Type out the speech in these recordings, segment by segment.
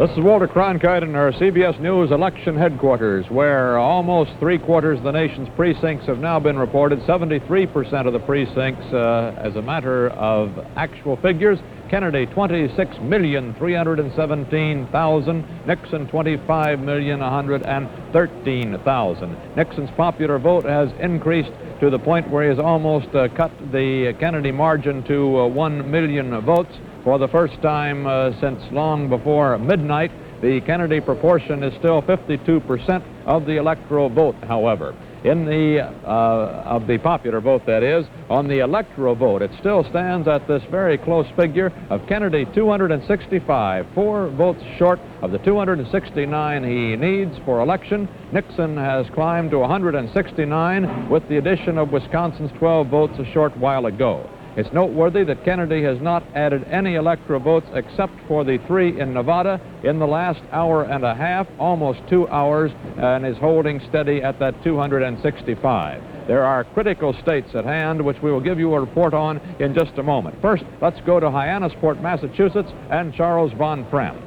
This is Walter Cronkite in our CBS News election headquarters, where almost three-quarters of the nation's precincts have now been reported. 73% of the precincts, as a matter of actual figures. Kennedy, 26,317,000. Nixon, 25,113,000. Nixon's popular vote has increased to the point where he has almost cut the Kennedy margin to 1 million votes. For the first time since long before midnight, the Kennedy proportion is still 52% of the electoral vote, however. In the, of the popular vote, that is. On the electoral vote, it still stands at this very close figure of Kennedy 265, 4 votes short of the 269 he needs for election. Nixon has climbed to 169 with the addition of Wisconsin's 12 votes a short while ago. It's noteworthy that Kennedy has not added any electoral votes except for the 3 in Nevada in the last hour and a half, almost 2 hours, and is holding steady at that 265. There are critical states at hand, which we will give you a report on in just a moment. First, let's go to Hyannisport, Massachusetts, and Charles Von Frem.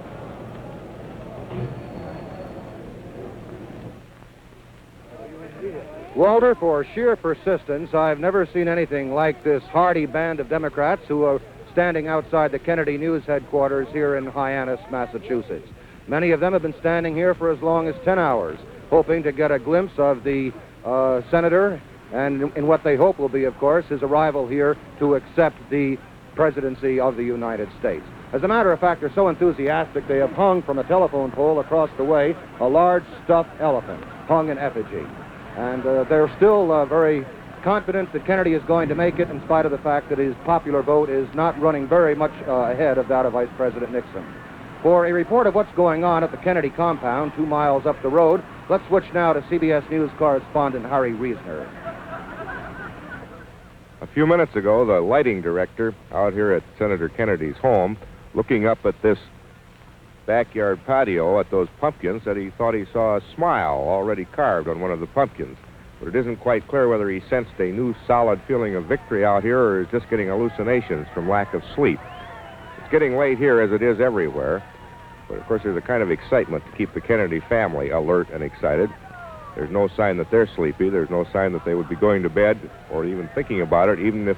Walter, for sheer persistence, I've never seen anything like this hardy band of Democrats who are standing outside the Kennedy News headquarters here in Hyannis, Massachusetts. Many of them have been standing here for as long as 10 hours, hoping to get a glimpse of the senator and in what they hope will be, of course, his arrival here to accept the presidency of the United States. As a matter of fact, they're so enthusiastic they have hung from a telephone pole across the way a large stuffed elephant, hung in effigy. And they're still very confident that Kennedy is going to make it in spite of the fact that his popular vote is not running very much ahead of that of Vice President Nixon. For a report of what's going on at the Kennedy compound 2 miles up the road, let's switch now to CBS News correspondent Harry Reisner. A few minutes ago, the lighting director out here at Senator Kennedy's home, looking up at this backyard patio at those pumpkins, said he thought he saw a smile already carved on one of the pumpkins. But it isn't quite clear whether he sensed a new solid feeling of victory out here or is just getting hallucinations from lack of sleep. It's getting late here as it is everywhere, but of course there's a kind of excitement to keep the Kennedy family alert and excited. There's no sign that they're sleepy. There's no sign that they would be going to bed or even thinking about it, even if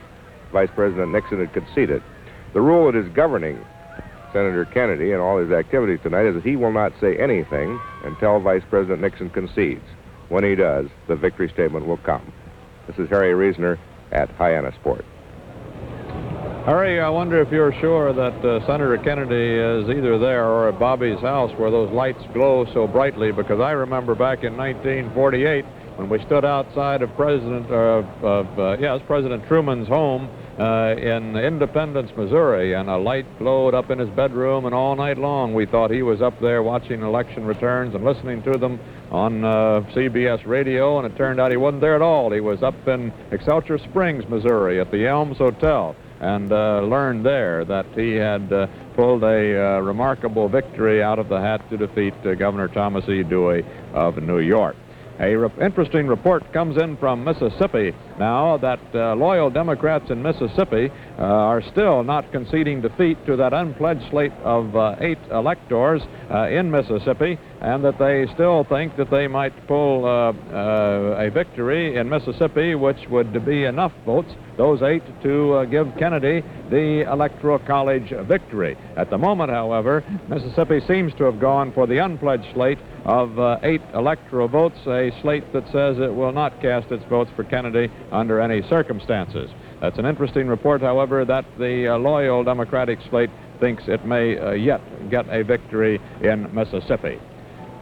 Vice President Nixon had conceded. The rule that is governing Senator Kennedy and all his activities tonight is that he will not say anything until Vice President Nixon concedes. When he does, the victory statement will come. This is Harry Reisner at Hyannisport. Harry, I wonder if you're sure that Senator Kennedy is either there or at Bobby's house where those lights glow so brightly, because I remember back in 1948 when we stood outside of President Truman's home in Independence, Missouri, and a light glowed up in his bedroom, and all night long we thought he was up there watching election returns and listening to them on CBS radio, and it turned out he wasn't there at all. He was up in Excelsior Springs, Missouri at the Elms Hotel, and learned there that he had pulled a remarkable victory out of the hat to defeat Governor Thomas E. Dewey of New York. An interesting report comes in from Mississippi now that loyal Democrats in Mississippi are still not conceding defeat to that unpledged slate of 8 electors in Mississippi, and that they still think that they might pull a victory in Mississippi, which would be enough votes, those 8, to give Kennedy the Electoral College victory. At the moment, however, Mississippi seems to have gone for the unpledged slate of 8 electoral votes, a slate that says it will not cast its votes for Kennedy under any circumstances. That's an interesting report, however, that the loyal Democratic slate thinks it may yet get a victory in Mississippi.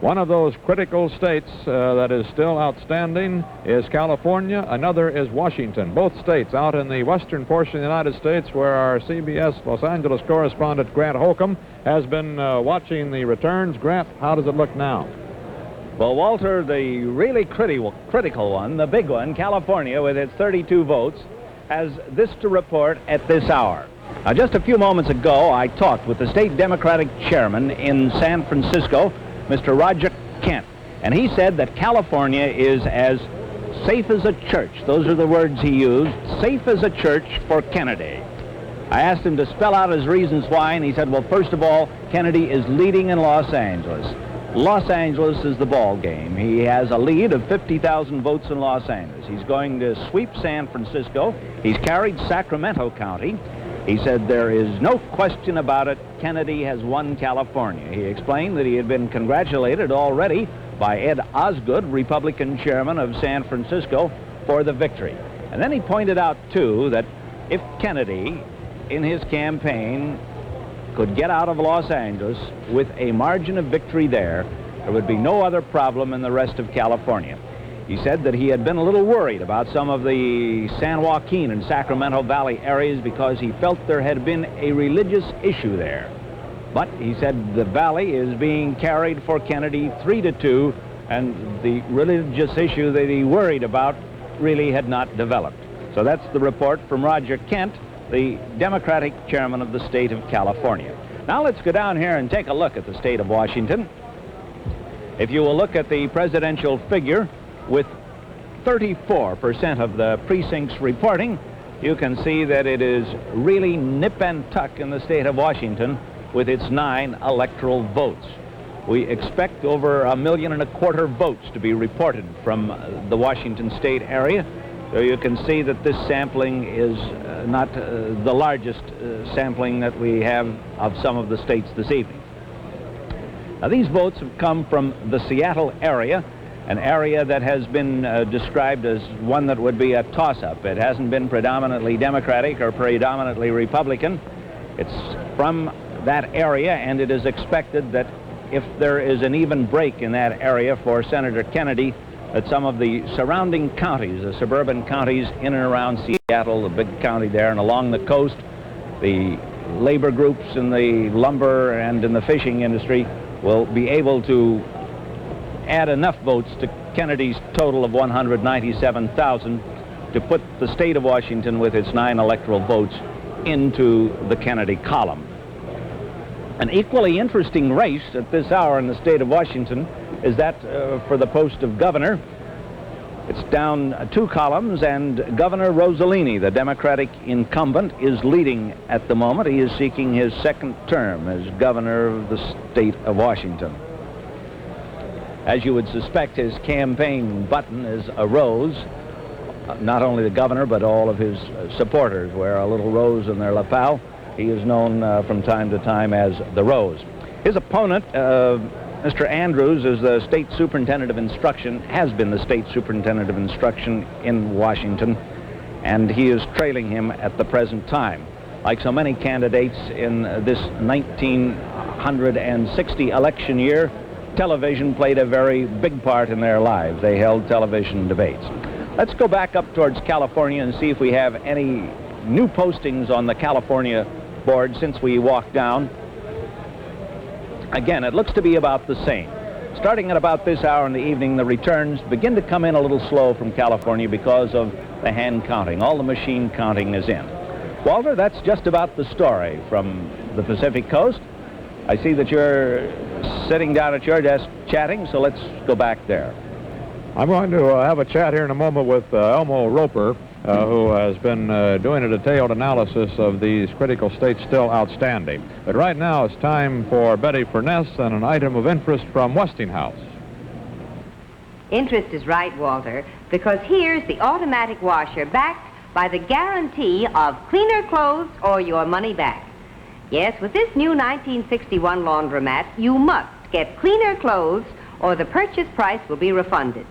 One of those critical states that is still outstanding is California. Another is Washington. Both states out in the western portion of the United States, where our CBS Los Angeles correspondent Grant Holcomb has been watching the returns. Grant, how does it look now? Well, Walter, the really critical one, the big one, California, with its 32 votes, has this to report at this hour. Now, just a few moments ago, I talked with the state Democratic chairman in San Francisco, Mr. Roger Kent, and he said that California is as safe as a church. Those are the words he used, safe as a church for Kennedy. I asked him to spell out his reasons why, and he said, well, first of all, Kennedy is leading in Los Angeles. Los Angeles is the ball game. He has a lead of 50,000 votes in Los Angeles. He's going to sweep San Francisco. He's carried Sacramento County. He said there is no question about it. Kennedy has won California. He explained that he had been congratulated already by Ed Osgood, Republican chairman of San Francisco, for the victory. And then he pointed out, too, that if Kennedy, in his campaign, could get out of Los Angeles with a margin of victory there would be no other problem in the rest of California. He said that he had been a little worried about some of the San Joaquin and Sacramento Valley areas because he felt there had been a religious issue there. But he said the valley is being carried for Kennedy 3-2, and the religious issue that he worried about really had not developed. So that's the report from Roger Kent, the Democratic chairman of the state of California. Now let's go down here and take a look at the state of Washington. If you will look at the presidential figure, with 34% of the precincts reporting, you can see that it is really nip and tuck in the state of Washington with its 9 electoral votes. We expect over 1.25 million votes to be reported from the Washington state area. So you can see that this sampling is not the largest sampling that we have of some of the states this evening. Now, these votes have come from the Seattle area, an area that has been described as one that would be a toss-up. It hasn't been predominantly Democratic or predominantly Republican. It's from that area, and it is expected that if there is an even break in that area for Senator Kennedy, that some of the surrounding counties, the suburban counties in and around Seattle, the big county there, and along the coast, the labor groups in the lumber and in the fishing industry will be able to add enough votes to Kennedy's total of 197,000 to put the state of Washington with its 9 electoral votes into the Kennedy column. An equally interesting race at this hour in the state of Washington is that for the post of governor. It's down 2 columns, and Governor Rossellini, the Democratic incumbent, is leading at the moment. He is seeking his 2nd term as governor of the state of Washington. As you would suspect, his campaign button is a rose. Not only the governor, but all of his supporters wear a little rose in their lapel. He is known from time to time as the Rose. His opponent, Mr. Andrews, is the state superintendent of instruction, has been the state superintendent of instruction in Washington, and he is trailing him at the present time. Like so many candidates in this 1960 election year, television played a very big part in their lives. They held television debates. Let's go back up towards California and see if we have any new postings on the California board since we walked down. Again, it looks to be about the same. Starting at about this hour in the evening, the returns begin to come in a little slow from California because of the hand counting. All the machine counting is in. Walter, that's just about the story from the Pacific Coast. I see that you're sitting down at your desk chatting, so let's go back there. I'm going to have a chat here in a moment with Elmo Roper, who has been doing a detailed analysis of these critical states still outstanding. But right now it's time for Betty Furness and an item of interest from Westinghouse. Interest is right, Walter, because here's the automatic washer backed by the guarantee of cleaner clothes or your money back. Yes, with this new 1961 laundromat, you must get cleaner clothes or the purchase price will be refunded.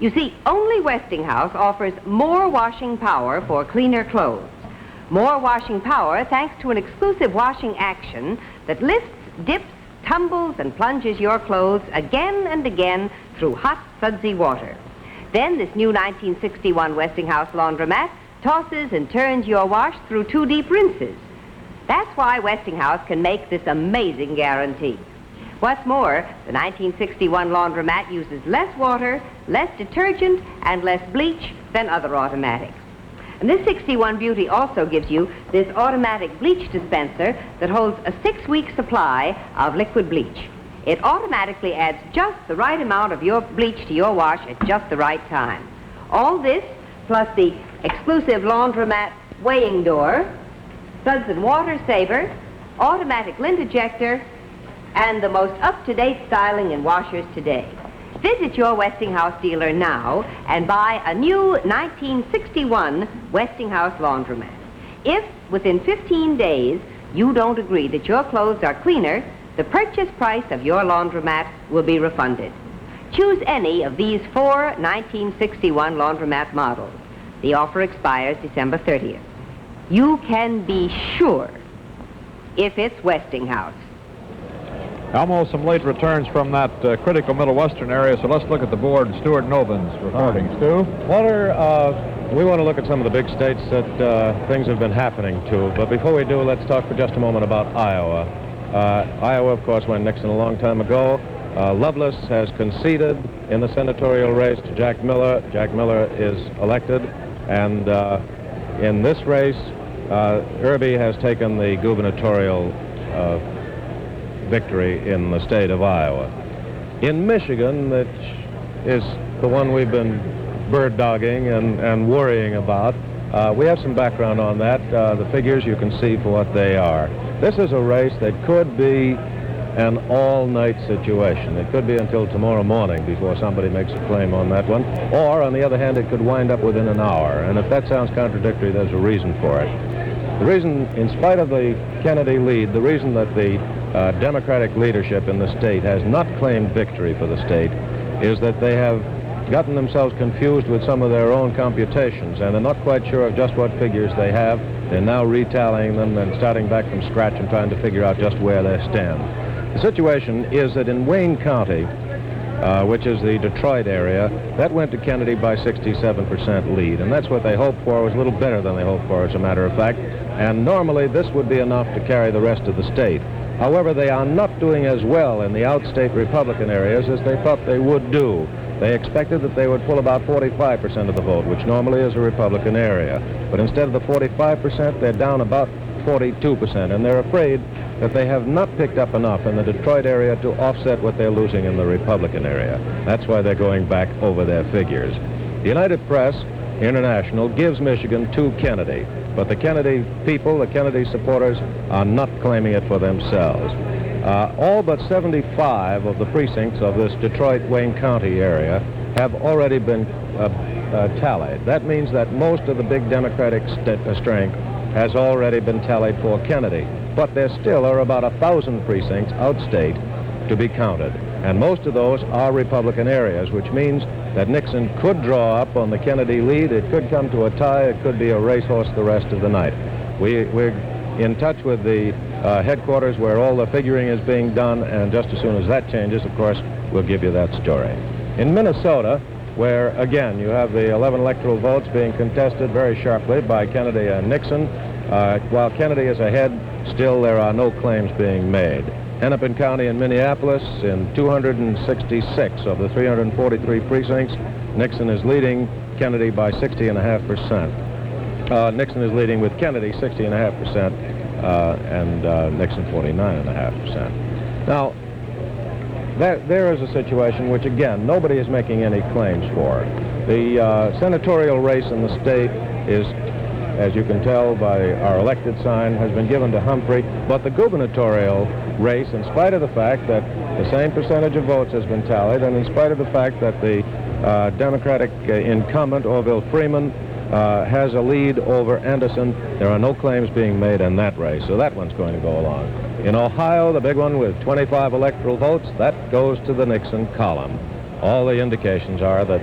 You see, only Westinghouse offers more washing power for cleaner clothes. More washing power thanks to an exclusive washing action that lifts, dips, tumbles, and plunges your clothes again and again through hot, sudsy water. Then this new 1961 Westinghouse laundromat tosses and turns your wash through 2 deep rinses. That's why Westinghouse can make this amazing guarantee. What's more, the 1961 laundromat uses less water, less detergent, and less bleach than other automatics. And this 61 Beauty also gives you this automatic bleach dispenser that holds a 6-week supply of liquid bleach. It automatically adds just the right amount of your bleach to your wash at just the right time. All this, plus the exclusive laundromat weighing door, Suds & Water Saver, automatic lint ejector, and the most up-to-date styling in washers today. Visit your Westinghouse dealer now and buy a new 1961 Westinghouse laundromat. If, within 15 days, you don't agree that your clothes are cleaner, the purchase price of your laundromat will be refunded. Choose any of these 4 1961 laundromat models. The offer expires December 30th. You can be sure if it's Westinghouse. Almost some late returns from that critical Middle Western area, so let's look at the board. Stuart Novins reporting. Stu? Walter, we want to look at some of the big states that things have been happening to. But before we do, let's talk for just a moment about Iowa. Iowa, of course, went Nixon a long time ago. Lovelace has conceded in the senatorial race to Jack Miller. Jack Miller is elected. And in this race, Irby has taken the gubernatorial victory in the state of Iowa. In Michigan, which is the one we've been bird dogging and worrying about, we have some background on that. The figures you can see for what they are. This is a race that could be an all-night situation. It could be until tomorrow morning before somebody makes a claim on that one. Or, on the other hand, it could wind up within an hour. And if that sounds contradictory, there's a reason for it. The reason, in spite of the Kennedy lead, the reason that the Democratic leadership in the state has not claimed victory for the state is that they have gotten themselves confused with some of their own computations, and they're not quite sure of just what figures they have. They're now retallying them and starting back from scratch and trying to figure out just where they stand. The situation is that in Wayne County, which is the Detroit area, that went to Kennedy by 67% lead, and that's what they hoped for. It was a little better than they hoped for, as a matter of fact, and normally this would be enough to carry the rest of the state. However, they are not doing as well in the outstate Republican areas as they thought they would do. They expected that they would pull about 45% of the vote, which normally is a Republican area. But instead of the 45%, they're down about 42%, and they're afraid that they have not picked up enough in the Detroit area to offset what they're losing in the Republican area. That's why they're going back over their figures. The United Press International gives Michigan to Kennedy, but the Kennedy people, the Kennedy supporters, are not claiming it for themselves. All but 75 of the precincts of this Detroit-Wayne County area have already been tallied. That means that most of the big Democratic strength has already been tallied for Kennedy. But there still are about 1,000 precincts outstate to be counted. And most of those are Republican areas, which means that Nixon could draw up on the Kennedy lead. It could come to a tie. It could be a racehorse the rest of the night. We're in touch with the headquarters where all the figuring is being done, and just as soon as that changes, of course, we'll give you that story. In Minnesota, where, again, you have the 11 electoral votes being contested very sharply by Kennedy and Nixon, while Kennedy is ahead, still there are no claims being made. Hennepin County in Minneapolis, in 266 of the 343 precincts, Nixon is leading Kennedy by 60.5%. Nixon is leading with Kennedy 60.5%, and Nixon 49.5%. Now, there is a situation which, again, nobody is making any claims for. The senatorial race in the state is, as you can tell by our elected sign, has been given to Humphrey, but the gubernatorial race, in spite of the fact that the same percentage of votes has been tallied, and in spite of the fact that the Democratic incumbent, Orville Freeman, has a lead over Anderson, there are no claims being made in that race, so that one's going to go along. In Ohio, the big one with 25 electoral votes, that goes to the Nixon column. All the indications are that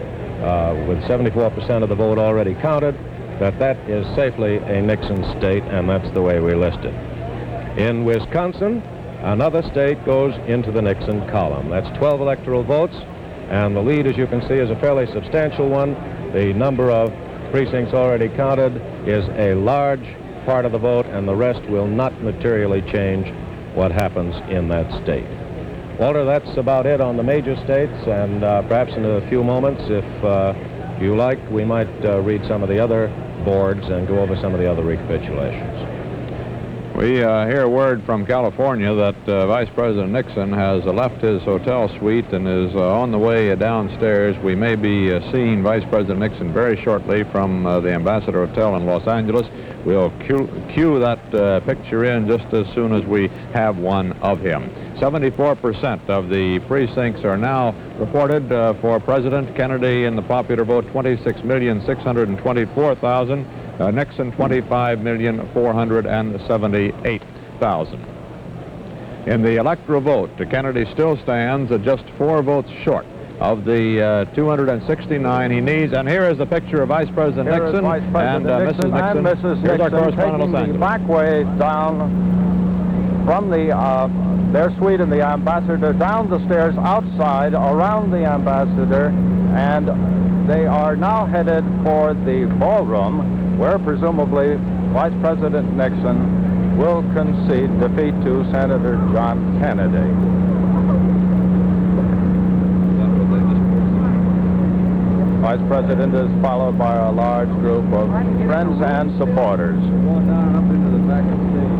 with 74% of the vote already counted, that is safely a Nixon state, and that's the way we list it. In Wisconsin, another state goes into the Nixon column. That's 12 electoral votes, and the lead, as you can see, is a fairly substantial one. The number of precincts already counted is a large part of the vote, and the rest will not materially change what happens in that state. Walter, that's about it on the major states, and perhaps in a few moments, if you like, we might read some of the other boards and go over some of the other recapitulations. We hear word from California that Vice President Nixon has left his hotel suite and is on the way downstairs. We may be seeing Vice President Nixon very shortly from the Ambassador Hotel in Los Angeles. We'll cue that picture in just as soon as we have one of him. 74% of the precincts are now reported for President. Kennedy in the popular vote, 26,624,000. Nixon, 25,478,000. In the electoral vote, Kennedy still stands at just 4 votes short of the 269 he needs. And here is the picture of Vice President Nixon and Mrs. Nixon. And Mrs. Here's our Nixon correspondent in Los taking the Angeles. back way down from their suite in the Ambassador, down the stairs outside, around the Ambassador, and they are now headed for the ballroom, where presumably Vice President Nixon will concede defeat to Senator John Kennedy. Vice President is followed by a large group of friends and supporters. Going down up into the back of the stage.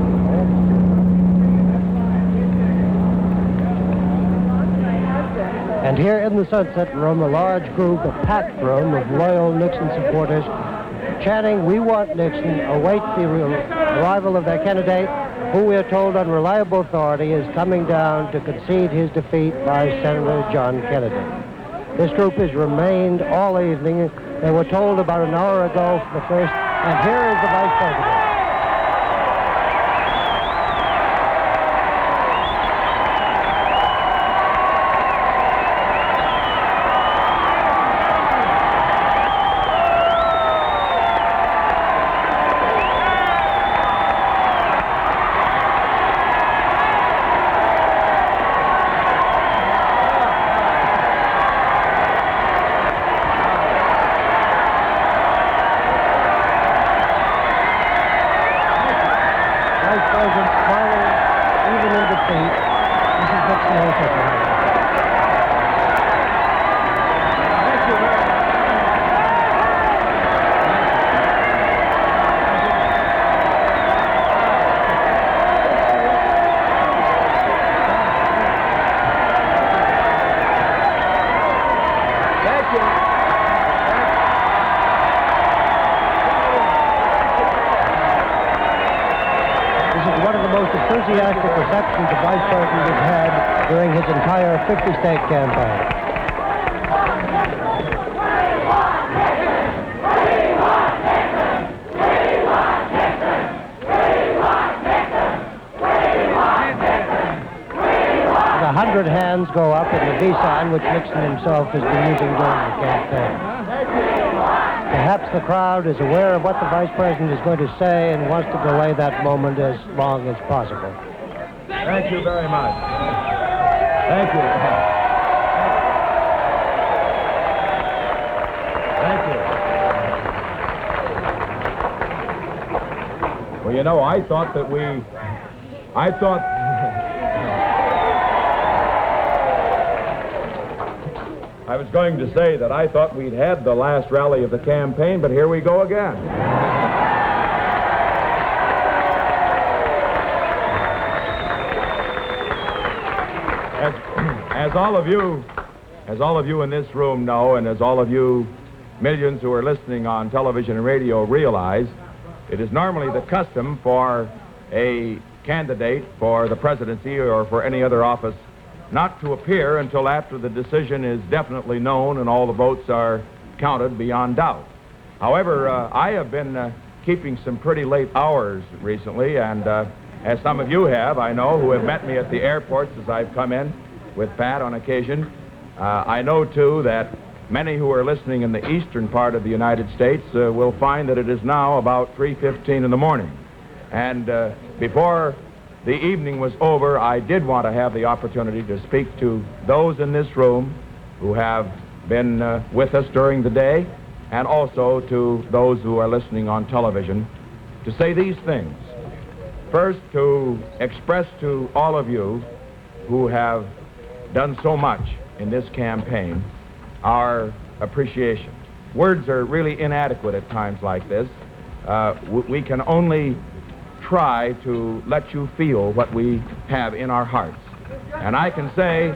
And here in the Sunset Room, a large group, a packed room of loyal Nixon supporters chanting, "We want Nixon," await the arrival of their candidate, who we are told on reliable authority is coming down to concede his defeat by Senator John Kennedy. This group has remained all evening. They were told about an hour ago for the first, and here is the Vice President. Enthusiastic reception the Vice President has had during his entire 50-state campaign. The 100 hands go up in the V sign, which Nixon himself has been using during the campaign. Perhaps the crowd is aware of what the Vice President is going to say and wants to delay that moment as long as possible. Thank you very much. Thank you. Thank you. Well, you know, I thought I was going to say that I thought we'd had the last rally of the campaign, but here we go again. As all of you in this room know, and as all of you millions who are listening on television and radio realize, it is normally the custom for a candidate for the presidency or for any other office not to appear until after the decision is definitely known and all the votes are counted beyond doubt. However, I have been keeping some pretty late hours recently, and as some of you have, I know, who have met me at the airports as I've come in with Pat on occasion, I know, too, that many who are listening in the eastern part of the United States will find that it is now about 3:15 in the morning. And before the evening was over, I did want to have the opportunity to speak to those in this room who have been with us during the day, and also to those who are listening on television, to say these things. First, to express to all of you who have done so much in this campaign our appreciation. Words are really inadequate at times like this. We can only try to let you feel what we have in our hearts. And I can say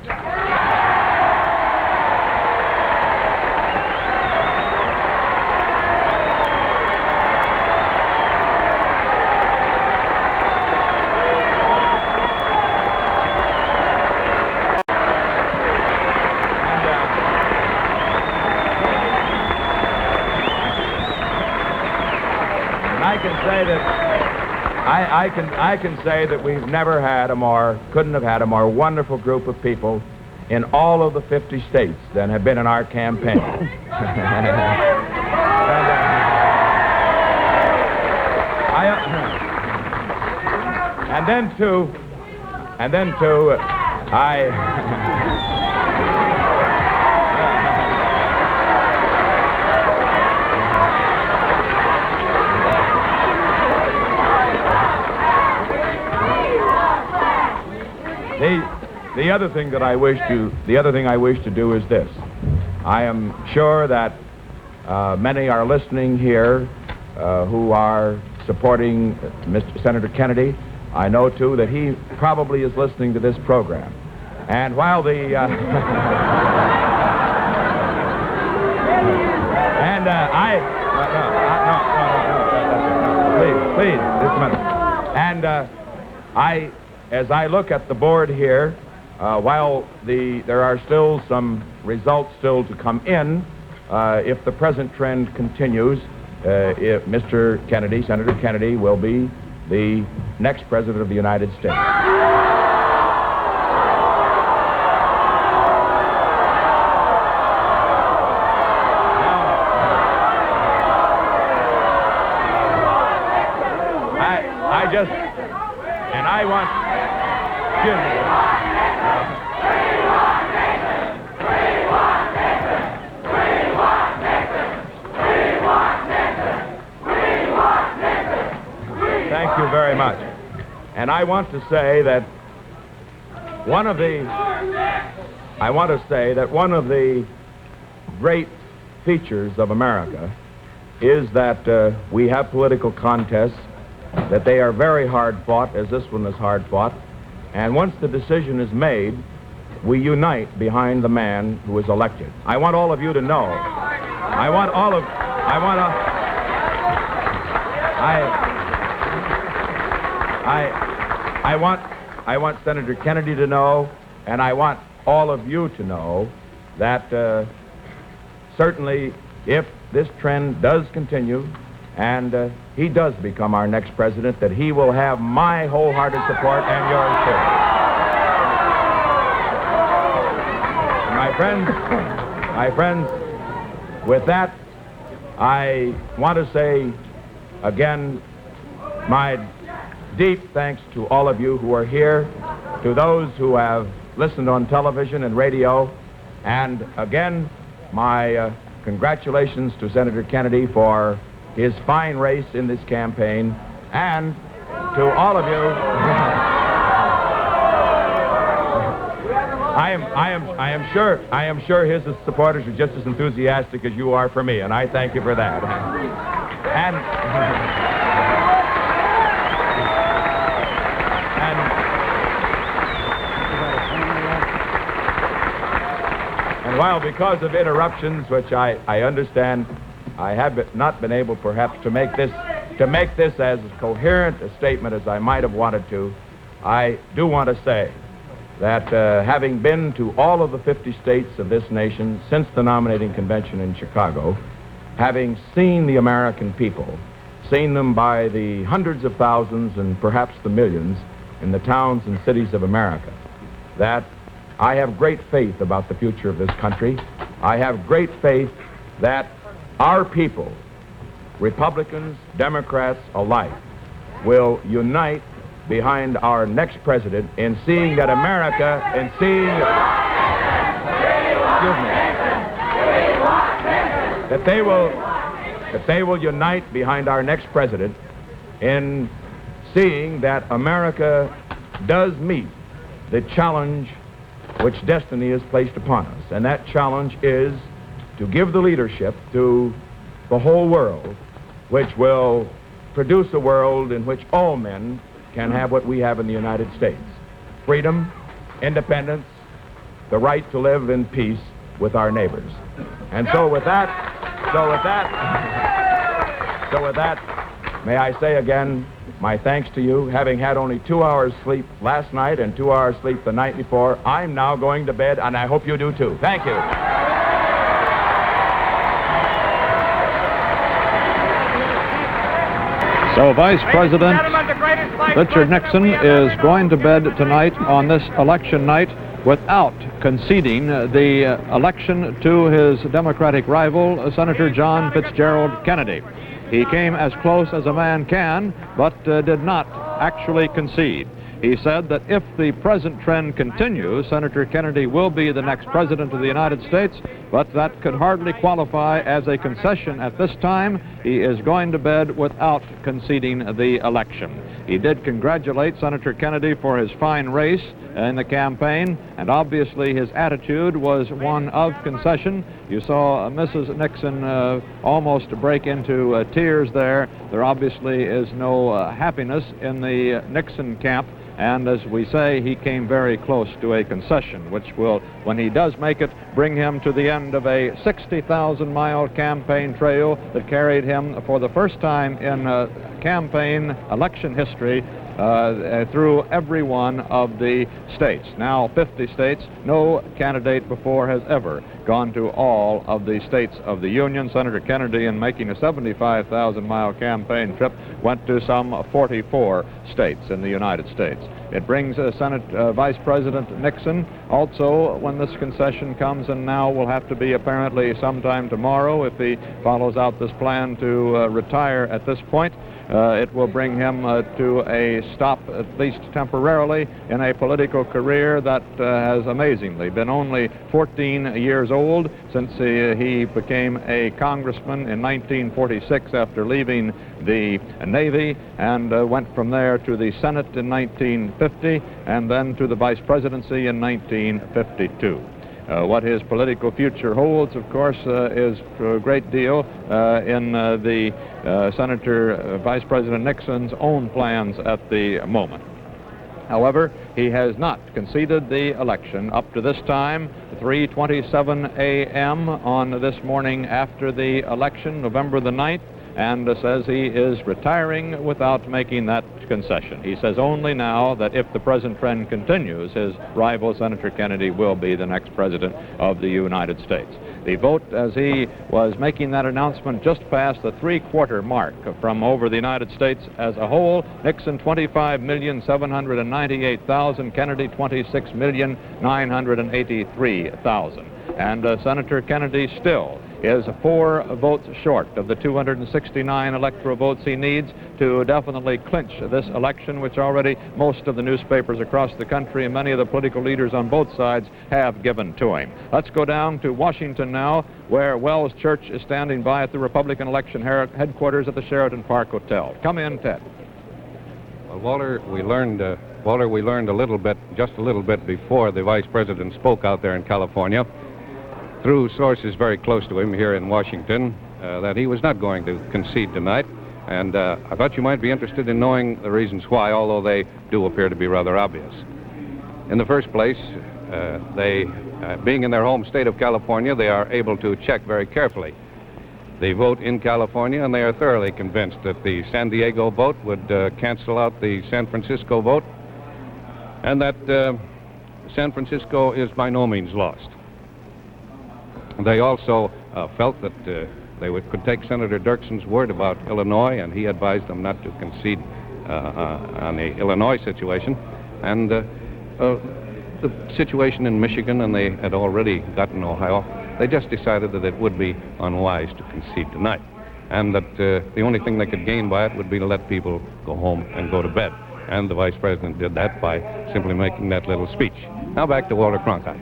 I can say that we've never had couldn't have had a more wonderful group of people in all of the 50 states than have been in our campaign. And then too, the other thing I wish to do is this. I am sure that many are listening here who are supporting Mr. Senator Kennedy. I know, too, that he probably is listening to this program. And while the... please, just a minute. And as I look at the board here, while there are still some results still to come in, if the present trend continues, if Mr. Kennedy, Senator Kennedy, will be the next president of the United States. Thank you very much. And I want to say that one of the great features of America is that we have political contests, that they are very hard fought, as this one is hard fought. And once the decision is made, we unite behind the man who is elected. I want all of you to know. I want Senator Kennedy to know, and I want all of you to know that certainly if this trend does continue and he does become our next president, that he will have my wholehearted support and yours too. My friends, with that, I want to say again my deep thanks to all of you who are here, to those who have listened on television and radio, and again, my congratulations to Senator Kennedy for his fine race in this campaign, and to all of you, I am sure his supporters are just as enthusiastic as you are for me, and I thank you for that. And while because of interruptions, which I understand, I have not been able perhaps to make this as coherent a statement as I might have wanted to, I do want to say that having been to all of the 50 states of this nation since the nominating convention in Chicago, having seen the American people, seen them by the hundreds of thousands and perhaps the millions in the towns and cities of America, that I have great faith about the future of this country. I have great faith that our people, Republicans, Democrats alike, will unite behind our next president in seeing that America, that they will unite behind our next president in seeing that America does meet the challenge which destiny has placed upon us. And that challenge is to give the leadership to the whole world, which will produce a world in which all men can have what we have in the United States: freedom, independence, the right to live in peace with our neighbors. And so with that, may I say again my thanks to you. Having had only 2 hours sleep last night and 2 hours sleep the night before, I'm now going to bed, and I hope you do too. Thank you. So Vice President Richard Nixon is going to bed tonight on this election night without conceding the election to his Democratic rival, Senator John Fitzgerald Kennedy. He came as close as a man can, but did not actually concede. He said that if the present trend continues, Senator Kennedy will be the next president of the United States, but that could hardly qualify as a concession at this time. He is going to bed without conceding the election. He did congratulate Senator Kennedy for his fine race in the campaign, and obviously his attitude was one of concession. You saw Mrs. Nixon almost break into tears there. There obviously is no happiness in the Nixon camp. And as we say, he came very close to a concession, which will, when he does make it, bring him to the end of a 60,000-mile campaign trail that carried him for the first time in campaign election history through every one of the states. Now 50 states. No candidate before has ever gone to all of the states of the Union. Senator Kennedy, in making a 75,000-mile campaign trip, went to some 44 states in the United States. It brings Vice President Nixon also, when this concession comes, and now will have to be apparently sometime tomorrow if he follows out this plan to retire at this point. It will bring him to a stop, at least temporarily, in a political career that has amazingly been only 14 years old since he became a congressman in 1946 after leaving the Navy, and went from there to the Senate in 1950 and then to the vice presidency in 1952. What his political future holds, of course, is a great deal in the Senator Vice President Nixon's own plans at the moment. However, he has not conceded the election up to this time, 3:27 a.m. on this morning after the election, November the 9th, and says he is retiring without making that concession. He says only now that if the present trend continues, his rival, Senator Kennedy, will be the next president of the United States. The vote, as he was making that announcement, just passed the three-quarter mark from over the United States as a whole. Nixon, 25,798,000. Kennedy, 26,983,000. And Senator Kennedy still is 4 votes short of the 269 electoral votes he needs to definitely clinch this election, which already most of the newspapers across the country and many of the political leaders on both sides have given to him. Let's go down to Washington now, where Wells Church is standing by at the Republican election headquarters at the Sheraton Park Hotel. Come in, Ted. Well, Walter, we learned a little bit, just a little bit before the vice president spoke out there in California, through sources very close to him here in Washington, that he was not going to concede tonight. And I thought you might be interested in knowing the reasons why, although they do appear to be rather obvious. In the first place, being in their home state of California, they are able to check very carefully the vote in California, and they are thoroughly convinced that the San Diego vote would cancel out the San Francisco vote, and that San Francisco is by no means lost. They also felt that they could take Senator Dirkson's word about Illinois, and he advised them not to concede on the Illinois situation. And the situation in Michigan, and they had already gotten Ohio, they just decided that it would be unwise to concede tonight, and that the only thing they could gain by it would be to let people go home and go to bed. And the vice president did that by simply making that little speech. Now back to Walter Cronkite.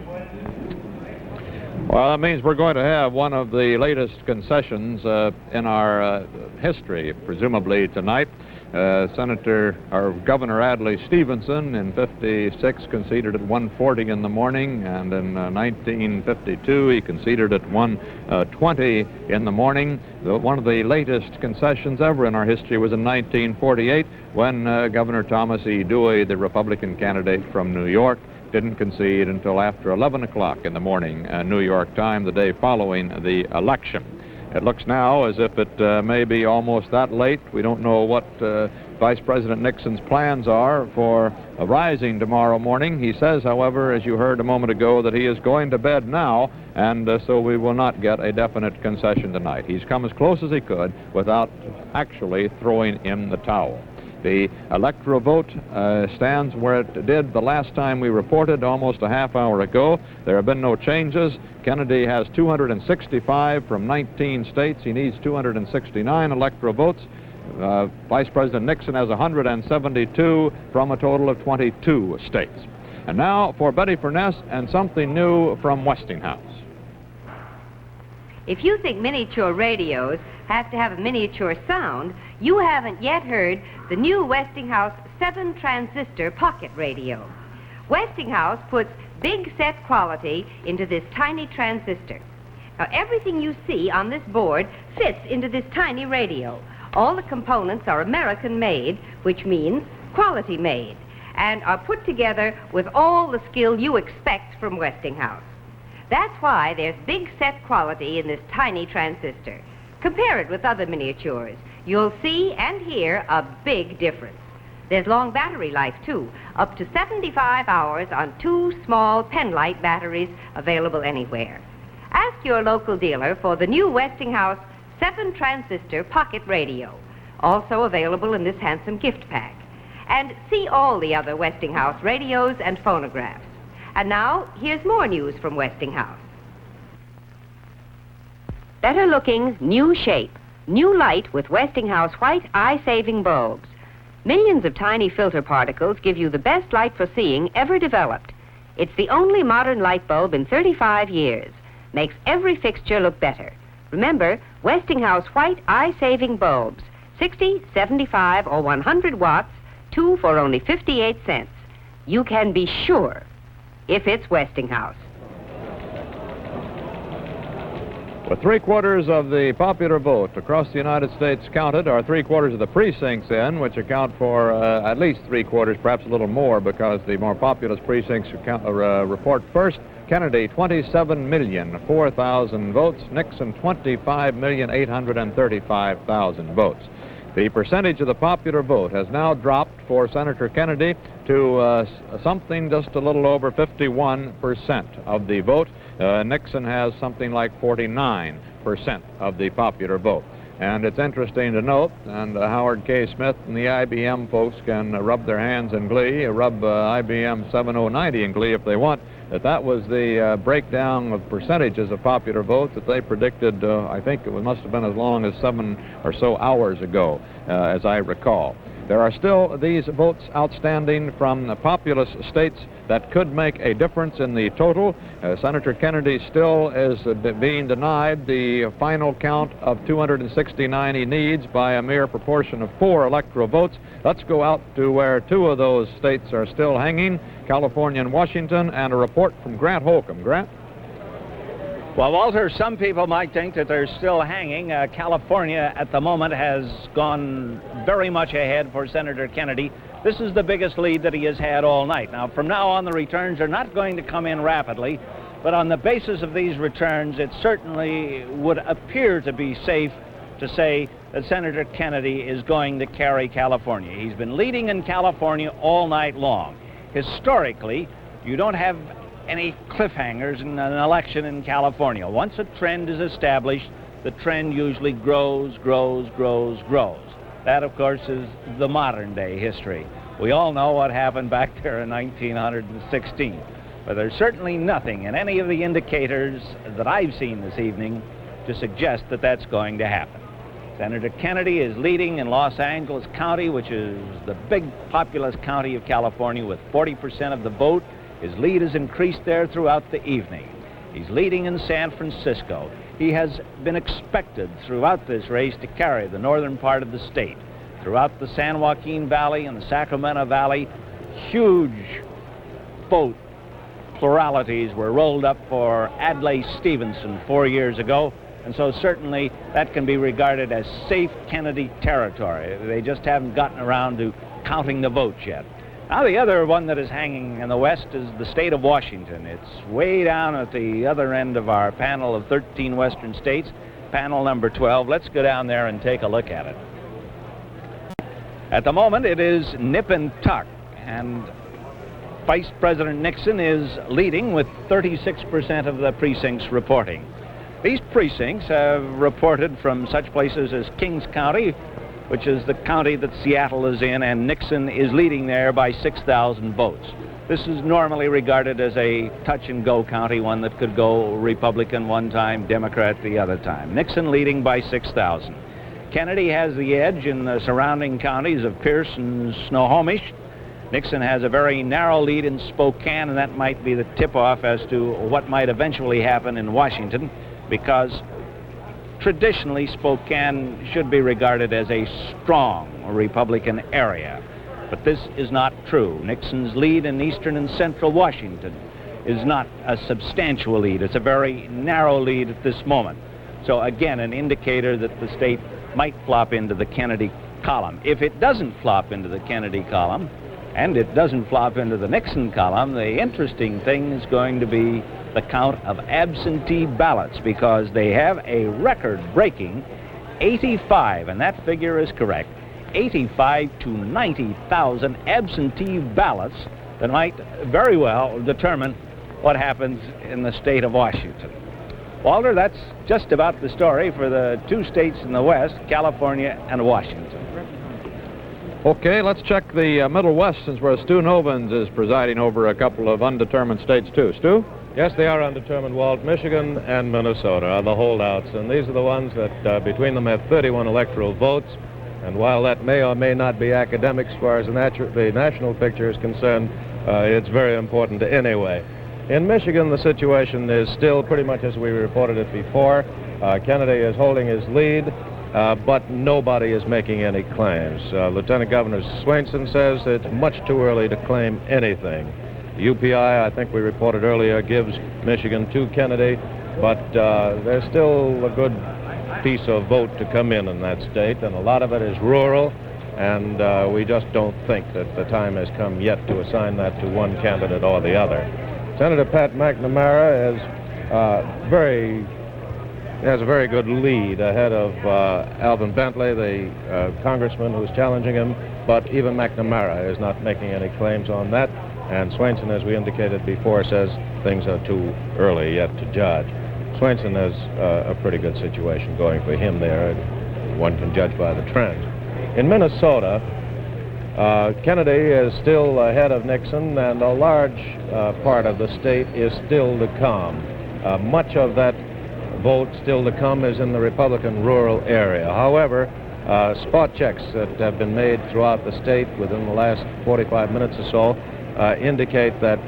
Well, that means we're going to have one of the latest concessions in our history, presumably tonight. Governor Adlai Stevenson in 56 conceded at 1:40 in the morning, and in 1952 he conceded at 1:20 in the morning. One of the latest concessions ever in our history was in 1948 when Governor Thomas E. Dewey, the Republican candidate from New York, didn't concede until after 11 o'clock in the morning, New York time, the day following the election. It looks now as if it may be almost that late. We don't know what Vice President Nixon's plans are for rising tomorrow morning. He says, however, as you heard a moment ago, that he is going to bed now, and so we will not get a definite concession tonight. He's come as close as he could without actually throwing in the towel. The electoral vote stands where it did the last time we reported, almost a half hour ago. There have been no changes. Kennedy has 265 from 19 states. He needs 269 electoral votes. Vice President Nixon has 172 from a total of 22 states. And now for Betty Furness and something new from Westinghouse. If you think miniature radios have to have a miniature sound, you haven't yet heard the new Westinghouse 7-transistor pocket radio. Westinghouse puts big set quality into this tiny transistor. Now, everything you see on this board fits into this tiny radio. All the components are American-made, which means quality-made, and are put together with all the skill you expect from Westinghouse. That's why there's big set quality in this tiny transistor. Compare it with other miniatures. You'll see and hear a big difference. There's long battery life, too, up to 75 hours on 2 small Penlight batteries available anywhere. Ask your local dealer for the new Westinghouse 7-transistor pocket radio, also available in this handsome gift pack. And see all the other Westinghouse radios and phonographs. And now, here's more news from Westinghouse. Better looking, new shape, new light with Westinghouse white eye-saving bulbs. Millions of tiny filter particles give you the best light for seeing ever developed. It's the only modern light bulb in 35 years. Makes every fixture look better. Remember, Westinghouse white eye-saving bulbs, 60, 75, or 100 watts, 2 for only 58 cents. You can be sure if it's Westinghouse. With 3/4 of the popular vote across the United States counted, or 3/4 of the precincts in, which account for at least 3/4, perhaps a little more, because the more populous precincts report first. Kennedy, 27,004,000 votes. Nixon, 25,835,000 votes. The percentage of the popular vote has now dropped for Senator Kennedy to something just a little over 51% of the vote. Nixon has something like 49% of the popular vote. And it's interesting to note, and Howard K. Smith and the IBM folks can rub their hands in glee, rub IBM 7090 in glee if they want, that was the breakdown of percentages of popular votes that they predicted, I think it must have been as long as 7 or so hours ago, as I recall. There are still these votes outstanding from the populous states that could make a difference in the total. Senator Kennedy still is being denied the final count of 269 he needs by a mere proportion of 4 electoral votes. Let's go out to where 2 of those states are still hanging, California and Washington, and a report from Grant Holcomb. Grant? Well, Walter, some people might think that they're still hanging. California at the moment has gone very much ahead for Senator Kennedy. This is the biggest lead that he has had all night. Now, from now on, the returns are not going to come in rapidly, but on the basis of these returns, it certainly would appear to be safe to say that Senator Kennedy is going to carry California. He's been leading in California all night long. Historically, you don't have any cliffhangers in an election in California. Once a trend is established, the trend usually grows. That, of course, is the modern-day history. We all know what happened back there in 1916. But there's certainly nothing in any of the indicators that I've seen this evening to suggest that that's going to happen. Senator Kennedy is leading in Los Angeles County, which is the big populous county of California, with 40% of the vote. His lead has increased there throughout the evening. He's leading in San Francisco. He has been expected throughout this race to carry the northern part of the state. Throughout the San Joaquin Valley and the Sacramento Valley, huge vote pluralities were rolled up for Adlai Stevenson 4 years ago, and so certainly that can be regarded as safe Kennedy territory. They just haven't gotten around to counting the votes yet. Now, the other one that is hanging in the West is the state of Washington. It's way down at the other end of our panel of 13 western states, panel number 12. Let's go down there and take a look at it. At the moment, it is nip and tuck, and Vice President Nixon is leading with 36% of the precincts reporting. These precincts have reported from such places as Kings County, which is the county that Seattle is in, and Nixon is leading there by 6,000 votes. This is normally regarded as a touch-and-go county, one that could go Republican one time, Democrat the other time. Nixon leading by 6,000. Kennedy has the edge in the surrounding counties of Pierce and Snohomish. Nixon has a very narrow lead in Spokane, and that might be the tip-off as to what might eventually happen in Washington, because traditionally Spokane should be regarded as a strong Republican area. But this is not true. Nixon's lead in eastern and central Washington is not a substantial lead. It's a very narrow lead at this moment. So again, an indicator that the state might flop into the Kennedy column. If it doesn't flop into the Kennedy column, and it doesn't flop into the Nixon column, the interesting thing is going to be the count of absentee ballots, because they have a record-breaking 85, and that figure is correct, 85 to 90,000 absentee ballots that might very well determine what happens in the state of Washington. Walter, that's just about the story for the two states in the West, California and Washington. Okay, let's check the Middle West, since where Stu Novins is presiding over a couple of undetermined states, too. Stu? Yes, they are undetermined, Walt. Michigan and Minnesota are the holdouts, and these are the ones that between them have 31 electoral votes. And while that may or may not be academic as far as the national picture is concerned, it's very important anyway. In Michigan, the situation is still pretty much as we reported it before. Kennedy is holding his lead, but nobody is making any claims. Lieutenant Governor Swainson says it's much too early to claim anything. UPI, I think we reported earlier, gives Michigan to Kennedy, but there's still a good piece of vote to come in that state, and a lot of it is rural, and we just don't think that the time has come yet to assign that to one candidate or the other. Senator Pat McNamara has a very good lead ahead of Alvin Bentley, the congressman who's challenging him, but even McNamara is not making any claims on that, and Swainson, as we indicated before, says things are too early yet to judge. Swainson has a pretty good situation going for him there. One can judge by the trends. In Minnesota, Kennedy is still ahead of Nixon, and a large part of the state is still to come. Much of that vote still to come is in the Republican rural area. However, spot checks that have been made throughout the state within the last 45 minutes or so indicate that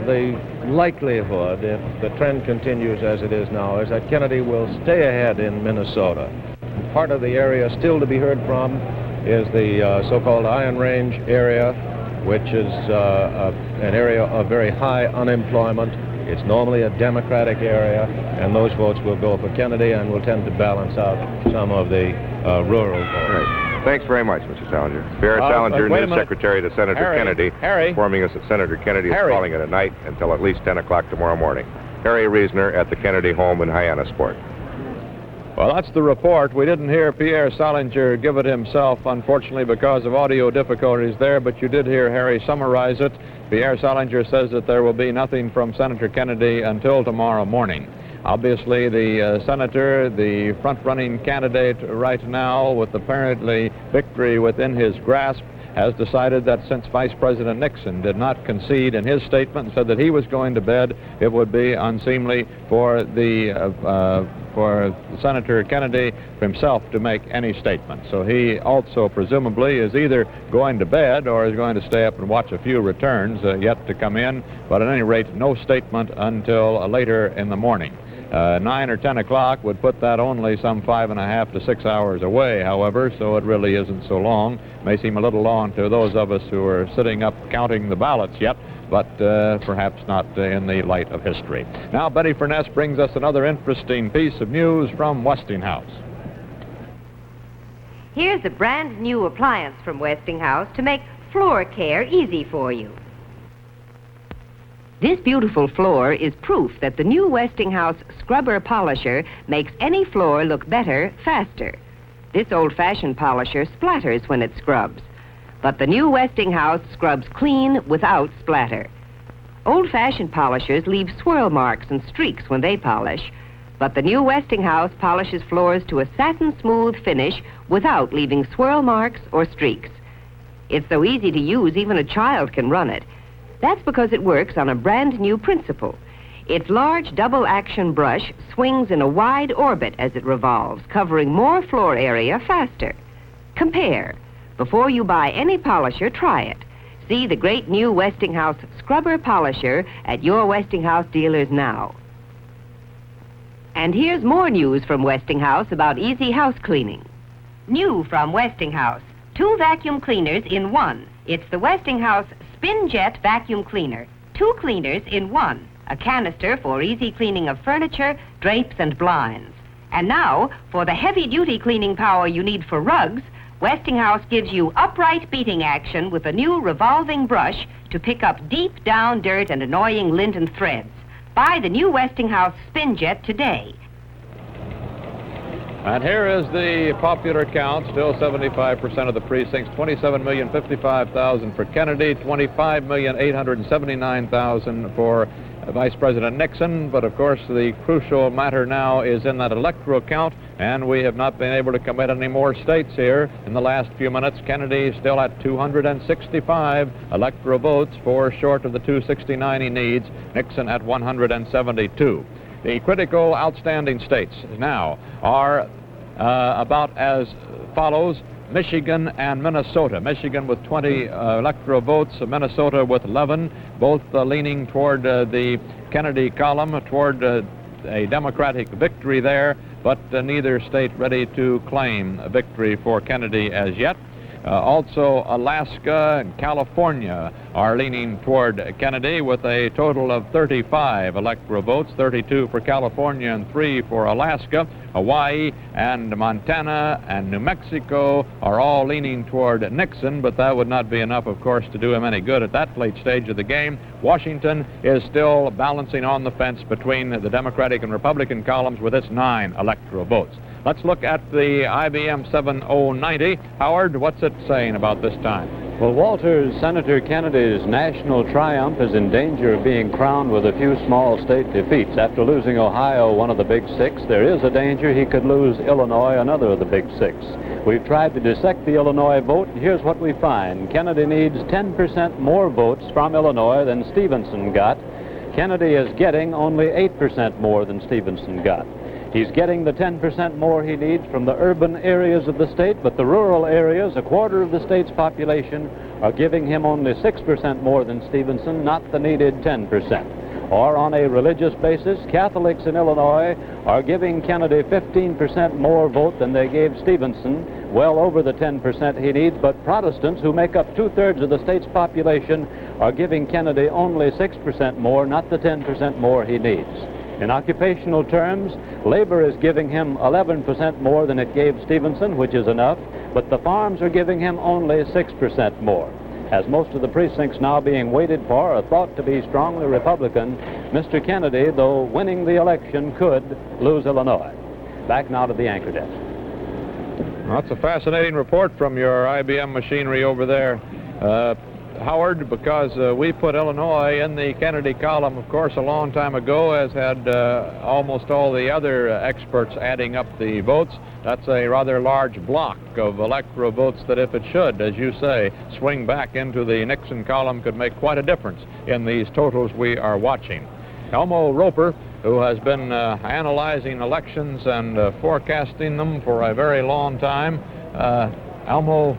the likelihood, if the trend continues as it is now, is that Kennedy will stay ahead in Minnesota. Part of the area still to be heard from is the so-called Iron Range area, which is an area of very high unemployment. It's normally a Democratic area, and those votes will go for Kennedy and will tend to balance out some of the rural votes. Right. Thanks very much, Mr. Salinger. Barrett Salinger, news secretary to Senator Kennedy, informing us that Senator Kennedy is calling it a night until at least 10 o'clock tomorrow morning. Harry Reasoner at the Kennedy home in Hyannisport. Well, that's the report. We didn't hear Pierre Salinger give it himself, unfortunately, because of audio difficulties there, but you did hear Harry summarize it. Pierre Salinger says that there will be nothing from Senator Kennedy until tomorrow morning. Obviously, the senator, the front-running candidate right now, with apparently victory within his grasp, has decided that since Vice President Nixon did not concede in his statement and said that he was going to bed, it would be unseemly for Senator Kennedy himself to make any statement. So he also presumably is either going to bed or is going to stay up and watch a few returns yet to come in, but at any rate, no statement until later in the morning. 9 or 10 o'clock would put that only some 5.5 to 6 hours away, however, so it really isn't so long. May seem a little long to those of us who are sitting up counting the ballots yet, but perhaps not in the light of history. Now, Betty Furness brings us another interesting piece of news from Westinghouse. Here's a brand new appliance from Westinghouse to make floor care easy for you. This beautiful floor is proof that the new Westinghouse Scrubber Polisher makes any floor look better faster. This old-fashioned polisher splatters when it scrubs, But the new Westinghouse scrubs clean without splatter. Old-fashioned polishers leave swirl marks and streaks when they polish, but the new Westinghouse polishes floors to a satin-smooth finish without leaving swirl marks or streaks. It's so easy to use, even a child can run it. That's because it works on a brand-new principle. Its large double-action brush swings in a wide orbit as it revolves, covering more floor area faster. Compare. Before you buy any polisher, try it. See the great new Westinghouse Scrubber Polisher at your Westinghouse dealers now. And here's more news from Westinghouse about easy house cleaning. New from Westinghouse, 2 vacuum cleaners in 1. It's the Westinghouse Spin Jet Vacuum Cleaner. 2 cleaners in 1. A canister for easy cleaning of furniture, drapes, and blinds. And now, for the heavy-duty cleaning power you need for rugs, Westinghouse gives you upright beating action with a new revolving brush to pick up deep down dirt and annoying lint and threads. Buy the new Westinghouse Spin Jet today. And here is the popular count, still 75% of the precincts, 27,055,000 for Kennedy, 25,879,000 for Vice President Nixon. But of course, the crucial matter now is in that electoral count, and we have not been able to commit any more states here. In the last few minutes, Kennedy is still at 265 electoral votes, 4 short of the 269 he needs, Nixon at 172. The critical outstanding states now are about as follows: Michigan and Minnesota. Michigan with 20 electoral votes, Minnesota with 11, both leaning toward the Kennedy column, toward a Democratic victory there, but neither state ready to claim a victory for Kennedy as yet. Also, Alaska and California are leaning toward Kennedy with a total of 35 electoral votes, 32 for California and 3 for Alaska. Hawaii and Montana and New Mexico are all leaning toward Nixon, but that would not be enough, of course, to do him any good at that late stage of the game. Washington is still balancing on the fence between the Democratic and Republican columns with its 9 electoral votes. Let's look at the IBM 7090. Howard, what's it saying about this time? Well, Walter, Senator Kennedy's national triumph is in danger of being crowned with a few small state defeats. After losing Ohio, one of the big 6, there is a danger he could lose Illinois, another of the big 6. We've tried to dissect the Illinois vote, and here's what we find. Kennedy needs 10% more votes from Illinois than Stevenson got. Kennedy is getting only 8% more than Stevenson got. He's getting the 10% more he needs from the urban areas of the state, but the rural areas, a quarter of the state's population, are giving him only 6% more than Stevenson, not the needed 10%. Or on a religious basis, Catholics in Illinois are giving Kennedy 15% more vote than they gave Stevenson, well over the 10% he needs, but Protestants, who make up 2/3 of the state's population, are giving Kennedy only 6% more, not the 10% more he needs. In occupational terms, labor is giving him 11% more than it gave Stevenson, which is enough, but the farms are giving him only 6% more. As most of the precincts now being waited for are thought to be strongly Republican, Mr. Kennedy, though winning the election, could lose Illinois. Back now to the anchor desk. Well, that's a fascinating report from your IBM machinery over there, Howard, because we put Illinois in the Kennedy column, of course, a long time ago, as had almost all the other experts adding up the votes. That's a rather large block of electoral votes that, if it should, as you say, swing back into the Nixon column, could make quite a difference in these totals we are watching. Elmo Roper, who has been analyzing elections and forecasting them for a very long time. Elmo,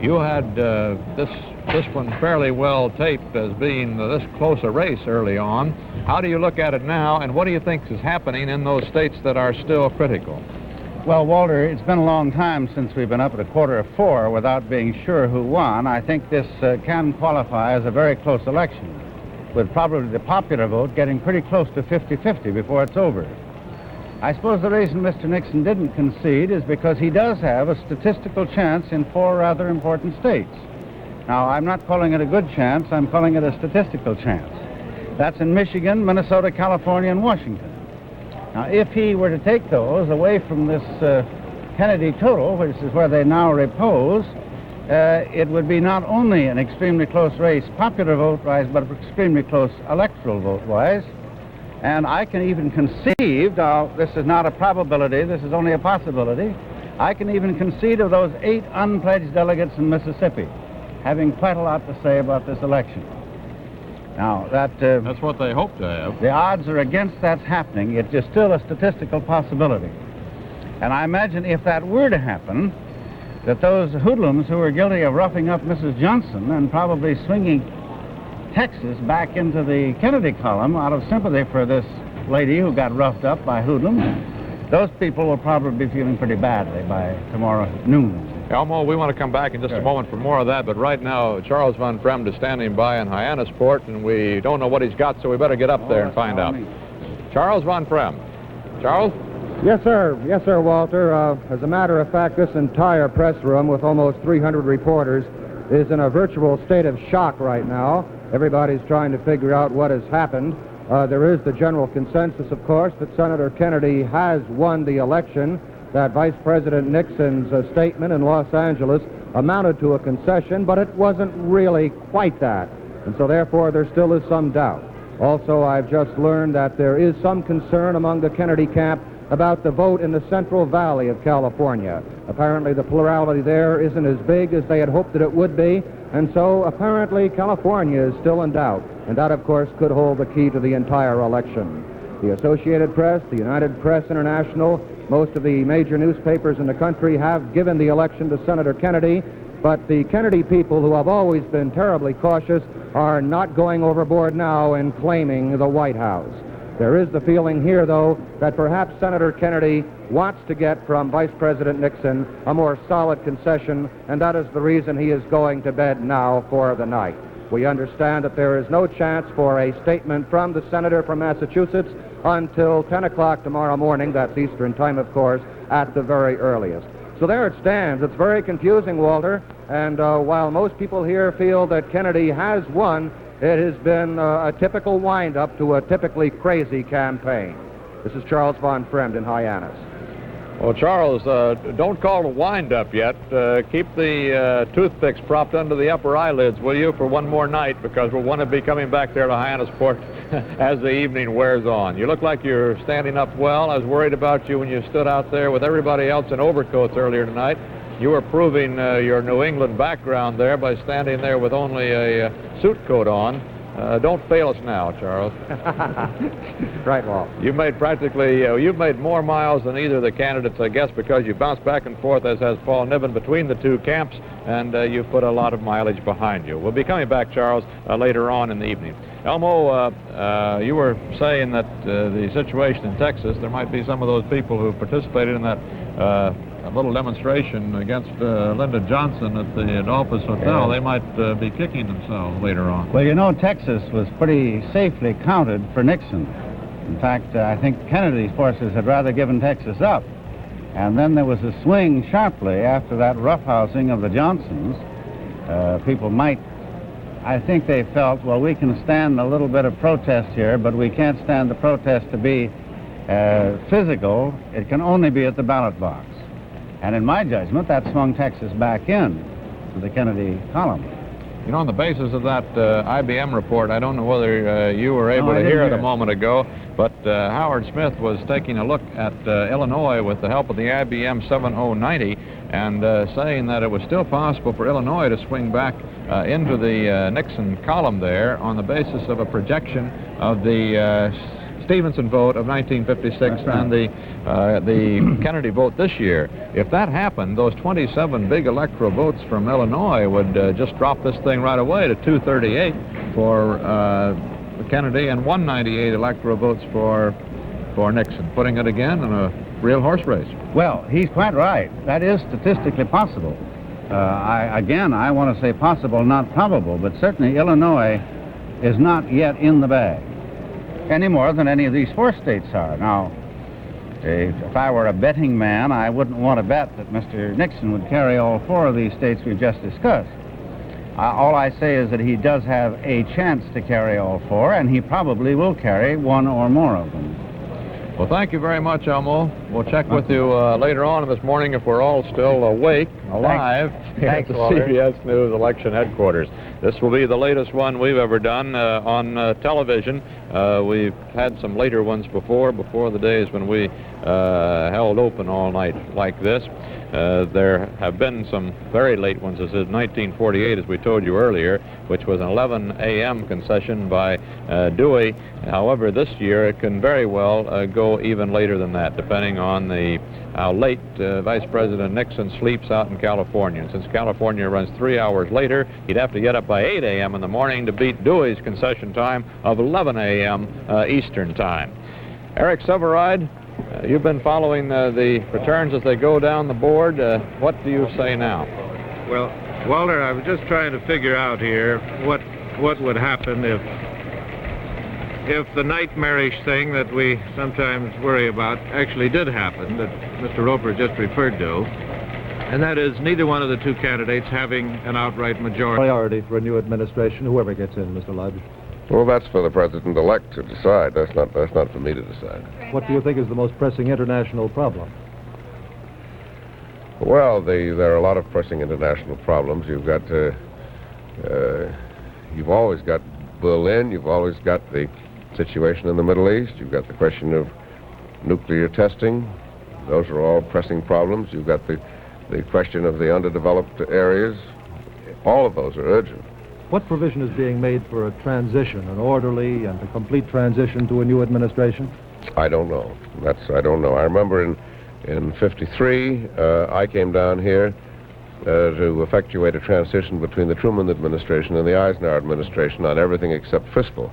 you had this one fairly well taped as being this close a race early on. How do you look at it now, and what do you think is happening in those states that are still critical? Well, Walter, it's been a long time since we've been up at 3:45 without being sure who won. I think this can qualify as a very close election, with probably the popular vote getting pretty close to 50-50 before it's over. I suppose the reason Mr. Nixon didn't concede is because he does have a statistical chance in 4 rather important states. Now, I'm not calling it a good chance, I'm calling it a statistical chance. That's in Michigan, Minnesota, California, and Washington. Now, if he were to take those away from this Kennedy total, which is where they now repose, it would be not only an extremely close race popular vote-wise, but extremely close electoral vote-wise. And I can even conceive, now this is not a probability, this is only a possibility, I can even conceive of those 8 unpledged delegates in Mississippi having quite a lot to say about this election. Now, that's what they hope to have. The odds are against that happening. It's just still a statistical possibility. And I imagine if that were to happen, that those hoodlums who are guilty of roughing up Mrs. Johnson and probably swinging Texas back into the Kennedy column out of sympathy for this lady who got roughed up by hoodlums, those people will probably be feeling pretty badly by tomorrow noon. Elmo, we want to come back in just a moment for more of that, but right now Charles Von Fremd is standing by in Hyannisport, and we don't know what he's got, so we better get up there and find out. Charles Von Fremd. Charles? Yes, sir. Yes, sir, Walter. As a matter of fact, this entire press room with almost 300 reporters is in a virtual state of shock right now. Everybody's trying to figure out what has happened. There is the general consensus, of course, that Senator Kennedy has won the election, that Vice President Nixon's statement in Los Angeles amounted to a concession, but it wasn't really quite that. And so, therefore, there still is some doubt. Also, I've just learned that there is some concern among the Kennedy camp about the vote in the Central Valley of California. Apparently, the plurality there isn't as big as they had hoped that it would be, and so apparently California is still in doubt, and that, of course, could hold the key to the entire election. The Associated Press, the United Press International, most of the major newspapers in the country have given the election to Senator Kennedy, but the Kennedy people, who have always been terribly cautious, are not going overboard now in claiming the White House. There is the feeling here, though, that perhaps Senator Kennedy wants to get from Vice President Nixon a more solid concession, and that is the reason he is going to bed now for the night. We understand that there is no chance for a statement from the senator from Massachusetts until 10 o'clock tomorrow morning. That's Eastern time, of course, at the very earliest. So there it stands. It's very confusing, Walter, and while most people here feel that Kennedy has won, it has been a typical wind-up to a typically crazy campaign. This is Charles Von Fremd in Hyannis. Well, Charles, don't call it a wind-up yet. Keep the toothpicks propped under the upper eyelids, will you, for one more night, because we'll want to be coming back there to Hyannisport as the evening wears on. You look like you're standing up well. I was worried about you when you stood out there with everybody else in overcoats earlier tonight. You were proving your New England background there by standing there with only a suit coat on. Don't fail us now, Charles. Right, Walt. You've made practically, you've made more miles than either of the candidates, I guess, because you bounced back and forth, as has Paul Niven, between the two camps, and you've put a lot of mileage behind you. We'll be coming back, Charles, later on in the evening. Elmo, you were saying that the situation in Texas, there might be some of those people who participated in that a little demonstration against Lyndon Johnson at the Adolphus Hotel. They might be kicking themselves later on. Well, you know, Texas was pretty safely counted for Nixon. In fact, I think Kennedy's forces had rather given Texas up. And then there was a swing sharply after that roughhousing of the Johnsons. People might, I think they felt, well, we can stand a little bit of protest here, but we can't stand the protest to be physical. It can only be at the ballot box. And in my judgment, that swung Texas back in to the Kennedy column. You know, on the basis of that IBM report, I don't know whether you were able to hear it a moment ago, but Howard Smith was taking a look at Illinois with the help of the IBM 7090 and saying that it was still possible for Illinois to swing back into the Nixon column there on the basis of a projection of the Stevenson vote of 1956 and the Kennedy vote this year. If that happened, those 27 big electoral votes from Illinois would just drop this thing right away to 238 for Kennedy and 198 electoral votes for Nixon, putting it again in a real horse race. Well, he's quite right. That is statistically possible. I want to say possible, not probable, but certainly Illinois is not yet in the bag, any more than any of these four states are. Now, if I were a betting man, I wouldn't want to bet that Mr. Nixon would carry all four of these states we've just discussed. All I say is that he does have a chance to carry all four, and he probably will carry one or more of them. Well, thank you very much, Elmo. We'll check with you later on this morning if we're all still awake. alive Thanks, at the Walter. CBS News election headquarters. This will be the latest one we've ever done on television. We've had some later ones before the days when we held open all night like this. There have been some very late ones. This is 1948, as we told you earlier, which was an 11 a.m. concession by Dewey. However, this year it can very well go even later than that, depending on how late Vice President Nixon sleeps out in California. And since California runs 3 hours later, he'd have to get up by 8 a.m. in the morning to beat Dewey's concession time of 11 a.m. Eastern time. Eric Severide, you've been following the returns as they go down the board. What do you say now? Well, Walter, I was just trying to figure out here what would happen if the nightmarish thing that we sometimes worry about actually did happen, that Mr. Roper just referred to, and that is neither one of the two candidates having an outright majority. Priority for a new administration, whoever gets in, Mr. Lodge. Well, that's for the president-elect to decide. That's not for me to decide. What do you think is the most pressing international problem? Well, there are a lot of pressing international problems. You've always got Berlin. You've always got the situation in the Middle East. You've got the question of nuclear testing. Those are all pressing problems. You've got the question of the underdeveloped areas. All of those are urgent. What provision is being made for a transition, an orderly and a complete transition to a new administration? I don't know. I don't know. I remember in '53, I came down here to effectuate a transition between the Truman administration and the Eisenhower administration on everything except fiscal.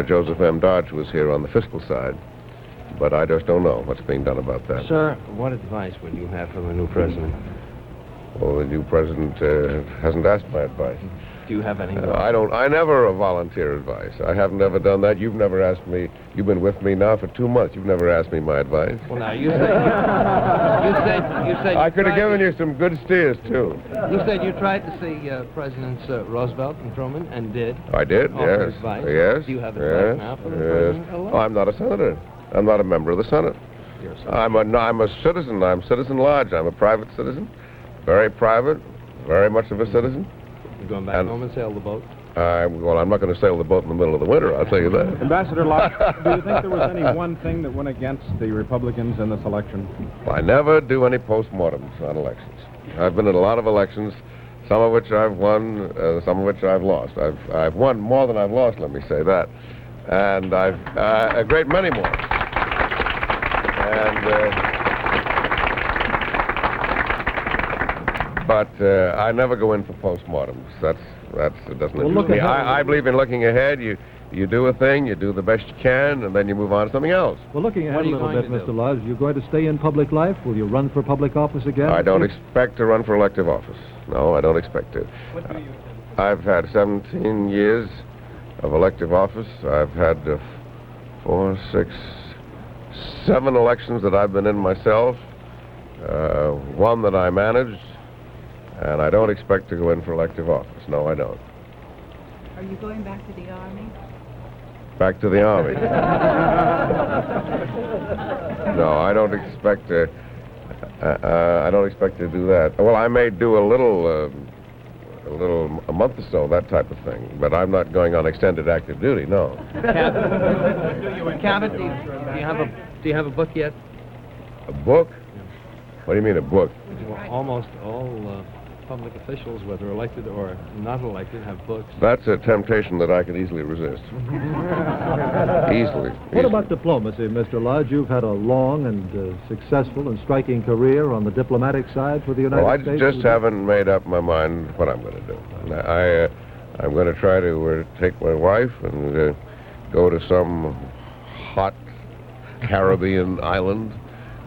Joseph M. Dodge was here on the fiscal side, but I just don't know what's being done about that. Sir, what advice would you have from a new president? Well, the new president hasn't asked my advice. Do you have any? I never volunteer advice. I haven't ever done that. You've never asked me. You've been with me now for 2 months. You've never asked me my advice. Well, now, you said I could have given you some good steers, too. You said you tried to see Presidents Roosevelt and Truman, and did. I did, Offer yes. advice. Yes. Do you have advice now for the president? Oh, I'm not a senator. I'm not a member of the Senate. You're a senator. I'm a citizen. I'm Citizen Lodge. I'm a private citizen. Very private. Very much of a citizen. You're going back home and sail the boat? Well, I'm not going to sail the boat in the middle of the winter, I'll tell you that. Ambassador Lodge, do you think there was any one thing that went against the Republicans in this election? I never do any postmortems on elections. I've been in a lot of elections, some of which I've won, some of which I've lost. I've won more than I've lost, let me say that. And I've a great many more. But I never go in for postmortems. It doesn't interest me. I believe in looking ahead. You do a thing, you do the best you can, and then you move on to something else. Well, looking ahead a little bit, Mr. Lodge, you're going to stay in public life? Will you run for public office again? I don't expect to run for elective office. No, I don't expect to. What do you intend? I've had 17 years of elective office. I've had 4, 6, 7 elections that I've been in myself, one that I managed. And I don't expect to go in for elective office. No, I don't. Are you going back to the Army? Back to the Army. No, I don't expect to. I don't expect to do that. Well, I may do a month or so, that type of thing. But I'm not going on extended active duty. No. Cabot, do you have a book yet? A book? What do you mean a book? Almost all public officials, whether elected or not elected, have books. That's a temptation that I could easily resist. Easily. What about diplomacy, Mr. Lodge? You've had a long and successful and striking career on the diplomatic side for the United States. I just haven't made up my mind what I'm going to do. I'm going to try to take my wife and go to some hot Caribbean island,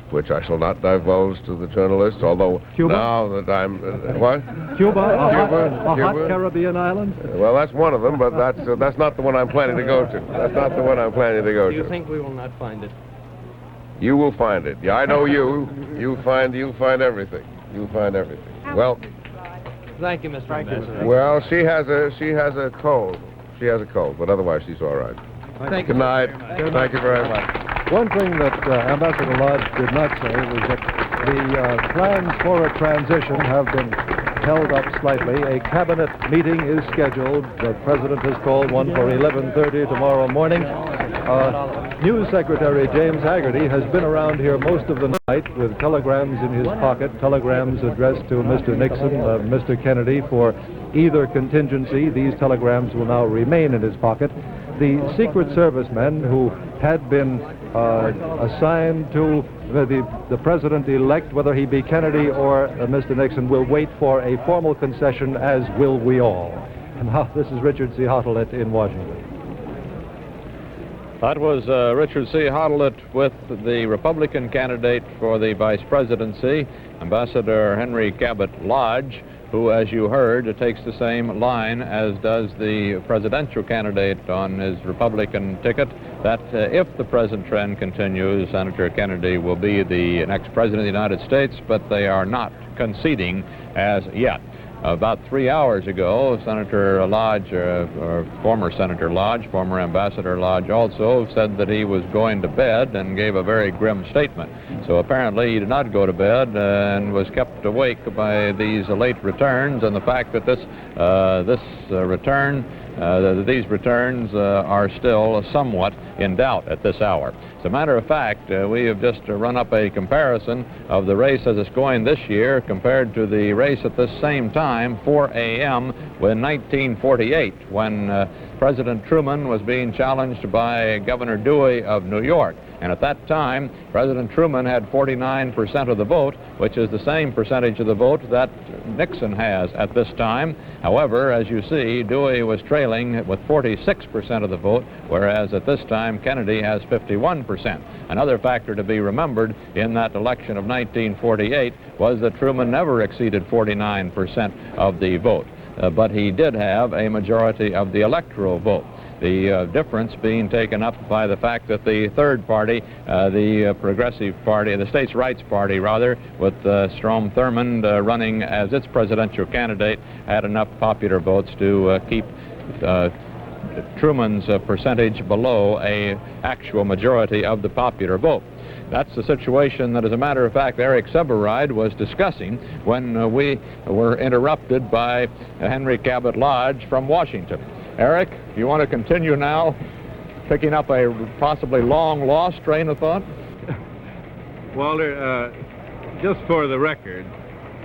which I shall not divulge to the journalists, although Cuba? Now that I'm... what? Cuba? A Cuba? hot Caribbean island? Well, that's one of them, but that's not the one I'm planning to go to. That's not the one I'm planning to go to. Do you think we will not find it? You will find it. Yeah, I know you. You'll find everything. You'll find everything. Well... Thank you, Mr. Ambassador. Well, she has a cold. She has a cold, but otherwise she's all right. Thank Good night. Good Thank you very much. One thing that Ambassador Lodge did not say was that The plans for a transition have been held up slightly. A cabinet meeting is scheduled. The president has called one for 11:30 tomorrow morning. News Secretary James Haggerty has been around here most of the night with telegrams in his pocket, telegrams addressed to Mr. Nixon, Mr. Kennedy for either contingency. These telegrams will now remain in his pocket. The Secret Service men who had been assigned to the president-elect, whether he be Kennedy or Mr. Nixon, will wait for a formal concession, as will we all. And now, this is Richard C. Hottelet in Washington. That was Richard C. Hottelet with the Republican candidate for the vice presidency, Ambassador Henry Cabot Lodge, who, as you heard, takes the same line as does the presidential candidate on his Republican ticket, that if the present trend continues, Senator Kennedy will be the next president of the United States, but they are not conceding as yet. About 3 hours ago, Senator Lodge, or former Senator Lodge, former Ambassador Lodge also said that he was going to bed and gave a very grim statement. So apparently he did not go to bed and was kept awake by these late returns and the fact that these returns are still somewhat in doubt at this hour. As a matter of fact, we have just run up a comparison of the race as it's going this year compared to the race at this same time, 4 a.m. in 1948, when President Truman was being challenged by Governor Dewey of New York. And at that time, President Truman had 49% of the vote, which is the same percentage of the vote that Nixon has at this time. However, as you see, Dewey was trailing with 46% of the vote, whereas at this time, Kennedy has 51%. Another factor to be remembered in that election of 1948 was that Truman never exceeded 49% of the vote, but he did have a majority of the electoral vote. The difference being taken up by the fact that the third party, the Progressive Party, the States' Rights Party, rather, with Strom Thurmond running as its presidential candidate, had enough popular votes to keep Truman's percentage below an actual majority of the popular vote. That's the situation that, as a matter of fact, Eric Seberide was discussing when we were interrupted by Henry Cabot Lodge from Washington. Eric, you want to continue now, picking up a possibly long-lost train of thought? Walter, just for the record,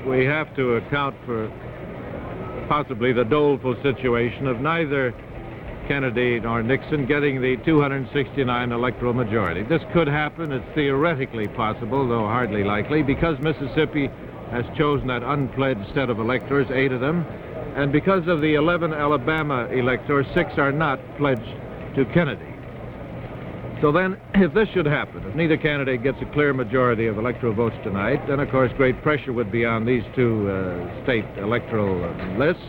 we have to account for possibly the doleful situation of neither Kennedy nor Nixon getting the 269 electoral majority. This could happen. It's theoretically possible, though hardly likely, because Mississippi has chosen that unpledged set of electors, 8 of them, and because of the 11 Alabama electors, 6 are not pledged to Kennedy. So then, if this should happen, if neither candidate gets a clear majority of electoral votes tonight, then of course great pressure would be on these two state electoral lists.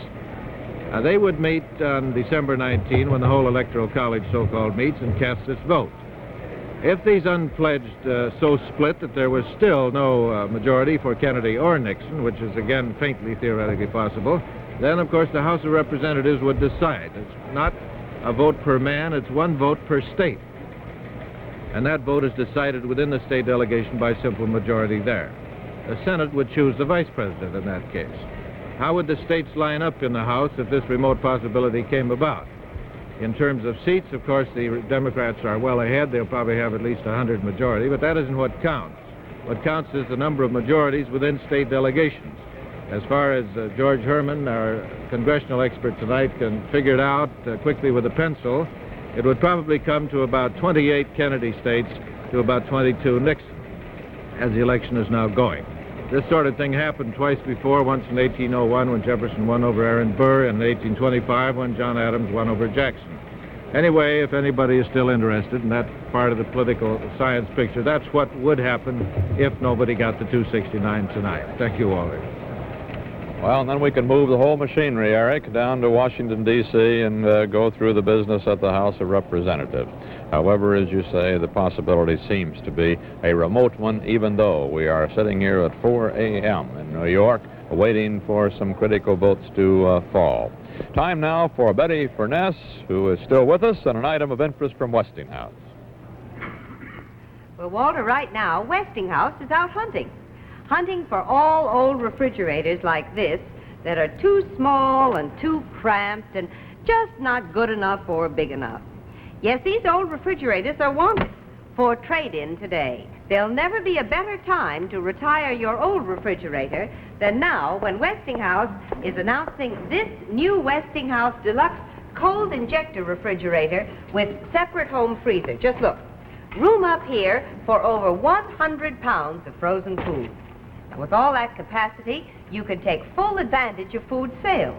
They would meet on December 19, when the whole Electoral College so-called meets, and cast its vote. If these unpledged so split that there was still no majority for Kennedy or Nixon, which is again faintly theoretically possible, then of course the House of Representatives would decide. It's not a vote per man, it's one vote per state. And that vote is decided within the state delegation by simple majority there. The Senate would choose the vice president in that case. How would the states line up in the House if this remote possibility came about? In terms of seats, of course, the Democrats are well ahead. They'll probably have at least 100 majority, but that isn't what counts. What counts is the number of majorities within state delegations. As far as George Herman, our congressional expert tonight, can figure it out quickly with a pencil, it would probably come to about 28 Kennedy states to about 22 Nixon, as the election is now going. This sort of thing happened twice before, once in 1801 when Jefferson won over Aaron Burr, and in 1825 when John Adams won over Jackson. Anyway, if anybody is still interested in that part of the political science picture, that's what would happen if nobody got the 269 tonight. Thank you, Walter. Well, and then we can move the whole machinery, Eric, down to Washington, D.C. and go through the business at the House of Representatives. However, as you say, the possibility seems to be a remote one, even though we are sitting here at 4 a.m. in New York, waiting for some critical votes to fall. Time now for Betty Furness, who is still with us, and an item of interest from Westinghouse. Well, Walter, right now, Westinghouse is out hunting. hunting for all old refrigerators like this that are too small and too cramped and just not good enough or big enough. Yes, these old refrigerators are wanted for trade-in today. There'll never be a better time to retire your old refrigerator than now when Westinghouse is announcing this new Westinghouse Deluxe cold injector refrigerator with separate home freezer. Just look. Room up here for over 100 pounds of frozen food. Now, with all that capacity, you can take full advantage of food sales.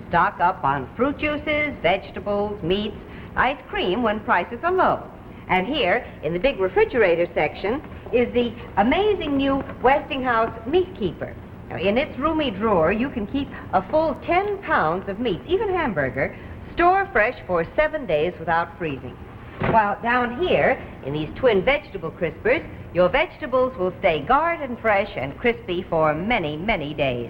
Stock up on fruit juices, vegetables, meats, ice cream when prices are low. And here, in the big refrigerator section, is the amazing new Westinghouse Meat Keeper. Now, in its roomy drawer, you can keep a full 10 pounds of meat, even hamburger, store fresh for 7 days without freezing. While down here, in these twin vegetable crispers, your vegetables will stay garden fresh and crispy for many, many days.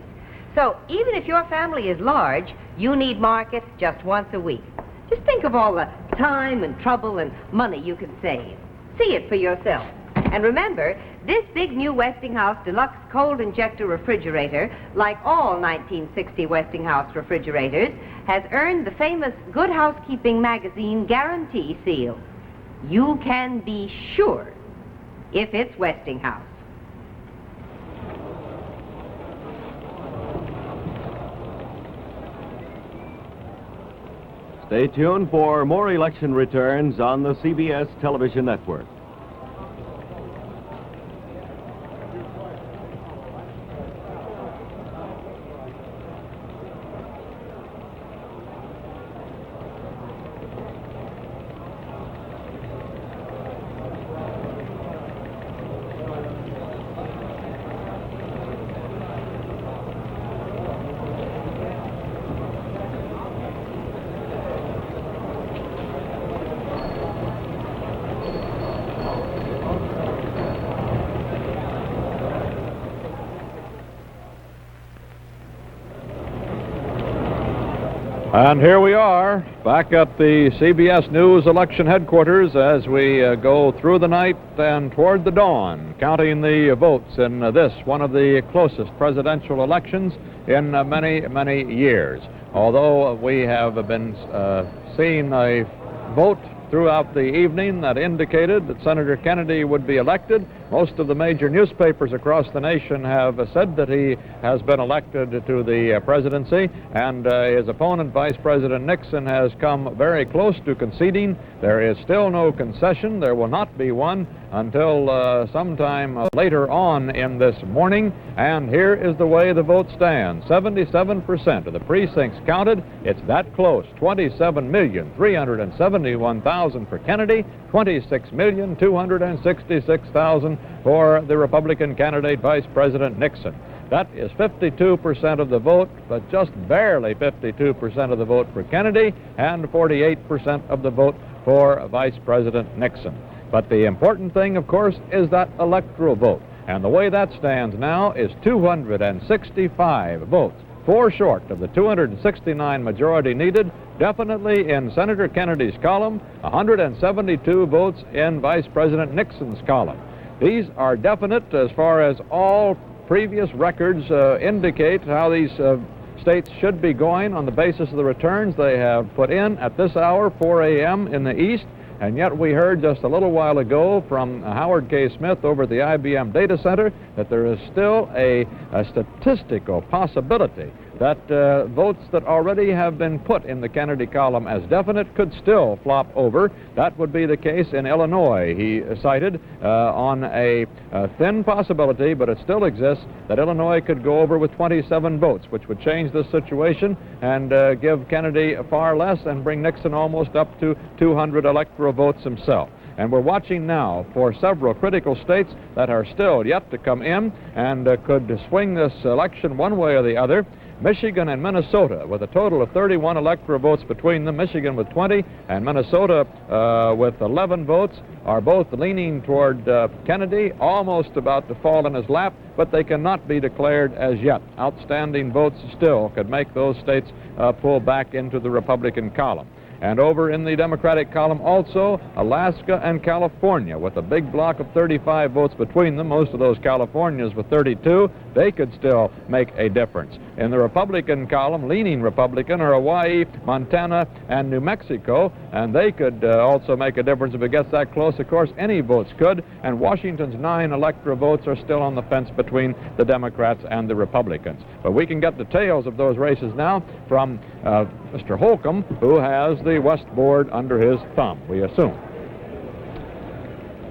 So even if your family is large, you need market just once a week. Just think of all the time and trouble and money you can save. See it for yourself. And remember, this big new Westinghouse Deluxe Cold Injector Refrigerator, like all 1960 Westinghouse refrigerators, has earned the famous Good Housekeeping Magazine Guarantee Seal. You can be sure if it's Westinghouse. Stay tuned for more election returns on the CBS television network. And here we are, back at the CBS News election headquarters as we go through the night and toward the dawn, counting the votes in this, one of the closest presidential elections in many, many years. Although we have been seeing a vote throughout the evening that indicated that Senator Kennedy would be elected, most of the major newspapers across the nation have said that he has been elected to the presidency, and his opponent, Vice President Nixon, has come very close to conceding. There is still no concession. There will not be one until sometime later on in this morning. And here is the way the vote stands. 77% of the precincts counted. It's that close. 27,371,000 for Kennedy, 26,266,000 for the Republican candidate, Vice President Nixon. That is 52% of the vote, but just barely 52% of the vote for Kennedy and 48% of the vote for Vice President Nixon. But the important thing, of course, is that electoral vote. And the way that stands now is 265 votes, 4 short of the 269 majority needed, definitely in Senator Kennedy's column, 172 votes in Vice President Nixon's column. These are definite as far as all previous records indicate how these states should be going on the basis of the returns they have put in at this hour, 4 a.m. in the East. And yet we heard just a little while ago from Howard K. Smith over at the IBM Data Center that there is still a statistical possibility that votes that already have been put in the Kennedy column as definite could still flop over. That would be the case in Illinois, he cited, on a thin possibility, but it still exists, that Illinois could go over with 27 votes, which would change the situation and give Kennedy far less and bring Nixon almost up to 200 electoral votes himself. And we're watching now for several critical states that are still yet to come in and could swing this election one way or the other. Michigan and Minnesota, with a total of 31 electoral votes between them, Michigan with 20 and Minnesota with 11 votes, are both leaning toward Kennedy, almost about to fall in his lap, but they cannot be declared as yet. Outstanding votes still could make those states pull back into the Republican column. And over in the Democratic column also, Alaska and California, with a big block of 35 votes between them, most of those Californias with 32, they could still make a difference. In the Republican column, leaning Republican, are Hawaii, Montana, and New Mexico, and they could also make a difference if it gets that close. Of course, any votes could, and Washington's 9 electoral votes are still on the fence between the Democrats and the Republicans. But we can get details of those races now from Mr. Holcomb, who has the West board under his thumb, we assume.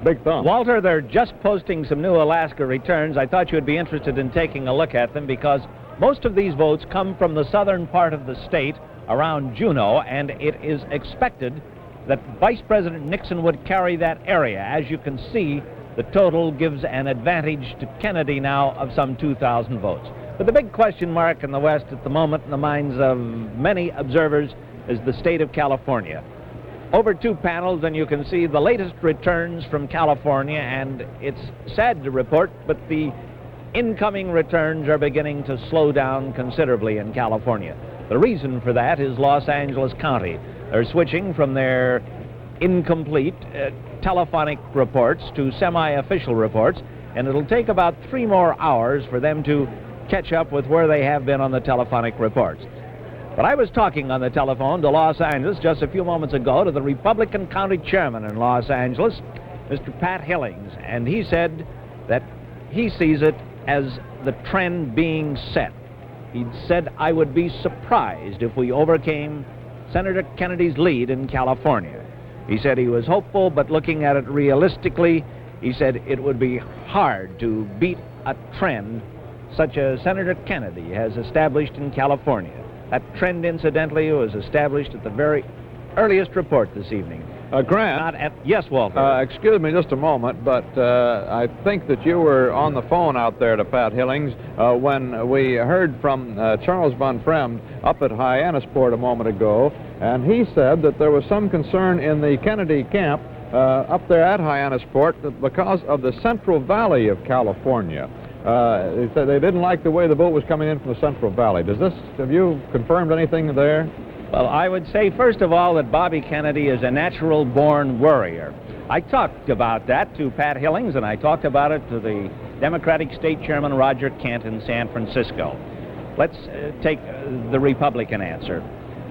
Big thumb. Walter, they're just posting some new Alaska returns. I thought you'd be interested in taking a look at them because most of these votes come from the southern part of the state around Juneau, and it is expected that Vice President Nixon would carry that area. As you can see, the total gives an advantage to Kennedy now of some 2,000 votes. But the big question mark in the West at the moment in the minds of many observers is the state of California. Over 2 panels, and you can see the latest returns from California, and it's sad to report, but the incoming returns are beginning to slow down considerably in California. The reason for that is Los Angeles County. They're switching from their incomplete telephonic reports to semi-official reports, and it'll take about 3 more hours for them to catch up with where they have been on the telephonic reports. But I was talking on the telephone to Los Angeles just a few moments ago to the Republican County Chairman in Los Angeles, Mr. Pat Hillings, and he said that he sees it as the trend being set. He said, I would be surprised if we overcame Senator Kennedy's lead in California. He said he was hopeful, but looking at it realistically, he said it would be hard to beat a trend such as Senator Kennedy has established in California. That trend, incidentally, was established at the very earliest report this evening. Grant. Not at, yes, Walter. Excuse me just a moment, but I think that you were on the phone out there to Pat Hillings when we heard from Charles Von Fremd up at Hyannisport a moment ago, and he said that there was some concern in the Kennedy camp up there at Hyannisport that because of the Central Valley of California. They said they didn't like the way the vote was coming in from the Central Valley. Have you confirmed anything there? Well, I would say, first of all, that Bobby Kennedy is a natural-born worrier. I talked about that to Pat Hillings, and I talked about it to the Democratic State Chairman Roger Kent in San Francisco. Let's take the Republican answer.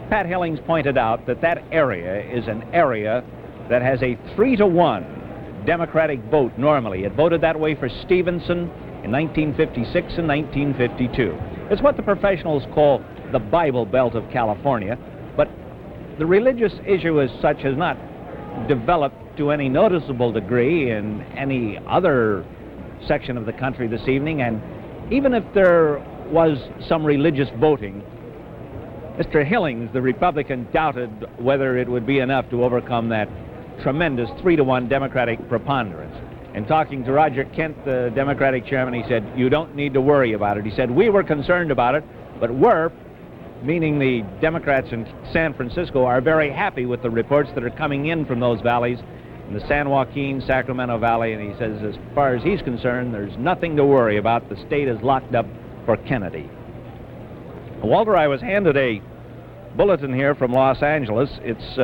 Pat Hillings pointed out that that area is an area that has a 3-to-1 Democratic vote normally. It voted that way for Stevenson in 1956 and 1952. It's what the professionals call the Bible Belt of California, but the religious issue as such has not developed to any noticeable degree in any other section of the country this evening, and even if there was some religious voting, Mr. Hillings, the Republican, doubted whether it would be enough to overcome that tremendous 3-to-1 Democratic preponderance. And talking to Roger Kent, the Democratic chairman, he said, you don't need to worry about it. He said, we were concerned about it, but we're, meaning the Democrats in San Francisco, are very happy with the reports that are coming in from those valleys, in the San Joaquin, Sacramento Valley, and he says, as far as he's concerned, there's nothing to worry about. The state is locked up for Kennedy. Walter, I was handed a bulletin here from Los Angeles. It's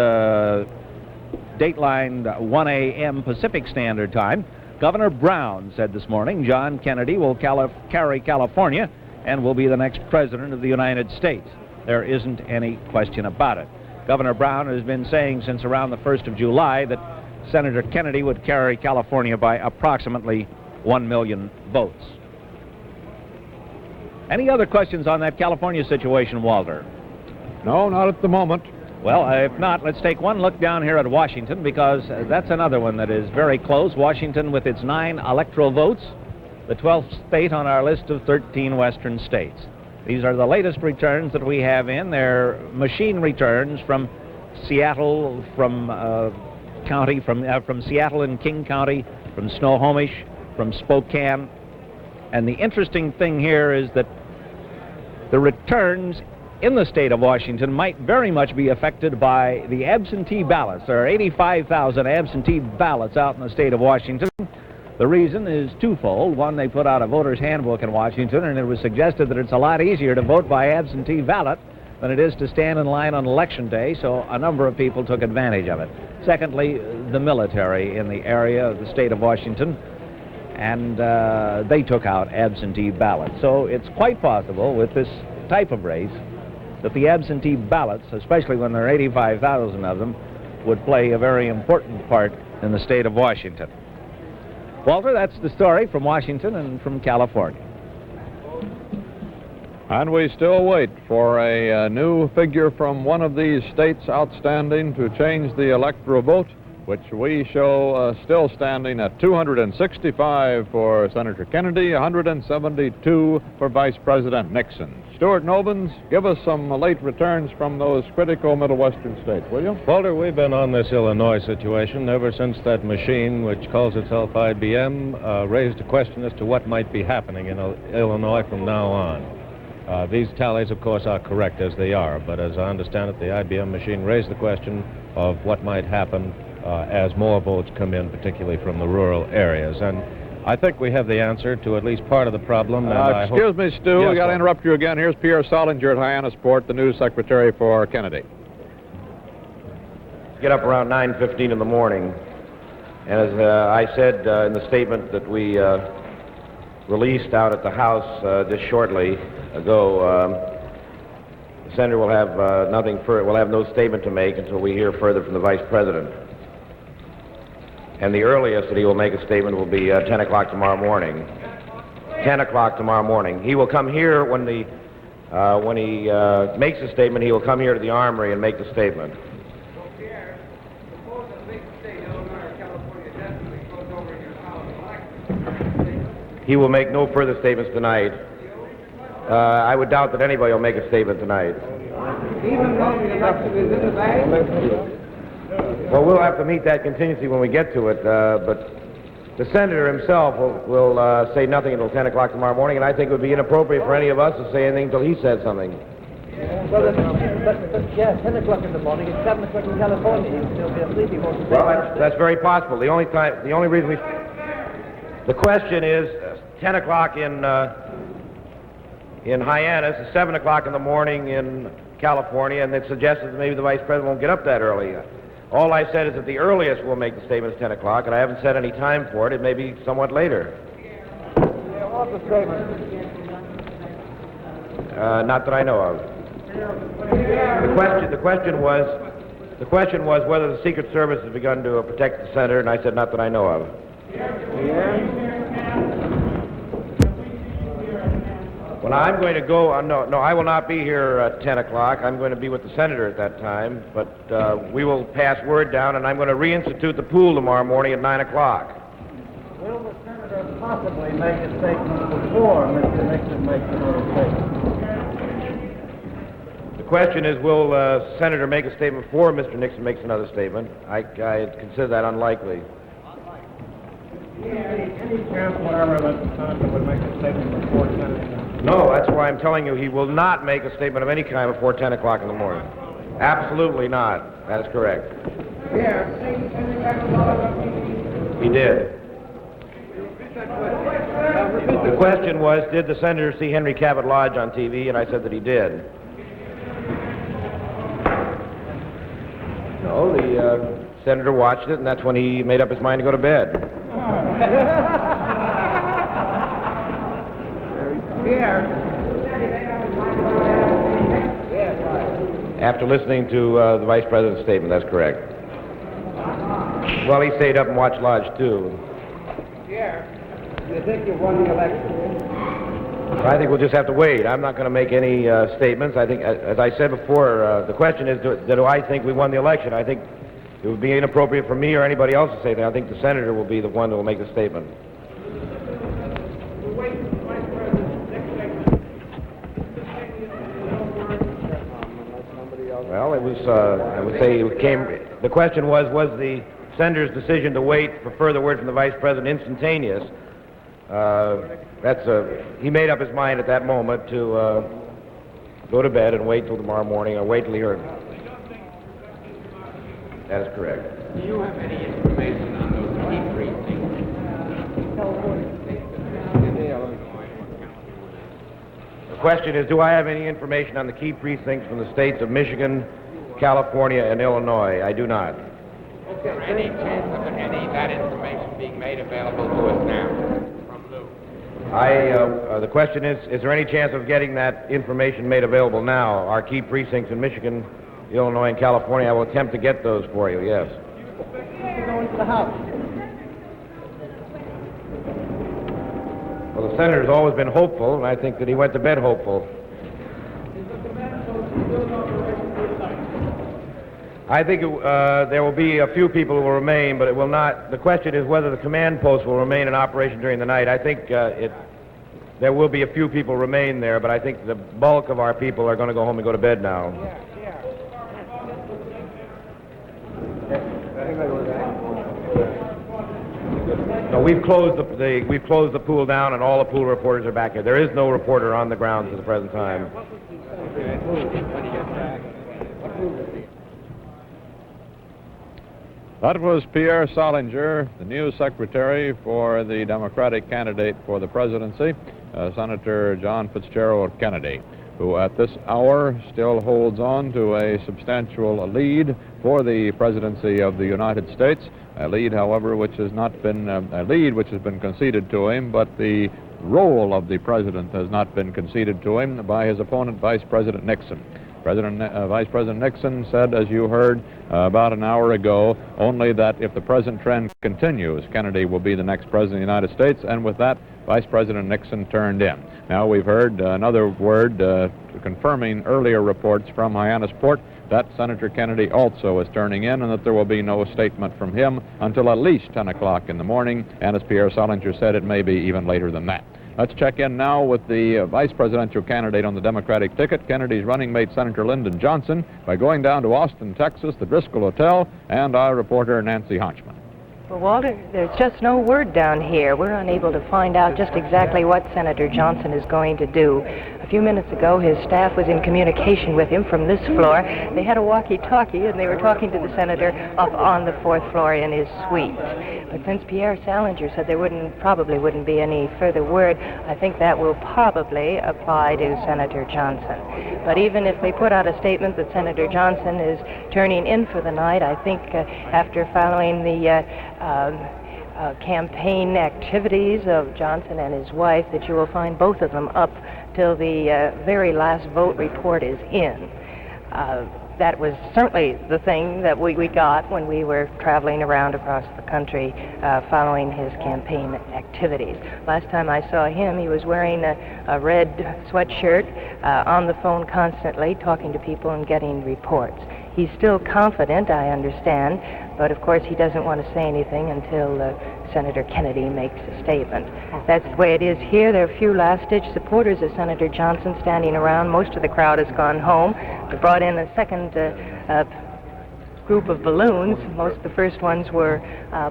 dateline 1 a.m. Pacific Standard Time. Governor Brown said this morning John Kennedy will carry California and will be the next president of the United States. There isn't any question about it. Governor Brown has been saying since around the 1st of July that Senator Kennedy would carry California by approximately 1 million votes. Any other questions on that California situation, Walter? No, not at the moment. Well, if not, let's take one look down here at Washington, because that's another one that is very close. Washington with its 9 electoral votes, the 12th state on our list of 13 western states. These are the latest returns that we have in. They're machine returns from Seattle, from Seattle and King County, from Snohomish, from Spokane. And the interesting thing here is that the returns in the state of Washington might very much be affected by the absentee ballots. There are 85,000 absentee ballots out in the state of Washington. The reason is twofold. One, they put out a voter's handbook in Washington, and it was suggested that it's a lot easier to vote by absentee ballot than it is to stand in line on Election Day, so a number of people took advantage of it. Secondly, the military in the area of the state of Washington, and they took out absentee ballots. So it's quite possible with this type of race that the absentee ballots, especially when there are 85,000 of them, would play a very important part in the state of Washington. Walter, that's the story from Washington and from California. And we still wait for a new figure from one of these states outstanding to change the electoral vote, which we show still standing at 265 for Senator Kennedy, 172 for Vice President Nixon. Stuart Novins, give us some late returns from those critical Middle Western states, will you? Walter, we've been on this Illinois situation ever since that machine, which calls itself IBM, raised a question as to what might be happening in Illinois from now on. These tallies, of course, are correct as they are, but as I understand it, the IBM machine raised the question of what might happen as more votes come in, particularly from the rural areas. And I think we have the answer to at least part of the problem. Excuse me, Stu, Yes, we got to Walter. interrupt you again. Here's Pierre Solinger at Hyannisport, the news secretary for Kennedy. Get up around 9:15 in the morning, and as I said in the statement that we released out at the House just shortly ago, the senator will have will have no statement to make until we hear further from the vice president. And the earliest that he will make a statement will be 10 o'clock tomorrow morning. 10 o'clock tomorrow morning. He will come here when he makes a statement. He will come here to the Armory and make the statement. He will make no further statements tonight. I would doubt that anybody will make a statement tonight. Well, we'll have to meet that contingency when we get to it, but the senator himself will say nothing until 10 o'clock tomorrow morning, and I think it would be inappropriate for any of us to say anything until he said something. Well, yeah, 10 o'clock in the morning. It's 7 o'clock in California. He'll still be asleep. He won't say Well, that's very possible. The only reason we... The question is 10 o'clock in Hyannis, 7 o'clock in the morning in California, and it suggested that maybe the vice president won't get up that early. All I said is that the earliest we'll make the statement is 10 o'clock, and I haven't set any time for it. It may be somewhat later. What's the statement? Not that I know of. The question was whether the Secret Service has begun to protect the senator, and I said not that I know of. Well, I'm going to go. No, I will not be here at 10 o'clock. I'm going to be with the senator at that time, but we will pass word down, and I'm going to reinstitute the pool tomorrow morning at 9 o'clock. Will the senator possibly make a statement before Mr. Nixon makes another statement? The question is, will the senator make a statement before Mr. Nixon makes another statement? I consider that unlikely. Any chance whatever that the senator would make a statement before 10 o'clock? No, that's why I'm telling you he will not make a statement of any kind before 10 o'clock in the morning. Absolutely not. That is correct. He did. The question was, did the senator see Henry Cabot Lodge on TV? And I said that he did. No, the senator watched it, and that's when he made up his mind to go to bed. After listening to the vice president's statement, that's correct. Well, he stayed up and watched Lodge, too. Do you think you've won the election? I think we'll just have to wait. I'm not going to make any statements. I think, as I said before, the question is, do I think we won the election? I think it would be inappropriate for me or anybody else to say that. I think the senator will be the one who will make the statement. Well, it was, I would say it came, the question was the senator's decision to wait for further word from the vice president instantaneous? He made up his mind at that moment to go to bed and wait till tomorrow morning, or wait till he heard. That is correct. Do you have any information on those The question is, do I have any information on the key precincts from the states of Michigan, California, and Illinois? I do not. Is there any chance of any of that information being made available to us now from Lou? The question is there any chance of getting that information made available now? Our key precincts in Michigan, Illinois, and California, I will attempt to get those for you, yes. Going to the House. Well, the senator's always been hopeful, and I think that he went to bed hopeful. I think there will be a few people who will remain, but it will not. The question is whether the command post will remain in operation during the night. I think there will be a few people remain there, but I think the bulk of our people are going to go home and go to bed now. No, we've closed the pool down, and all the pool reporters are back here. There is no reporter on the grounds at the present time. That was Pierre Salinger, the new secretary for the Democratic candidate for the presidency, Senator John Fitzgerald Kennedy, who at this hour still holds on to a substantial lead for the presidency of the United States. A lead, however, which has not been a lead which has been conceded to him, but the role of the president has not been conceded to him by his opponent, Vice President Nixon. Vice President Nixon said, as you heard about an hour ago, only that if the present trend continues, Kennedy will be the next president of the United States, and with that, Vice President Nixon turned in. Now we've heard another word confirming earlier reports from Hyannisport that Senator Kennedy also is turning in, and that there will be no statement from him until at least 10 o'clock in the morning, and as Pierre Salinger said, it may be even later than that. Let's check in now with the vice presidential candidate on the Democratic ticket, Kennedy's running mate, Senator Lyndon Johnson, by going down to Austin, Texas, the Driscoll Hotel, and our reporter, Nancy Honchman. Well, Walter, there's just no word down here. We're unable to find out just exactly what Senator Johnson is going to do. A few minutes ago, his staff was in communication with him from this floor. They had a walkie-talkie, and they were talking to the senator up on the 4th floor in his suite. But since Pierre Salinger said there probably wouldn't be any further word, I think that will probably apply to Senator Johnson. But even if they put out a statement that Senator Johnson is turning in for the night, I think after following the campaign activities of Johnson and his wife, that you will find both of them up till the very last vote report is in. That was certainly the thing that we got when we were traveling around across the country following his campaign activities. Last time I saw him, he was wearing a red sweatshirt, on the phone constantly, talking to people and getting reports. He's still confident, I understand, but of course he doesn't want to say anything until Senator Kennedy makes a statement. That's the way it is here. There are a few last-ditch supporters of Senator Johnson standing around. Most of the crowd has gone home. We brought in a second group of balloons. Most of the first ones were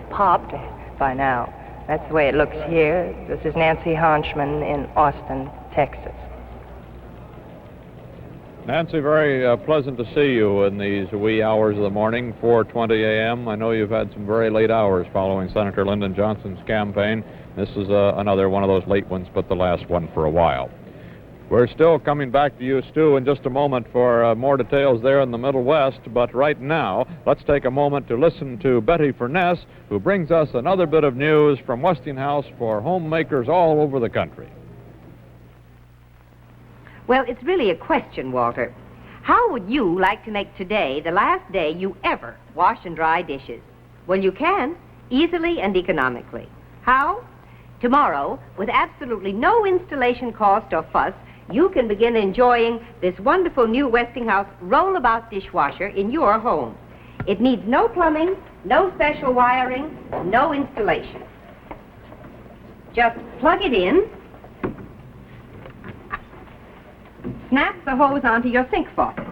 popped by now. That's the way it looks here. This is Nancy Honchman in Austin, Texas. Nancy, very pleasant to see you in these wee hours of the morning, 4:20 a.m. I know you've had some very late hours following Senator Lyndon Johnson's campaign. This is another one of those late ones, but the last one for a while. We're still coming back to you, Stu, in just a moment for more details there in the Middle West, but right now, let's take a moment to listen to Betty Furness, who brings us another bit of news from Westinghouse for homemakers all over the country. Well, it's really a question, Walter. How would you like to make today the last day you ever wash and dry dishes? Well, you can, easily and economically. How? Tomorrow, with absolutely no installation cost or fuss, you can begin enjoying this wonderful new Westinghouse roll-about dishwasher in your home. It needs no plumbing, no special wiring, no installation. Just plug it in, snap the hose onto your sink faucet.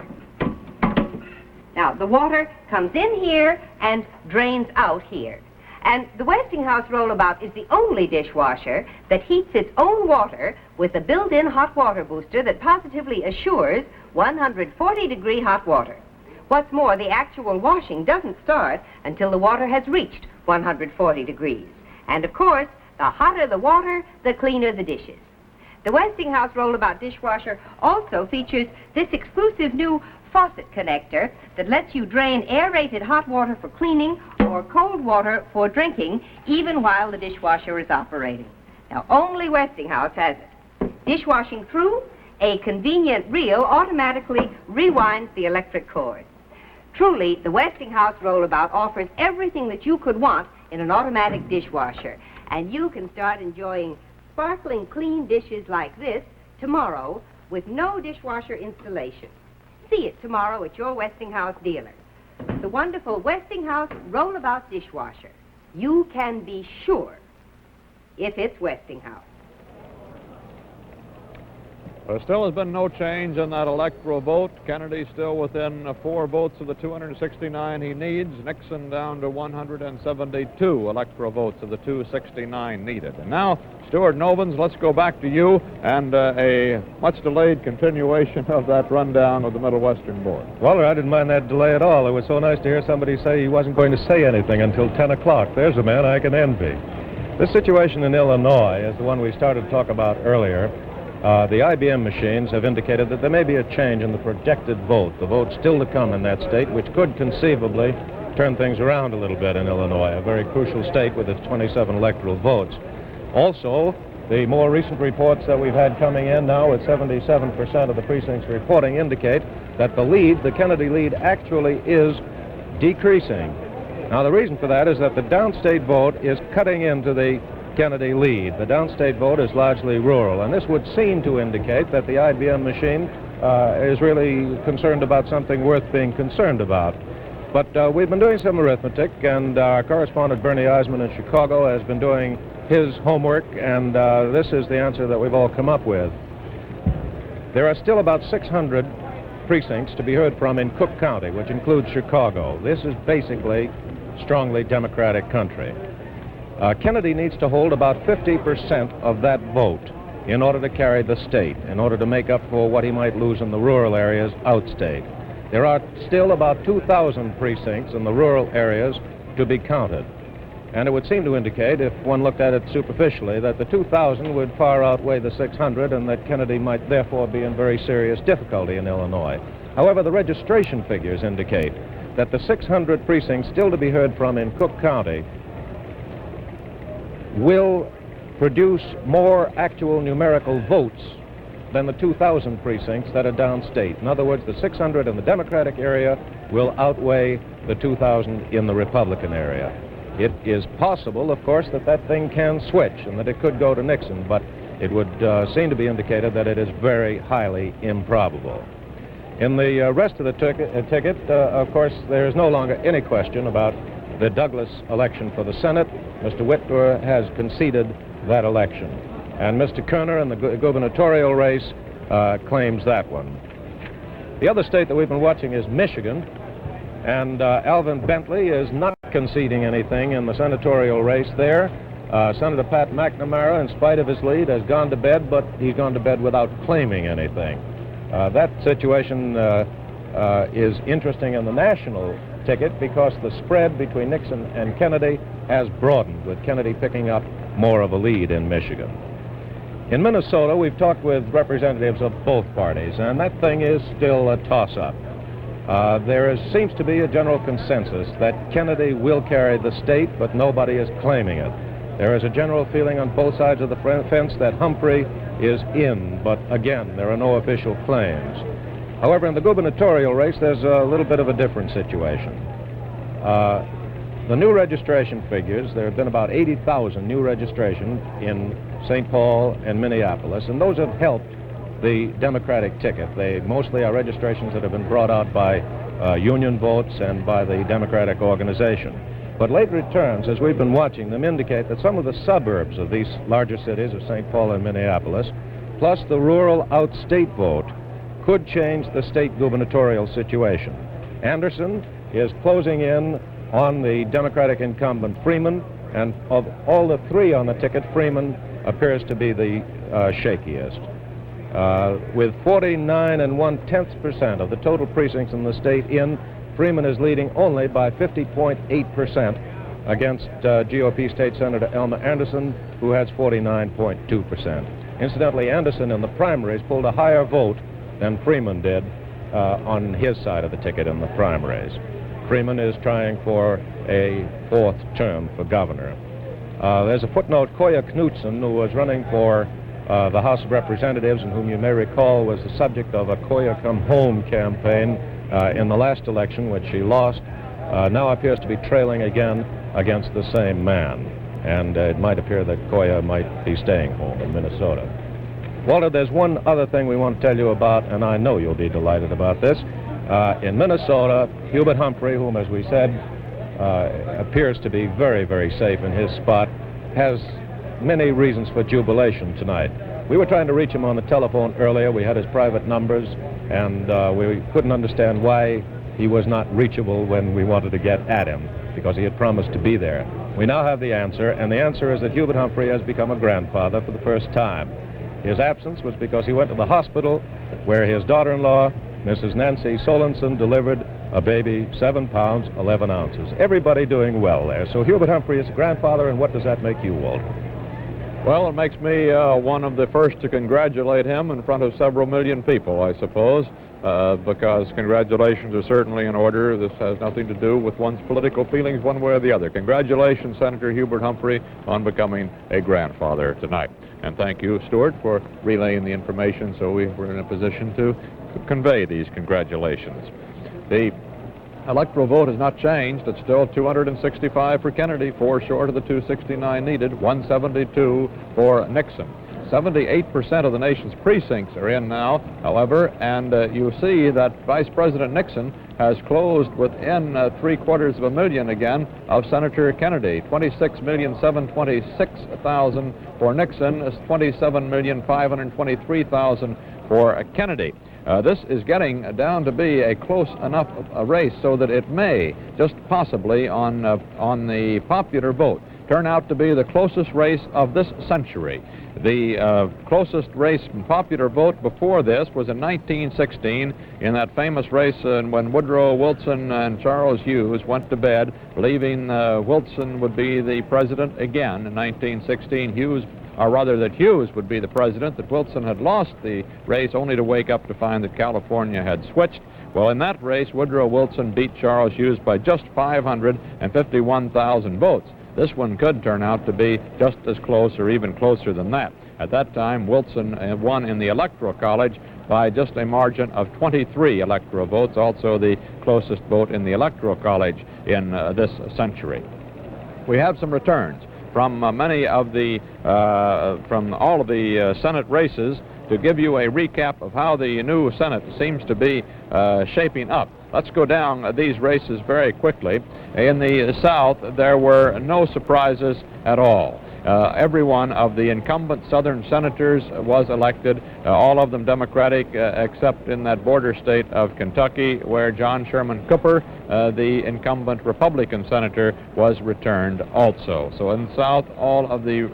Now, the water comes in here and drains out here. And the Westinghouse Rollabout is the only dishwasher that heats its own water with a built-in hot water booster that positively assures 140-degree hot water. What's more, the actual washing doesn't start until the water has reached 140 degrees. And of course, the hotter the water, the cleaner the dishes. The Westinghouse Rollabout dishwasher also features this exclusive new faucet connector that lets you drain aerated hot water for cleaning or cold water for drinking, even while the dishwasher is operating. Now, only Westinghouse has it. Dishwashing through, a convenient reel automatically rewinds the electric cord. Truly, the Westinghouse Rollabout offers everything that you could want in an automatic dishwasher, and you can start enjoying sparkling clean dishes like this tomorrow with no dishwasher installation. See it tomorrow at your Westinghouse dealer. The wonderful Westinghouse Rollabout dishwasher. You can be sure if it's Westinghouse. There still has been no change in that electoral vote. Kennedy still within 4 votes of the 269 he needs. Nixon down to 172 electoral votes of the 269 needed. And now, Stuart Novins, let's go back to you and a much-delayed continuation of that rundown of the Middle Western Board. Walter, I didn't mind that delay at all. It was so nice to hear somebody say he wasn't going to say anything until 10 o'clock. There's a man I can envy. This situation in Illinois is the one we started to talk about earlier. The IBM machines have indicated that there may be a change in the projected vote, the vote still to come in that state, which could conceivably turn things around a little bit in Illinois, a very crucial state with its 27 electoral votes. Also, the more recent reports that we've had coming in now with 77% of the precincts reporting indicate that the lead, the Kennedy lead, actually is decreasing. Now, the reason for that is that the downstate vote is cutting into the Kennedy lead. The downstate vote is largely rural, and this would seem to indicate that the IBM machine is really concerned about something worth being concerned about. But we've been doing some arithmetic, and our correspondent Bernie Eisman in Chicago has been doing his homework, and this is the answer that we've all come up with. There are still about 600 precincts to be heard from in Cook County, which includes Chicago. This is basically strongly Democratic country. Kennedy needs to hold about 50% of that vote in order to carry the state, in order to make up for what he might lose in the rural areas outstate. There are still about 2,000 precincts in the rural areas to be counted. And it would seem to indicate, if one looked at it superficially, that the 2,000 would far outweigh the 600 and that Kennedy might therefore be in very serious difficulty in Illinois. However, the registration figures indicate that the 600 precincts still to be heard from in Cook County will produce more actual numerical votes than the 2,000 precincts that are downstate. In other words, the 600 in the Democratic area will outweigh the 2,000 in the Republican area. It is possible, of course, that that thing can switch and that it could go to Nixon, but it would seem to be indicated that it is very highly improbable. In the rest of the ticket, of course, there is no longer any question about the Douglas election for the Senate. Mr. Whitwer has conceded that election. And Mr. Kerner in the gubernatorial race claims that one. The other state that we've been watching is Michigan. And Alvin Bentley is not conceding anything in the senatorial race there. Senator Pat McNamara, in spite of his lead, has gone to bed, but he's gone to bed without claiming anything. That situation is interesting in the national ticket because the spread between Nixon and Kennedy has broadened, with Kennedy picking up more of a lead in Michigan. In Minnesota, we've talked with representatives of both parties, and that thing is still a toss-up. Seems to be a general consensus that Kennedy will carry the state, but nobody is claiming it. There is a general feeling on both sides of the fence that Humphrey is in, but again, there are no official claims. However, in the gubernatorial race, there's a little bit of a different situation. The new registration figures, there have been about 80,000 new registrations in St. Paul and Minneapolis, and those have helped the Democratic ticket. They mostly are registrations that have been brought out by union votes and by the Democratic organization. But late returns, as we've been watching them, indicate that some of the suburbs of these larger cities of St. Paul and Minneapolis, plus the rural outstate vote, could change the state gubernatorial situation. Anderson is closing in on the Democratic incumbent Freeman, and of all the three on the ticket, Freeman appears to be the shakiest. With 49 1/10% of the total precincts in the state in, Freeman is leading only by 50.8% against GOP State Senator Elmer Anderson, who has 49.2%. Incidentally, Anderson in the primaries pulled a higher vote than Freeman did on his side of the ticket in the primaries. Freeman is trying for a 4th term for governor. There's a footnote. Koya Knudsen, who was running for the House of Representatives, and whom you may recall was the subject of a Koya Come Home campaign in the last election, which she lost, now appears to be trailing again against the same man. And it might appear that Koya might be staying home in Minnesota. Walter, there's one other thing we want to tell you about, and I know you'll be delighted about this. In Minnesota, Hubert Humphrey, whom, as we said, appears to be very, very safe in his spot, has many reasons for jubilation tonight. We were trying to reach him on the telephone earlier. We had his private numbers, and we couldn't understand why he was not reachable when we wanted to get at him, because he had promised to be there. We now have the answer, and the answer is that Hubert Humphrey has become a grandfather for the first time. His absence was because he went to the hospital where his daughter-in-law, Mrs. Nancy Solenson, delivered a baby, 7 pounds, 11 ounces. Everybody doing well there. So Hubert Humphrey is a grandfather, and what does that make you, Walter? Well, it makes me one of the first to congratulate him in front of several million people, I suppose, because congratulations are certainly in order. This has nothing to do with one's political feelings one way or the other. Congratulations, Senator Hubert Humphrey, on becoming a grandfather tonight. And thank you, Stuart, for relaying the information so we were in a position to convey these congratulations. The electoral vote has not changed. It's still 265 for Kennedy, 4 short of the 269 needed, 172 for Nixon. 78% of the nation's precincts are in now, however, and you see that Vice President Nixon has closed within 750,000 again of Senator Kennedy. 26,726,000 for Nixon, 27,523,000 for Kennedy. This is getting down to be a close enough race so that it may, just possibly on the popular vote, turn out to be the closest race of this century. The closest race in popular vote before this was in 1916 in that famous race when Woodrow Wilson and Charles Hughes went to bed, believing Wilson would be the president again in 1916. Hughes would be the president, that Wilson had lost the race only to wake up to find that California had switched. Well, in that race, Woodrow Wilson beat Charles Hughes by just 551,000 votes. This one could turn out to be just as close or even closer than that. At that time, Wilson won in the Electoral College by just a margin of 23 electoral votes, also the closest vote in the Electoral College in this century. We have some returns from many of the, from all of the Senate races to give you a recap of how the new Senate seems to be shaping up. Let's go down these races very quickly. In the South, there were no surprises at all. Every one of the incumbent Southern senators was elected, all of them Democratic, except in that border state of Kentucky, where John Sherman Cooper, the incumbent Republican senator, was returned also. So in the South, all of the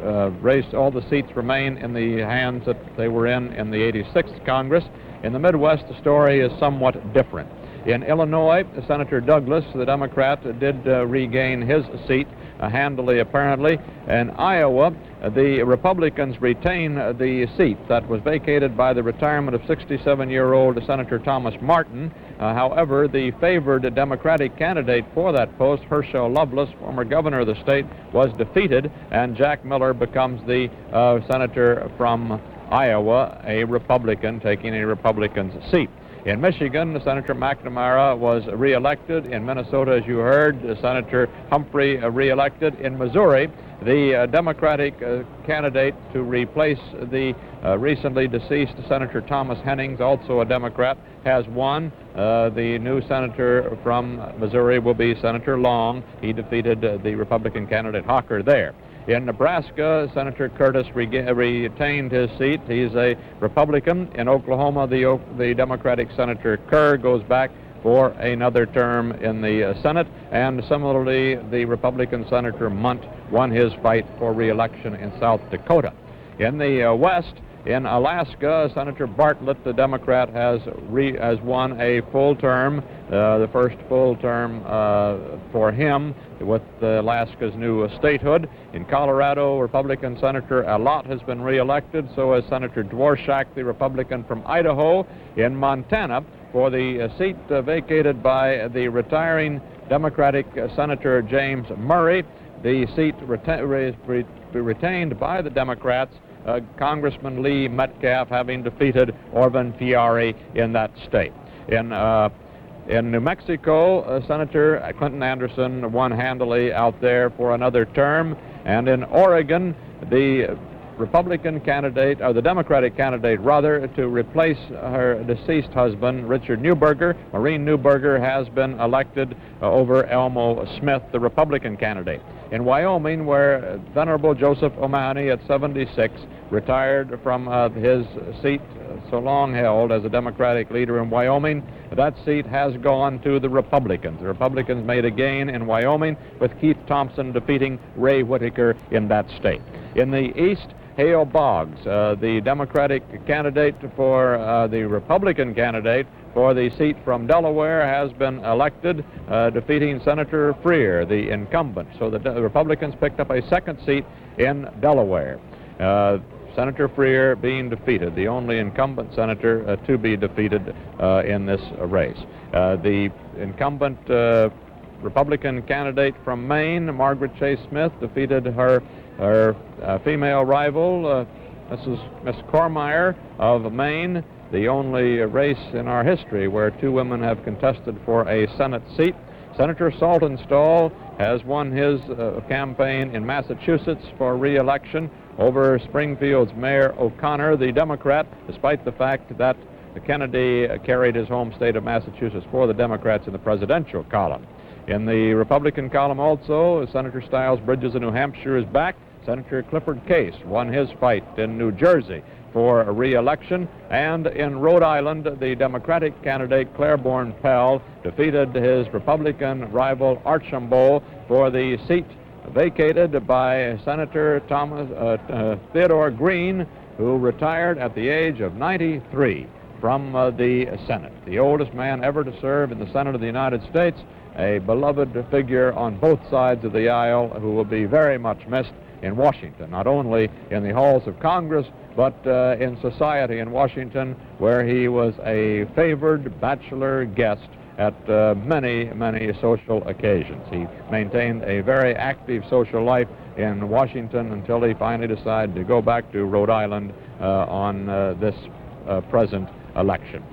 all the seats remain in the hands that they were in the 86th Congress. In the Midwest, the story is somewhat different. In Illinois, Senator Douglas, the Democrat, did regain his seat handily, apparently. In Iowa, the Republicans retain the seat that was vacated by the retirement of 67-year-old Senator Thomas Martin. However, the favored Democratic candidate for that post, Herschel Loveless, former governor of the state, was defeated, and Jack Miller becomes the senator from Iowa, a Republican, taking a Republican's seat. In Michigan, Senator McNamara was re-elected. In Minnesota, as you heard, Senator Humphrey re-elected. In Missouri, the Democratic candidate to replace the recently deceased Senator Thomas Hennings, also a Democrat, has won. The new senator from Missouri will be Senator Long. He defeated the Republican candidate Hocker there. In Nebraska, Senator Curtis retained his seat. He's a Republican. In Oklahoma, the Democratic Senator Kerr goes back for another term in the Senate. And similarly, the Republican Senator Munt won his fight for re-election in South Dakota. In the West, In Alaska, Senator Bartlett, the Democrat, has won a full term, the first full term for him with Alaska's new statehood. In Colorado, Republican Senator Alott has been reelected, so has Senator Dworshak, the Republican from Idaho. In Montana, for the seat vacated by the retiring Democratic Senator James Murray, the seat retained by the Democrats, Congressman Lee Metcalf having defeated Orvin Fieri in that state. In New Mexico, Senator Clinton Anderson won handily out there for another term. And in Oregon, the Republican candidate, or the Democratic candidate rather, to replace her deceased husband, Richard Neuberger, Maureen Neuberger, has been elected over Elmo Smith, the Republican candidate. In Wyoming, where Venerable Joseph O'Mahony at 76 retired from his seat so long held as a Democratic leader in Wyoming, that seat has gone to the Republicans. The Republicans made a gain in Wyoming, with Keith Thompson defeating Ray Whitaker in that state. In the East, Hale Boggs, the Democratic candidate for the Republican candidate for the seat from Delaware, has been elected, defeating Senator Freer, the incumbent. So the Republicans picked up a second seat in Delaware. Senator Freer being defeated, the only incumbent senator to be defeated in this race. The incumbent Republican candidate from Maine, Margaret Chase Smith, defeated her female rival, Miss Cormier of Maine, the only race in our history where two women have contested for a Senate seat. Senator Saltonstall has won his campaign in Massachusetts for re-election over Springfield's Mayor O'Connor, the Democrat, despite the fact that Kennedy carried his home state of Massachusetts for the Democrats in the presidential column. In the Republican column also, Senator Styles Bridges of New Hampshire is back. Senator Clifford Case won his fight in New Jersey for a re-election. And in Rhode Island, the Democratic candidate Claiborne Pell defeated his Republican rival Archambault for the seat vacated by Senator Theodore Green, who retired at the age of 93 from the Senate. The oldest man ever to serve in the Senate of the United States, a beloved figure on both sides of the aisle who will be very much missed in Washington, not only in the halls of Congress, but in society in Washington, where he was a favored bachelor guest at many, many social occasions. He maintained a very active social life in Washington until he finally decided to go back to Rhode Island on this present election.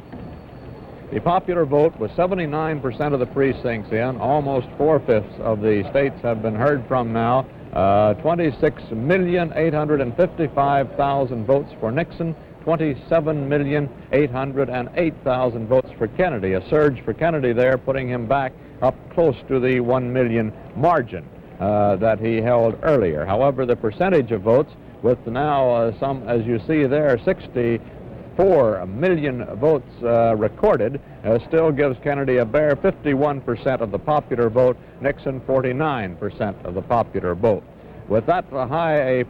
The popular vote was 79% of the precincts in. Almost 4/5 of the states have been heard from now. 26,855,000 votes for Nixon, 27,808,000 votes for Kennedy. A surge for Kennedy there, putting him back up close to the 1 million margin that he held earlier. However, the percentage of votes, with now some, as you see there, 64 million votes recorded, still gives Kennedy a bare 51% of the popular vote, Nixon 49% of the popular vote. With that high a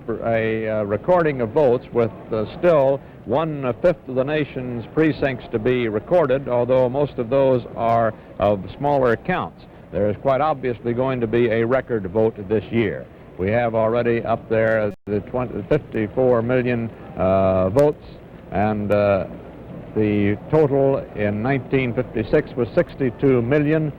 recording of votes, with still 1/5 of the nation's precincts to be recorded, although most of those are of smaller counts, there is quite obviously going to be a record vote this year. We have already up there the 54 million votes, and the total in 1956 was 62 million,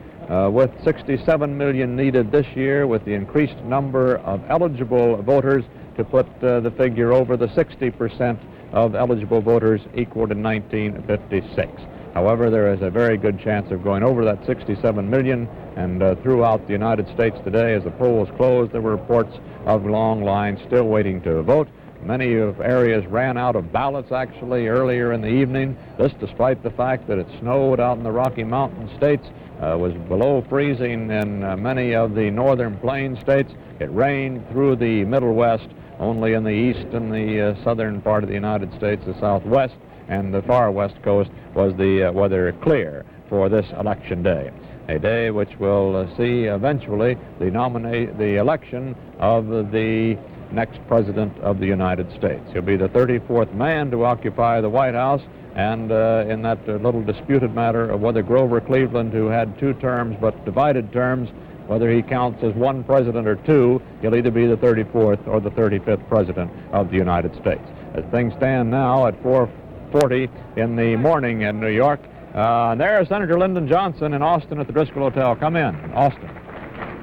with 67 million needed this year, with the increased number of eligible voters to put the figure over the 60% of eligible voters equaled in 1956. However, there is a very good chance of going over that 67 million, and throughout the United States today, as the polls closed, there were reports of long lines still waiting to vote. Many of areas ran out of ballots, actually, earlier in the evening. This despite the fact that it snowed out in the Rocky Mountain states, was below freezing in many of the northern plain states. It rained through the Middle West. Only in the east and the southern part of the United States, the Southwest and the far west coast, was the weather clear for this election day. A day which will see eventually the election of the next president of the United States. He'll be the 34th man to occupy the White House, and in that little disputed matter of whether Grover Cleveland, who had 2 terms but divided terms, whether he counts as 1 president or 2, he'll either be the 34th or the 35th president of the United States. As things stand now at 4:40 in the morning in New York, and there's Senator Lyndon Johnson in Austin at the Driscoll Hotel. Come in, Austin.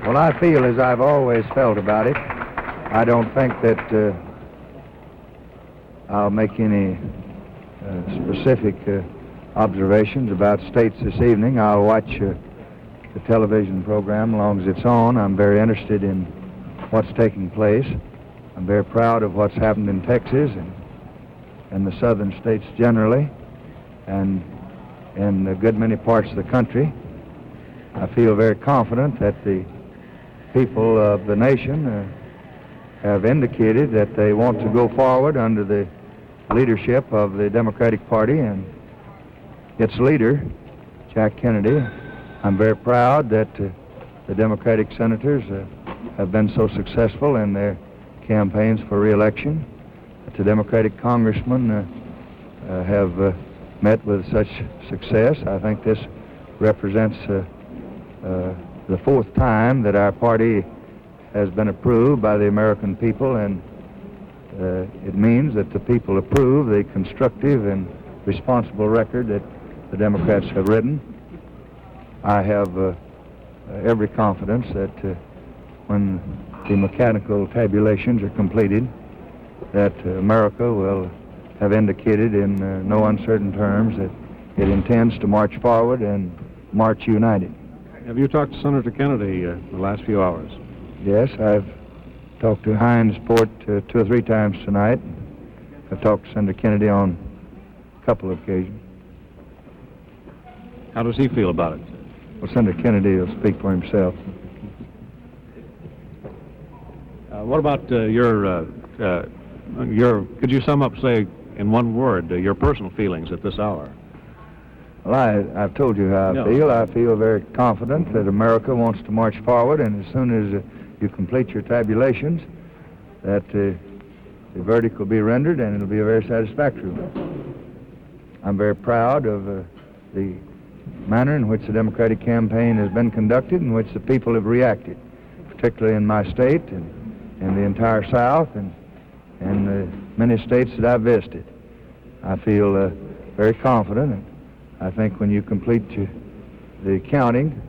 Well, I feel as I've always felt about it. I don't think that I'll make any specific observations about states this evening. I'll watch the television program as long as it's on. I'm very interested in what's taking place. I'm very proud of what's happened in Texas and the southern states generally, and in a good many parts of the country. I feel very confident that the people of the nation have indicated that they want to go forward under the leadership of the Democratic Party and its leader, Jack Kennedy. I'm very proud that the Democratic senators have been so successful in their campaigns for re-election, that the Democratic congressmen have met with such success. I think this represents the 4th time that our party has been approved by the American people, and it means that the people approve the constructive and responsible record that the Democrats have ridden. I have every confidence that when the mechanical tabulations are completed, that America will have indicated in no uncertain terms that it intends to march forward and march united. Have you talked to Senator Kennedy the last few hours? Yes, I've talked to Heinz Port 2 or 3 times tonight. I've talked to Senator Kennedy on a couple of occasions. How does he feel about it? Well, Senator Kennedy will speak for himself. What about your, could you sum up, say, in one word, your personal feelings at this hour? Well, I've told you how I feel. I feel very confident that America wants to march forward, and as soon as you complete your tabulations, that the verdict will be rendered, and it'll be a very satisfactory one. I'm very proud of the manner in which the Democratic campaign has been conducted, in which the people have reacted, particularly in my state and in the entire South and the many states that I've visited. I feel very confident, and I think when you complete the counting,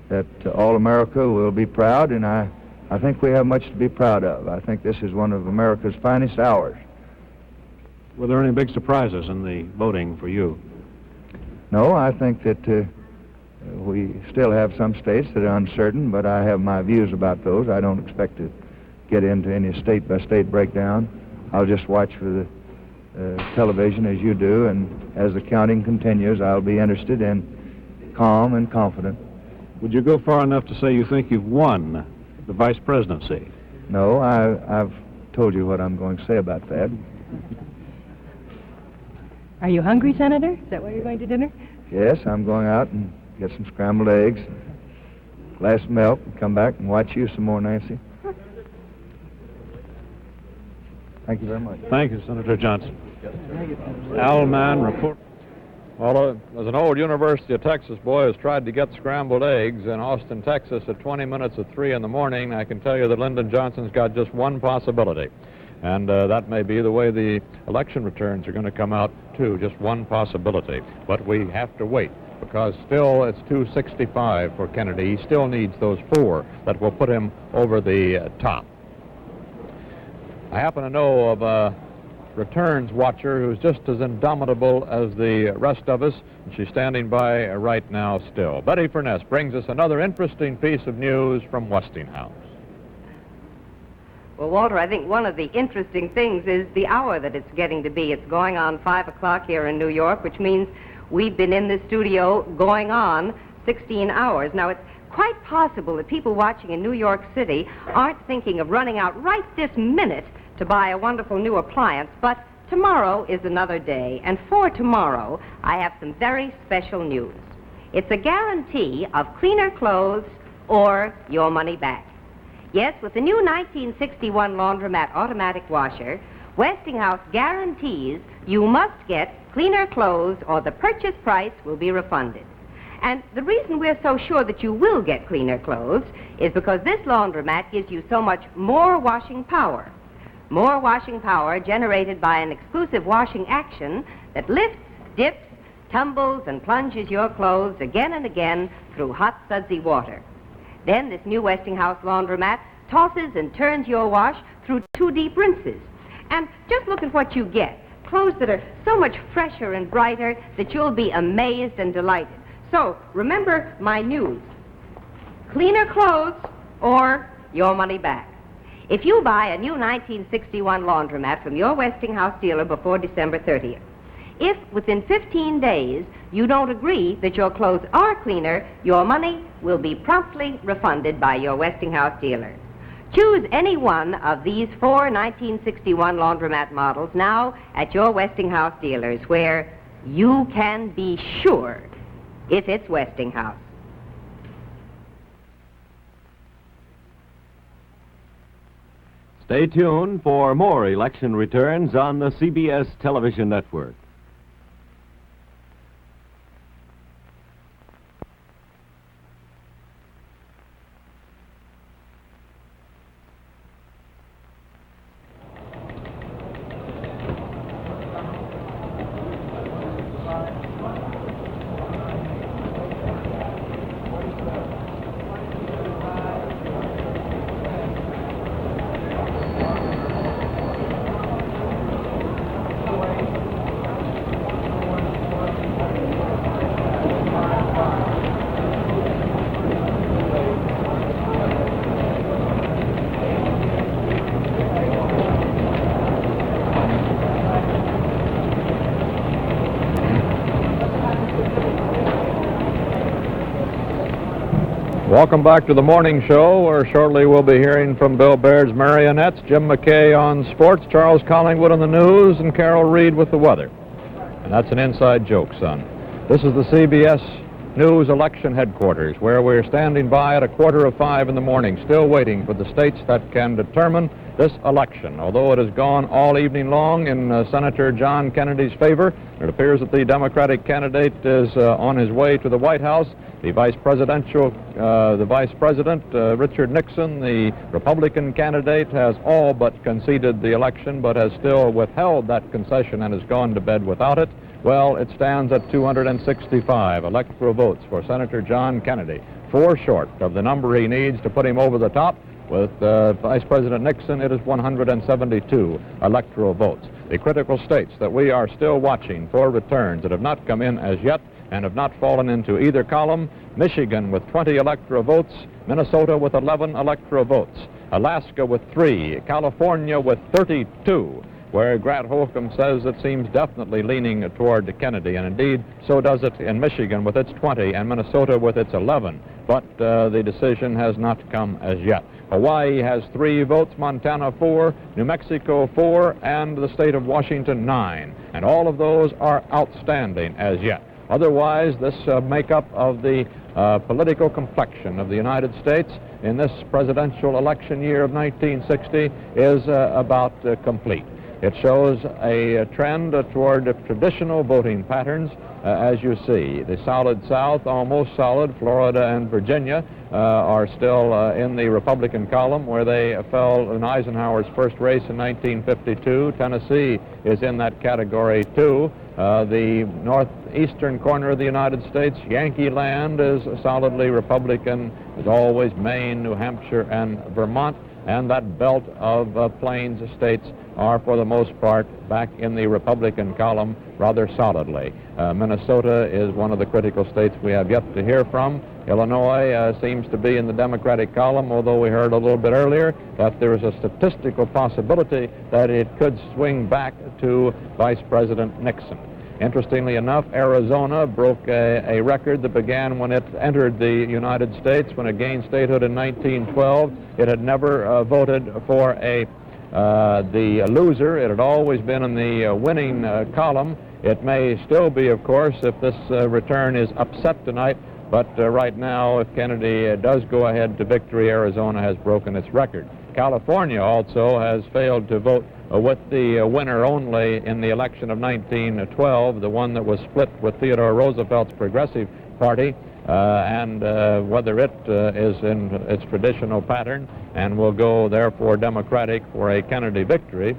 that all America will be proud, and I think we have much to be proud of. I think this is one of America's finest hours. Were there any big surprises in the voting for you? No, I think that we still have some states that are uncertain, but I have my views about those. I don't expect to get into any state-by-state breakdown. I'll just watch for the television as you do, and as the counting continues, I'll be interested and calm and confident. Would you go far enough to say you think you've won the vice presidency? No, I've told you what I'm going to say about that. Are you hungry, Senator? Is that why you're going to dinner? Yes, I'm going out and get some scrambled eggs, a glass of milk, and come back and watch you some more, Nancy. Thank you very much. Thank you, Senator Johnson. Al Mann, report. Well, as an old University of Texas boy who's tried to get scrambled eggs in Austin, Texas at 20 minutes of 3 in the morning, I can tell you that Lyndon Johnson's got just one possibility. And that may be the way the election returns are going to come out, too, just one possibility. But we have to wait, because still it's 265 for Kennedy. He still needs those 4 that will put him over the top. I happen to know of a returns watcher who's just as indomitable as the rest of us, and she's standing by right now still. Betty Furness brings us another interesting piece of news from Westinghouse. Well, Walter, I think one of the interesting things is the hour that it's getting to be. It's going on 5 o'clock here in New York, which means we've been in the studio going on 16 hours. Now, it's quite possible that people watching in New York City aren't thinking of running out right this minute to buy a wonderful new appliance, but tomorrow is another day, and for tomorrow, I have some very special news. It's a guarantee of cleaner clothes or your money back. Yes, with the new 1961 laundromat automatic washer, Westinghouse guarantees you must get cleaner clothes or the purchase price will be refunded. And the reason we're so sure that you will get cleaner clothes is because this laundromat gives you so much more washing power. More washing power generated by an exclusive washing action that lifts, dips, tumbles, and plunges your clothes again and again through hot, sudsy water. Then this new Westinghouse laundromat tosses and turns your wash through 2 deep rinses. And just look at what you get. Clothes that are so much fresher and brighter that you'll be amazed and delighted. So, remember my news. Cleaner clothes or your money back. If you buy a new 1961 laundromat from your Westinghouse dealer before December 30th, if within 15 days you don't agree that your clothes are cleaner, your money will be promptly refunded by your Westinghouse dealer. Choose any one of these 4 1961 laundromat models now at your Westinghouse dealers, where you can be sure if it's Westinghouse. Stay tuned for more election returns on the CBS television network. Welcome back to the morning show, where shortly we'll be hearing from Bill Baird's Marionettes, Jim McKay on sports, Charles Collingwood on the news, and Carol Reed with the weather. And that's an inside joke, son. This is the CBS News election headquarters, where we're standing by at 4:45 in the morning, still waiting for the states that can determine this election. Although it has gone all evening long in Senator John Kennedy's favor, it appears that the Democratic candidate is on his way to the White House. The Vice President, Richard Nixon, the Republican candidate, has all but conceded the election, but has still withheld that concession and has gone to bed without it. Well, it stands at 265 electoral votes for Senator John Kennedy, 4 short of the number he needs to put him over the top. With Vice President Nixon, it is 172 electoral votes. The critical states that we are still watching for returns that have not come in as yet and have not fallen into either column: Michigan with 20 electoral votes, Minnesota with 11 electoral votes, Alaska with 3, California with 32, where Grant Holcomb says it seems definitely leaning toward Kennedy, and indeed so does it in Michigan with its 20 and Minnesota with its 11. But the decision has not come as yet. Hawaii has 3 votes, Montana 4, New Mexico 4, and the state of Washington 9. And all of those are outstanding as yet. Otherwise, this makeup of the political complexion of the United States in this presidential election year of 1960 is about complete. It shows a trend toward traditional voting patterns, as you see. The solid South, almost solid, Florida and Virginia are still in the Republican column, where they fell in Eisenhower's first race in 1952. Tennessee is in that category, too. The northeastern corner of the United States, Yankee land, is solidly Republican, as always, Maine, New Hampshire, and Vermont. And that belt of plains states are, for the most part, back in the Republican column rather solidly. Minnesota is one of the critical states we have yet to hear from. Illinois seems to be in the Democratic column, although we heard a little bit earlier that there is a statistical possibility that it could swing back to Vice President Nixon. Interestingly enough, Arizona broke a record that began when it entered the United States, when it gained statehood in 1912. It had never voted for the loser. It had always been in the winning column. It may still be, of course, if this return is upset tonight, But right now, if Kennedy does go ahead to victory, Arizona has broken its record. California also has failed to vote with the winner only in the election of 1912, the one that was split with Theodore Roosevelt's Progressive Party, and whether it is in its traditional pattern and will go, therefore, Democratic for a Kennedy victory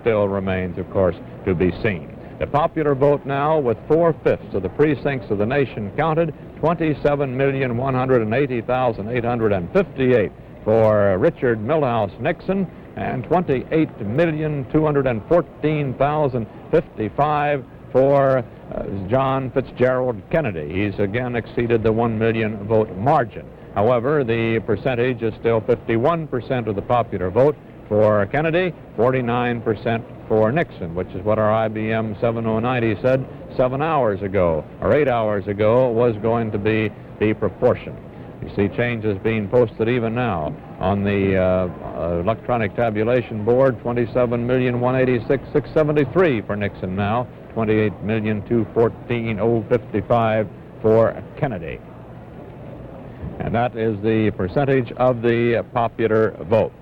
still remains, of course, to be seen. The popular vote now, with 4/5 of the precincts of the nation counted, 27,180,858 for Richard Milhouse Nixon, and 28,214,055 for John Fitzgerald Kennedy. He's again exceeded the 1 million vote margin. However, the percentage is still 51% of the popular vote for Kennedy, 49% for Nixon, which is what our IBM 7090 said 7 hours ago, or 8 hours ago, was going to be the proportion. You see changes being posted even now on the electronic tabulation board. 27,186,673 for Nixon now, 28,214,055 for Kennedy. And that is the percentage of the popular vote.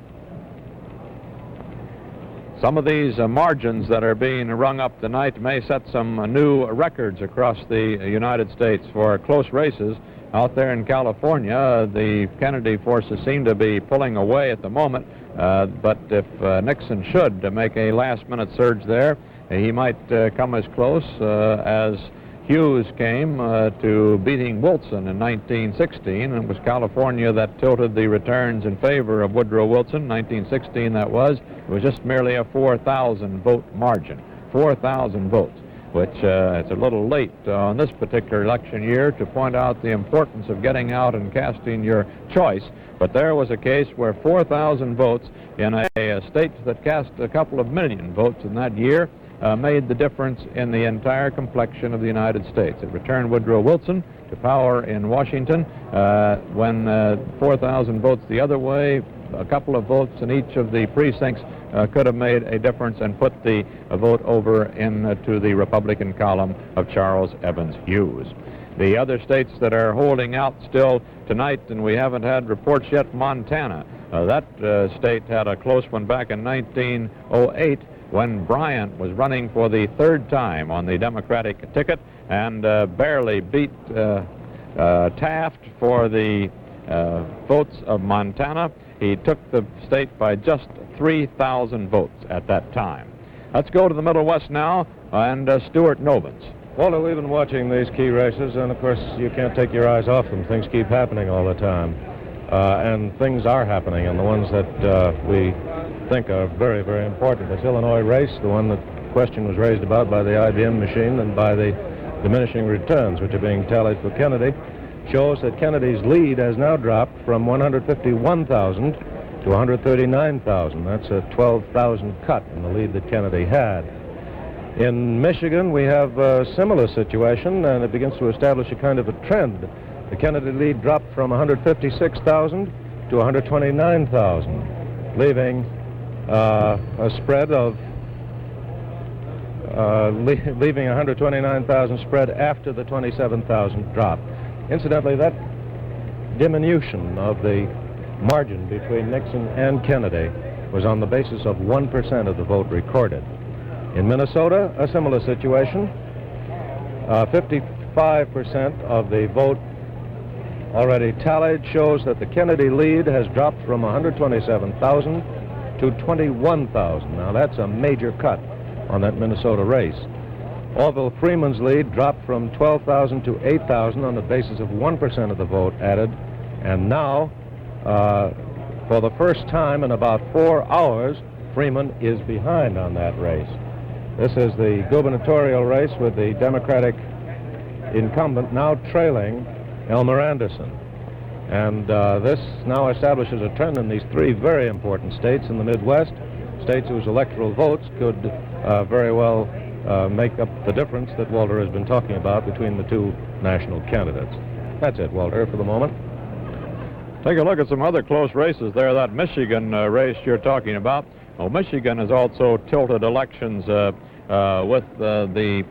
Some of these margins that are being rung up tonight may set some new records across the United States for close races. Out there in California, the Kennedy forces seem to be pulling away at the moment, but if Nixon should make a last-minute surge there, he might come as close as Hughes came to beating Wilson in 1916, and it was California that tilted the returns in favor of Woodrow Wilson. 1916 that was. It was just merely a 4,000 vote margin. 4,000 votes, which it's a little late on this particular election year to point out the importance of getting out and casting your choice. But there was a case where 4,000 votes in a state that cast a couple of million votes in that year made the difference in the entire complexion of the United States. It returned Woodrow Wilson to power in Washington when 4,000 votes the other way, a couple of votes in each of the precincts could have made a difference and put the vote over into the Republican column of Charles Evans Hughes. The other states that are holding out still tonight, and we haven't had reports yet, Montana. That state had a close one back in 1908 when Bryant was running for the third time on the Democratic ticket and barely beat Taft for the votes of Montana. He took the state by just 3,000 votes at that time. Let's go to the Middle West now, and Stuart Novins. Walter, we've been watching these key races, and of course you can't take your eyes off them. Things keep happening all the time. And things are happening, and the ones that we think are very, very important. This Illinois race, the one that question was raised about by the IBM machine and by the diminishing returns which are being tallied for Kennedy, shows that Kennedy's lead has now dropped from 151,000 to 139,000. That's a 12,000 cut in the lead that Kennedy had. In Michigan, we have a similar situation, and it begins to establish a kind of a trend. The Kennedy lead dropped from 156,000 to 129,000, leaving a spread of leaving 129,000 spread after the 27,000 drop. Incidentally, that diminution of the margin between Nixon and Kennedy was on the basis of 1% of the vote recorded. In Minnesota, a similar situation. 55% of the vote already tallied shows that the Kennedy lead has dropped from 127,000 to 21,000. Now, that's a major cut on that Minnesota race. Orville Freeman's lead dropped from 12,000 to 8,000 on the basis of 1% of the vote added. And now, for the first time in about 4 hours, Freeman is behind on that race. This is the gubernatorial race with the Democratic incumbent now trailing Elmer Anderson. And this now establishes a trend in these three very important states in the Midwest, states whose electoral votes could very well make up the difference that Walter has been talking about between the two national candidates. That's it, Walter, for the moment. Take a look at some other close races there. That Michigan race you're talking about. Well, Michigan has also tilted elections with the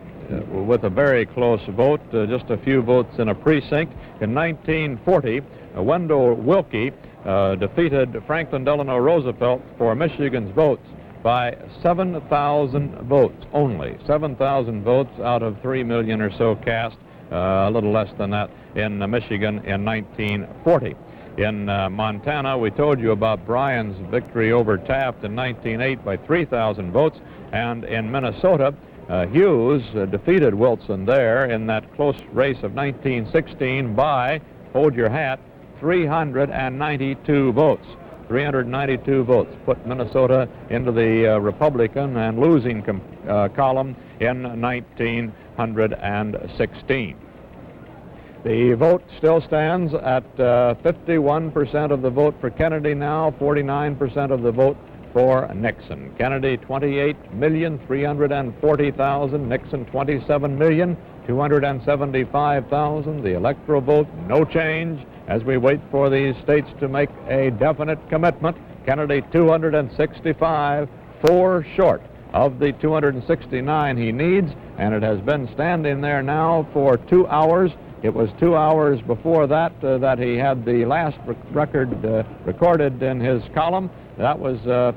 with a very close vote, just a few votes in a precinct. In 1940, Wendell Willkie defeated Franklin Delano Roosevelt for Michigan's votes by 7,000 votes only. 7,000 votes out of 3 million or so cast, a little less than that in Michigan in 1940. In Montana, we told you about Bryan's victory over Taft in 1908 by 3,000 votes, and in Minnesota, Hughes defeated Wilson there in that close race of 1916 by, hold your hat, 392 votes. 392 votes put Minnesota into the Republican and losing column in 1916. The vote still stands at 51% of the vote for Kennedy now, 49% of the vote for Nixon. Kennedy, 28,340,000. Nixon, 27,275,000. The electoral vote, no change as we wait for these states to make a definite commitment. Kennedy, 265, 4 short of the 269 he needs, and it has been standing there now for 2 hours. It was 2 hours before that that he had the last record recorded in his column. That was, the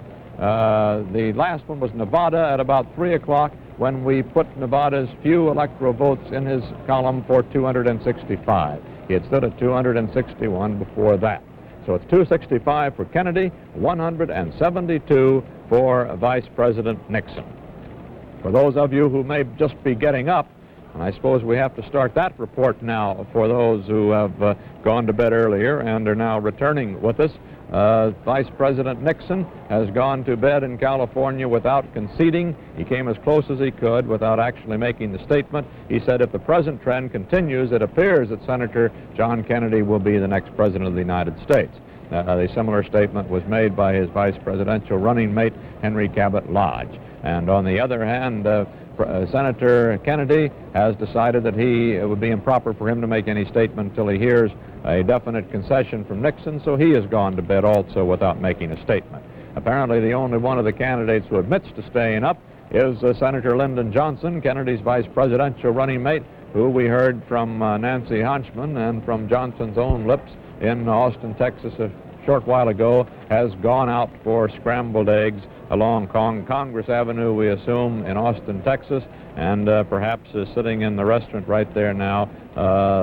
last one was Nevada at about 3 o'clock when we put Nevada's few electoral votes in his column for 265. He had stood at 261 before that. So it's 265 for Kennedy, 172 for Vice President Nixon. For those of you who may just be getting up, and I suppose we have to start that report now for those who have gone to bed earlier and are now returning with us. Vice President Nixon has gone to bed in California without conceding. He came as close as he could without actually making the statement. He said if the present trend continues, it appears that Senator John Kennedy will be the next President of the United States. A similar statement was made by his vice presidential running mate, Henry Cabot Lodge. And on the other hand, Senator Kennedy has decided that it would be improper for him to make any statement until he hears a definite concession from Nixon, so he has gone to bed also without making a statement. Apparently the only one of the candidates who admits to staying up is Senator Lyndon Johnson, Kennedy's vice presidential running mate, who we heard from Nancy Honchman and from Johnson's own lips in Austin, Texas a short while ago, has gone out for scrambled eggs along Congress Avenue, we assume, in Austin, Texas, and perhaps is sitting in the restaurant right there now,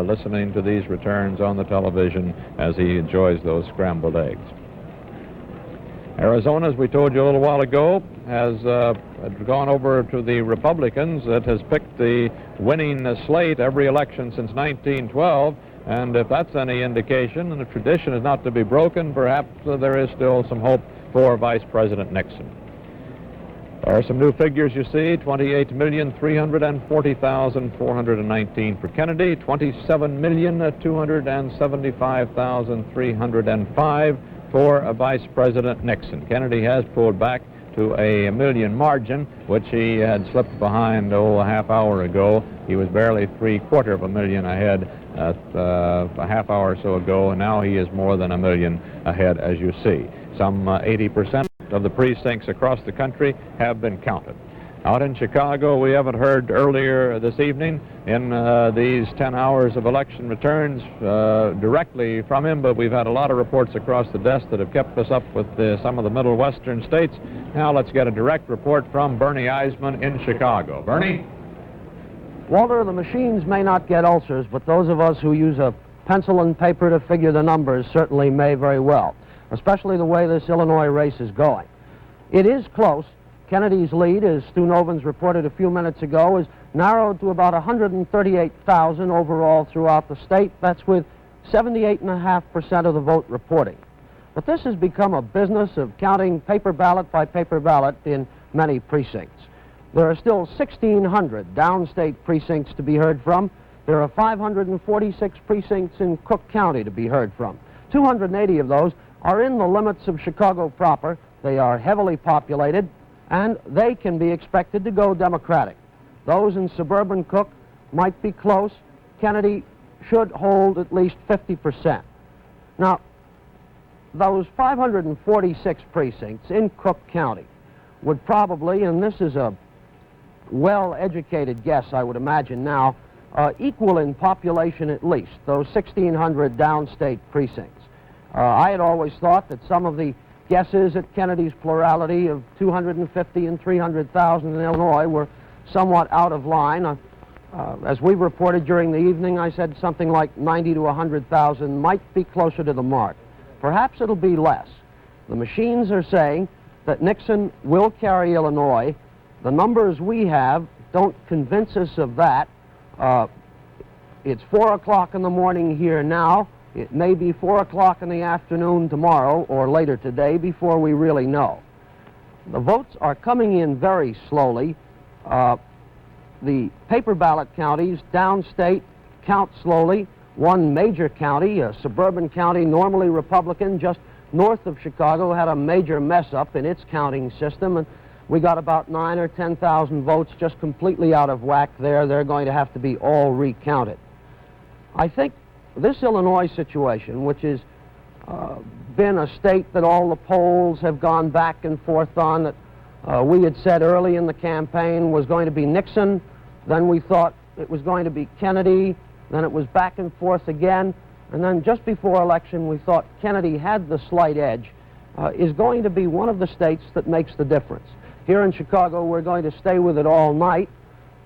listening to these returns on the television as he enjoys those scrambled eggs. Arizona, as we told you a little while ago, has gone over to the Republicans. It has picked the winning slate every election since 1912. And if that's any indication, and the tradition is not to be broken, perhaps there is still some hope for Vice President Nixon. There are some new figures you see, 28,340,419 for Kennedy, 27,275,305 for Vice President Nixon. Kennedy has pulled back to a million margin, which he had slipped behind, a half hour ago. He was barely 3/4 million ahead a half hour or so ago, and now he is more than a million ahead, as you see. Some 80% of the precincts across the country have been counted. Out in Chicago, we haven't heard earlier this evening in these 10 hours of election returns directly from him, but we've had a lot of reports across the desk that have kept us up with some of the Middle Western states. Now let's get a direct report from Bernie Eisman in Chicago. Bernie? Walter, the machines may not get ulcers, but those of us who use a pencil and paper to figure the numbers certainly may very well, especially the way this Illinois race is going. It is close. Kennedy's lead, as Stu Novins reported a few minutes ago, is narrowed to about 138,000 overall throughout the state. That's with 78.5% of the vote reporting. But this has become a business of counting paper ballot by paper ballot in many precincts. There are still 1,600 downstate precincts to be heard from. There are 546 precincts in Cook County to be heard from. 280 of those are in the limits of Chicago proper. They are heavily populated, and they can be expected to go Democratic. Those in suburban Cook might be close. Kennedy should hold at least 50%. Now, those 546 precincts in Cook County would probably, and this is a well-educated guess, I would imagine now, equal in population at least, those 1,600 downstate precincts. I had always thought that some of the guesses at Kennedy's plurality of 250 and 300,000 in Illinois were somewhat out of line. As we reported during the evening, I said something like 90 to 100,000 might be closer to the mark. Perhaps it'll be less. The machines are saying that Nixon will carry Illinois. The numbers we have don't convince us of that. It's 4 o'clock in the morning here now. It may be 4 o'clock in the afternoon tomorrow or later today before we really know. The votes are coming in very slowly. The paper ballot counties downstate count slowly. One major county, a suburban county, normally Republican, just north of Chicago, had a major mess-up in its counting system, and we got about 9,000 or 10,000 votes just completely out of whack there. They're going to have to be all recounted. I think this Illinois situation, which has been a state that all the polls have gone back and forth on, that we had said early in the campaign was going to be Nixon, then we thought it was going to be Kennedy, then it was back and forth again, and then just before election we thought Kennedy had the slight edge, is going to be one of the states that makes the difference. Here in Chicago, we're going to stay with it all night.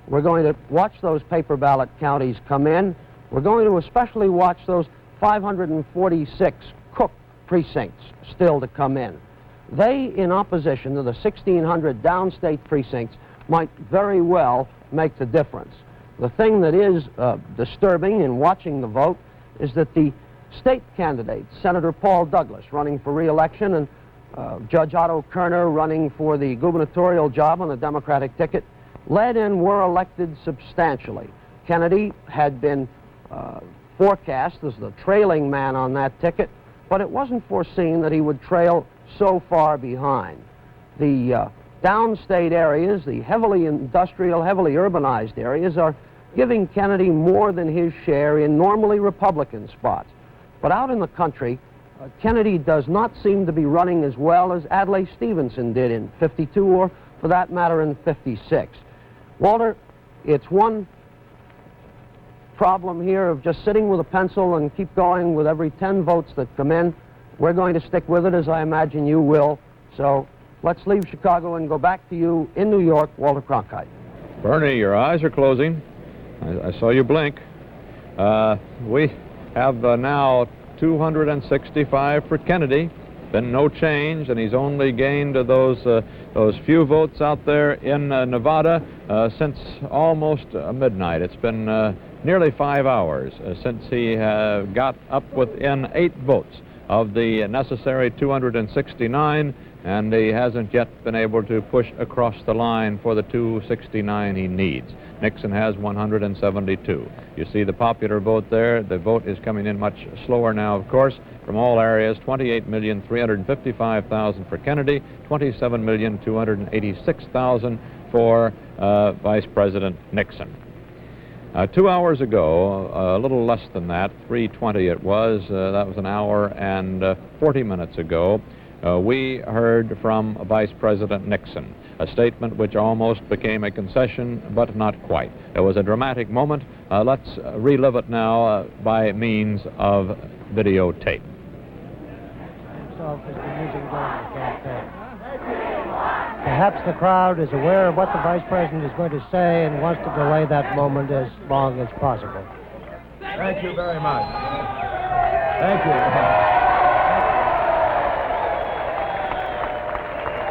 We're going to watch those paper ballot counties come in. We're going to especially watch those 546 Cook precincts still to come in. They, in opposition to the 1,600 downstate precincts, might very well make the difference. The thing that is disturbing in watching the vote is that the state candidates, Senator Paul Douglas running for re-election and Judge Otto Kerner running for the gubernatorial job on the Democratic ticket, led and were elected substantially. Kennedy had been forecast as the trailing man on that ticket, but it wasn't foreseen that he would trail so far behind. The downstate areas, the heavily industrial, heavily urbanized areas, are giving Kennedy more than his share in normally Republican spots. But out in the country, Kennedy does not seem to be running as well as Adlai Stevenson did in '52, or for that matter in '56. Walter, it's one problem here of just sitting with a pencil and keep going with every 10 votes that come in. We're going to stick with it, as I imagine you will. So let's leave Chicago and go back to you in New York, Walter Cronkite. Bernie, your eyes are closing. I saw you blink. We have now 265 for Kennedy. Been no change, and he's only gained those few votes out there in Nevada since almost midnight. It's been nearly 5 hours since he got up within 8 votes of the necessary 269, and he hasn't yet been able to push across the line for the 269 he needs. Nixon has 172. You see the popular vote there. The vote is coming in much slower now, of course, from all areas. 28,355,000 for Kennedy, 27,286,000 for Vice President Nixon. 2 hours ago, a little less than that, 3:20 it was, that was an hour and 40 minutes ago, we heard from Vice President Nixon, a statement which almost became a concession, but not quite. It was a dramatic moment. Let's relive it now by means of videotape. Perhaps the crowd is aware of what the Vice President is going to say and wants to delay that moment as long as possible. Thank you very much. Thank you.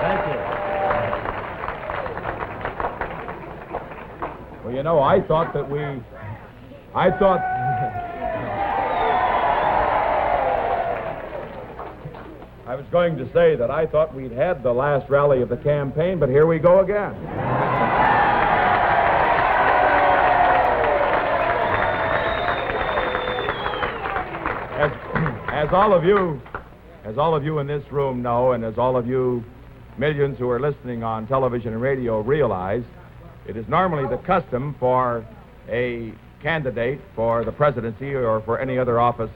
Thank you. Well, you know, I thought I was going to say that I thought we'd had the last rally of the campaign, but here we go again. As all of you in this room know, and as all of you millions who are listening on television and radio realize, it is normally the custom for a candidate for the presidency or for any other office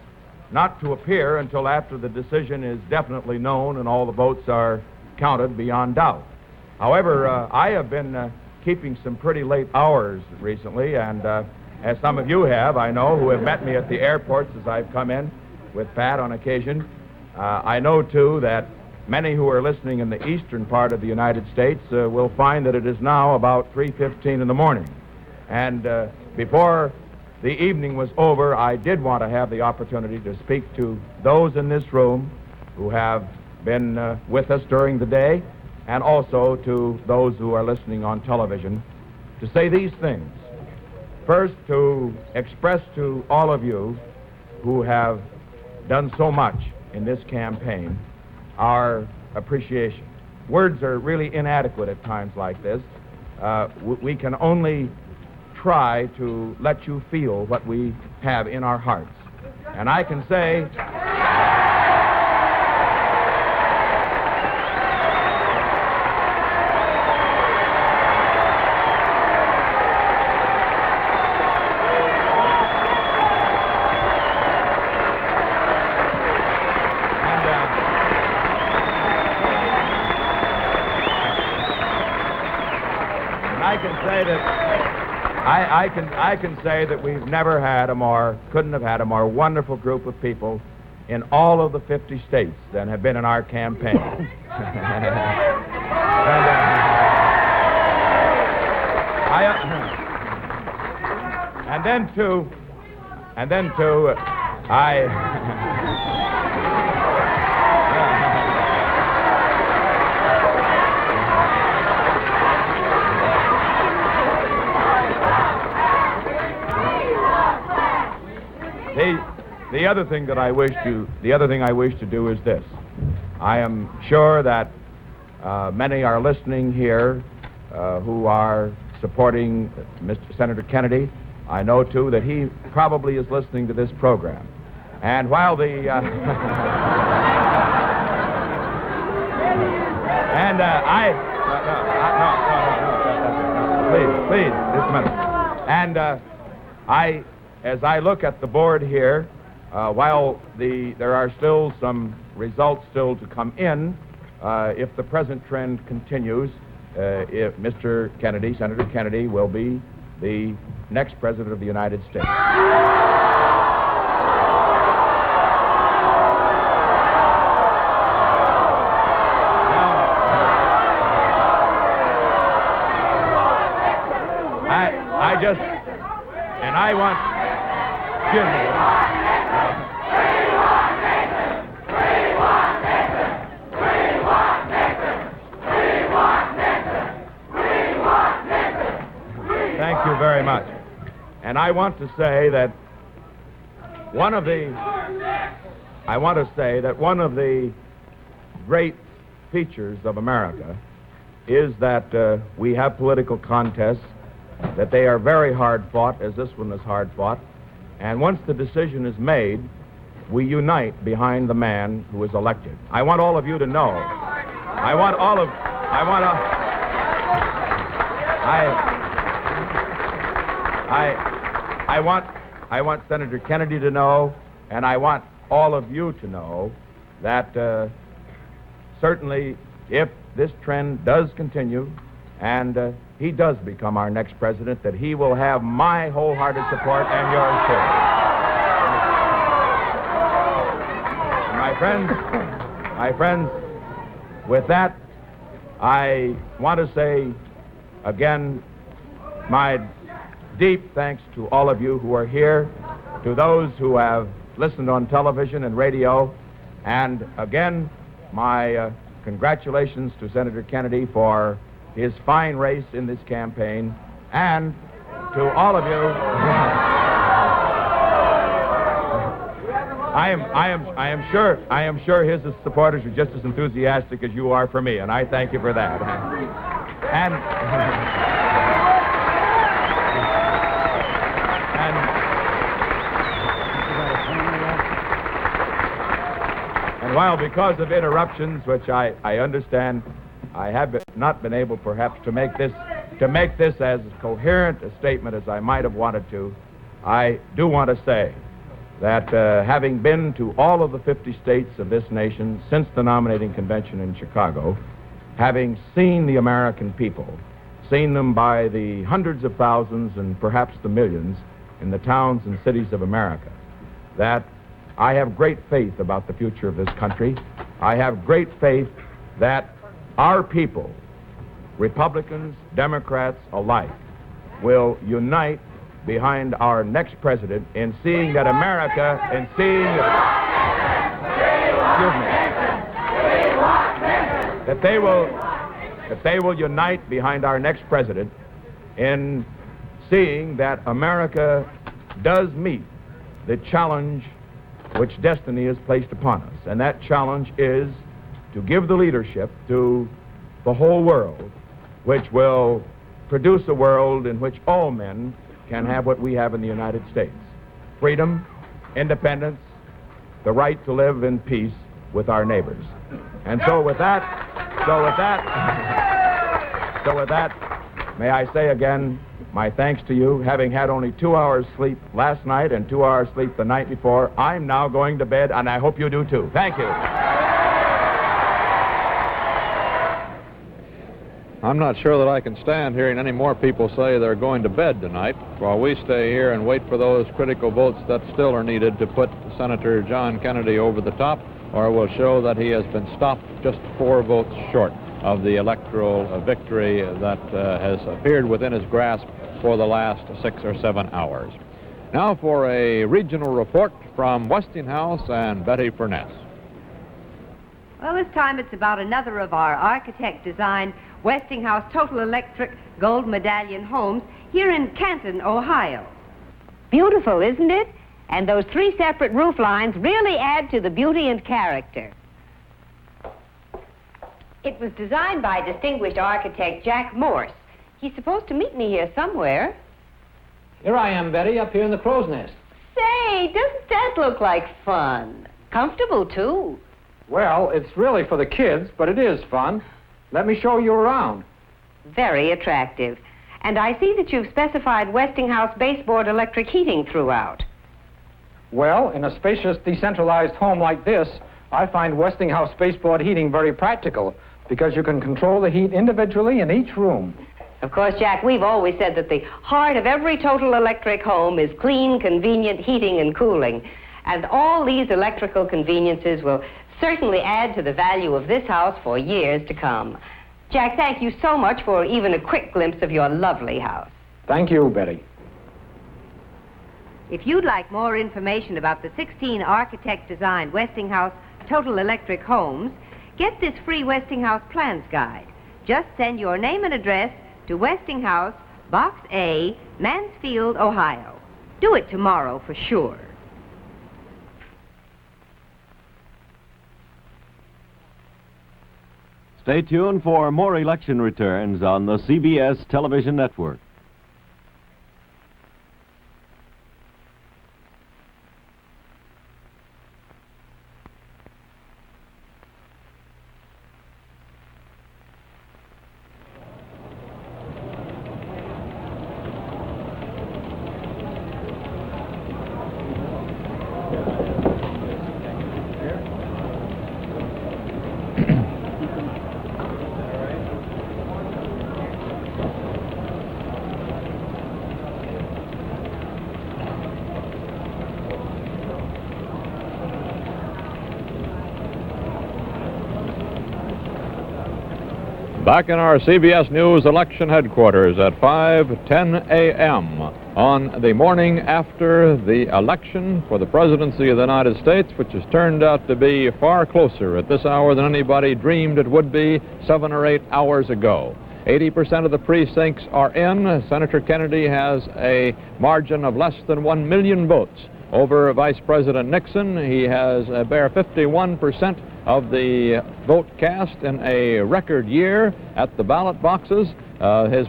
not to appear until after the decision is definitely known and all the votes are counted beyond doubt. However, I have been keeping some pretty late hours recently, and as some of you have, I know, who have met me at the airports as I've come in with Pat on occasion, I know, too, that many who are listening in the eastern part of the United States will find that it is now about 3:15 in the morning. And before the evening was over, I did want to have the opportunity to speak to those in this room who have been with us during the day, and also to those who are listening on television, to say these things. First, to express to all of you who have done so much in this campaign our appreciation. Words are really inadequate at times like this. We can only try to let you feel what we have in our hearts. And I can say... I can say that we've never had couldn't have had a more wonderful group of people in all of the 50 states than have been in our campaign. And then too, The other thing I wish to do is this. I am sure that many are listening here who are supporting Mr. Senator Kennedy. I know, too, that he probably is listening to this program. And while the... Please, just a minute. And as I look at the board here, while there are still some results still to come in, if the present trend continues, if Mr. Kennedy, Senator Kennedy, will be the next President of the United States. I want... Excuse me. Thank you very much. And I want to say that one of the great features of America is that we have political contests, that they are very hard fought, as this one is hard fought. And once the decision is made, we unite behind the man who is elected. I want all of you to know. I want Senator Kennedy to know, and I want all of you to know that certainly if this trend does continue and he does become our next president, that he will have my wholehearted support and yours too. My friends, with that, I want to say again my deep thanks to all of you who are here, to those who have listened on television and radio, and again, my congratulations to Senator Kennedy for his fine race in this campaign, and to all of you, I am sure his supporters are just as enthusiastic as you are for me, and I thank you for that. And while because of interruptions, which I understand, I have not been able, perhaps, to make this as coherent a statement as I might have wanted to, I do want to say that having been to all of the 50 states of this nation since the nominating convention in Chicago, having seen the American people, seen them by the hundreds of thousands and perhaps the millions in the towns and cities of America, that I have great faith about the future of this country. I have great faith that our people, Republicans, Democrats alike, will unite behind our next president in seeing that America, in seeing that they will unite behind our next president in seeing that America does meet the challenge which destiny has placed upon us. And that challenge is to give the leadership to the whole world, which will produce a world in which all men can have what we have in the United States: freedom, independence, the right to live in peace with our neighbors. And so with that, may I say again my thanks to you. Having had only 2 hours sleep last night and 2 hours sleep the night before, I'm now going to bed, and I hope you do too. Thank you. I'm not sure that I can stand hearing any more people say they're going to bed tonight while we stay here and wait for those critical votes that still are needed to put Senator John Kennedy over the top, or will show that he has been stopped just 4 votes short of the electoral victory that has appeared within his grasp for the last 6 or 7 hours. Now for a regional report from Westinghouse and Betty Furness. Well, this time it's about another of our architect-designed Westinghouse Total Electric Gold Medallion homes here in Canton, Ohio. Beautiful, isn't it? And those 3 separate roof lines really add to the beauty and character. It was designed by distinguished architect Jack Morse. He's supposed to meet me here somewhere. Here I am, Betty, up here in the crow's nest. Say, doesn't that look like fun? Comfortable, too. Well, it's really for the kids, but it is fun. Let me show you around. Very attractive. And I see that you've specified Westinghouse baseboard electric heating throughout. Well, in a spacious, decentralized home like this, I find Westinghouse baseboard heating very practical because you can control the heat individually in each room. Of course, Jack, we've always said that the heart of every total electric home is clean, convenient heating and cooling. And all these electrical conveniences will certainly add to the value of this house for years to come. Jack, thank you so much for even a quick glimpse of your lovely house. Thank you, Betty. If you'd like more information about the 16 architect-designed Westinghouse Total Electric homes, get this free Westinghouse Plans Guide. Just send your name and address to Westinghouse, Box A, Mansfield, Ohio. Do it tomorrow for sure. Stay tuned for more election returns on the CBS television network. Back in our CBS News election headquarters at 5:10 a.m. on the morning after the election for the presidency of the United States, which has turned out to be far closer at this hour than anybody dreamed it would be 7 or 8 hours ago. 80% of the precincts are in. Senator Kennedy has a margin of less than 1 million votes over Vice President Nixon. He has a bare 51% of the vote cast in a record year at the ballot boxes. His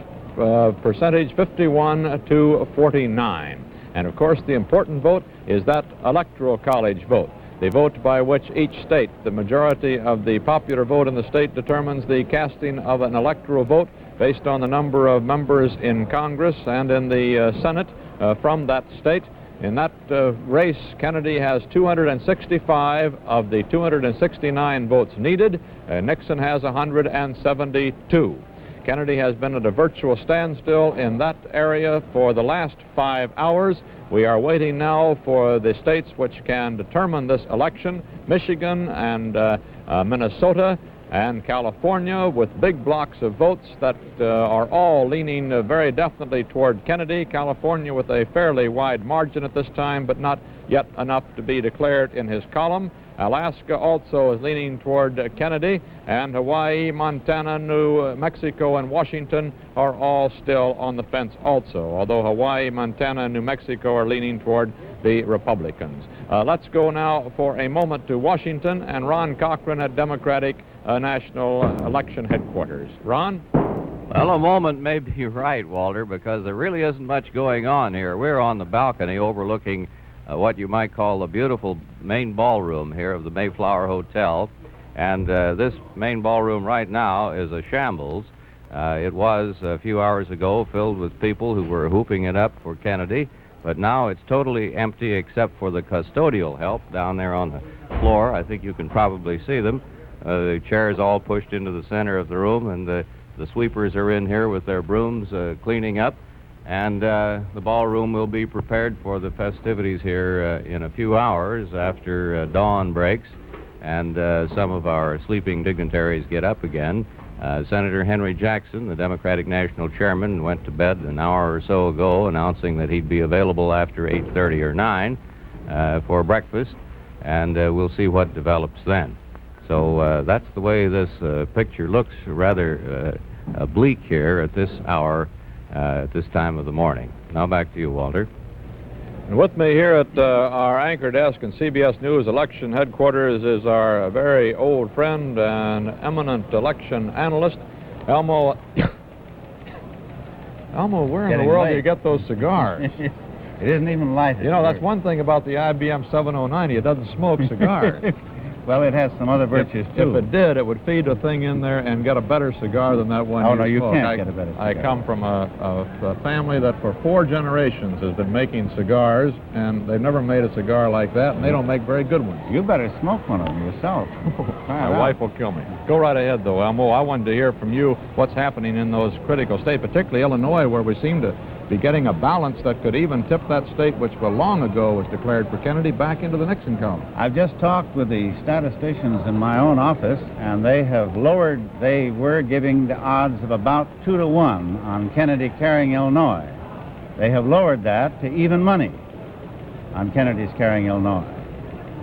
percentage 51 to 49. And of course the important vote is that electoral college vote, the vote by which each state, the majority of the popular vote in the state, determines the casting of an electoral vote based on the number of members in Congress and in the Senate from that state. In that race, Kennedy has 265 of the 269 votes needed. Nixon has 172. Kennedy has been at a virtual standstill in that area for the last 5 hours. We are waiting now for the states which can determine this election, Michigan and Minnesota and California, with big blocks of votes that are all leaning very definitely toward Kennedy. California with a fairly wide margin at this time, but not yet enough to be declared in his column. Alaska also is leaning toward Kennedy, and Hawaii, Montana, New Mexico, and Washington are all still on the fence also, although Hawaii, Montana, and New Mexico are leaning toward the Republicans. Let's go now for a moment to Washington and Ron Cochran at Democratic National Election Headquarters. Ron? Well, a moment may be right, Walter, because there really isn't much going on here. We're on the balcony overlooking what you might call the beautiful main ballroom here of the Mayflower Hotel. And this main ballroom right now is a shambles. It was a few hours ago filled with people who were hooping it up for Kennedy, but now it's totally empty except for the custodial help down there on the floor. I think you can probably see them. The chairs all pushed into the center of the room, and the sweepers are in here with their brooms cleaning up. And the ballroom will be prepared for the festivities here in a few hours after dawn breaks and some of our sleeping dignitaries get up again. Senator Henry Jackson, the Democratic National Chairman, went to bed an hour or so ago announcing that he'd be available after 8:30 or 9 for breakfast, and we'll see what develops then. So that's the way this picture looks, rather bleak here at this hour, at this time of the morning. Now back to you, Walter. And with me here at our anchor desk in CBS News Election Headquarters is our very old friend and eminent election analyst, Elmo. Elmo, where in the world do you get those cigars? It isn't even lighted. You know, that's one thing about the IBM 7090. It doesn't smoke cigars. Well, it has some other virtues, too. If it did, it would feed a thing in there and get a better cigar than that one. Oh, no, you smoke. can't get a better cigar. I come from a family that for 4 generations has been making cigars, and they've never made a cigar like that, and they don't make very good ones. You better smoke one of them yourself. My wife will kill me. Go right ahead, though, Elmo. I wanted to hear from you what's happening in those critical states, particularly Illinois, where we seem to be getting a balance that could even tip that state, which for long ago was declared for Kennedy, back into the Nixon column. I've just talked with the statisticians in my own office, and they have lowered, they were giving the odds of about 2 to 1 on Kennedy carrying Illinois. They have lowered that to even money on Kennedy's carrying Illinois.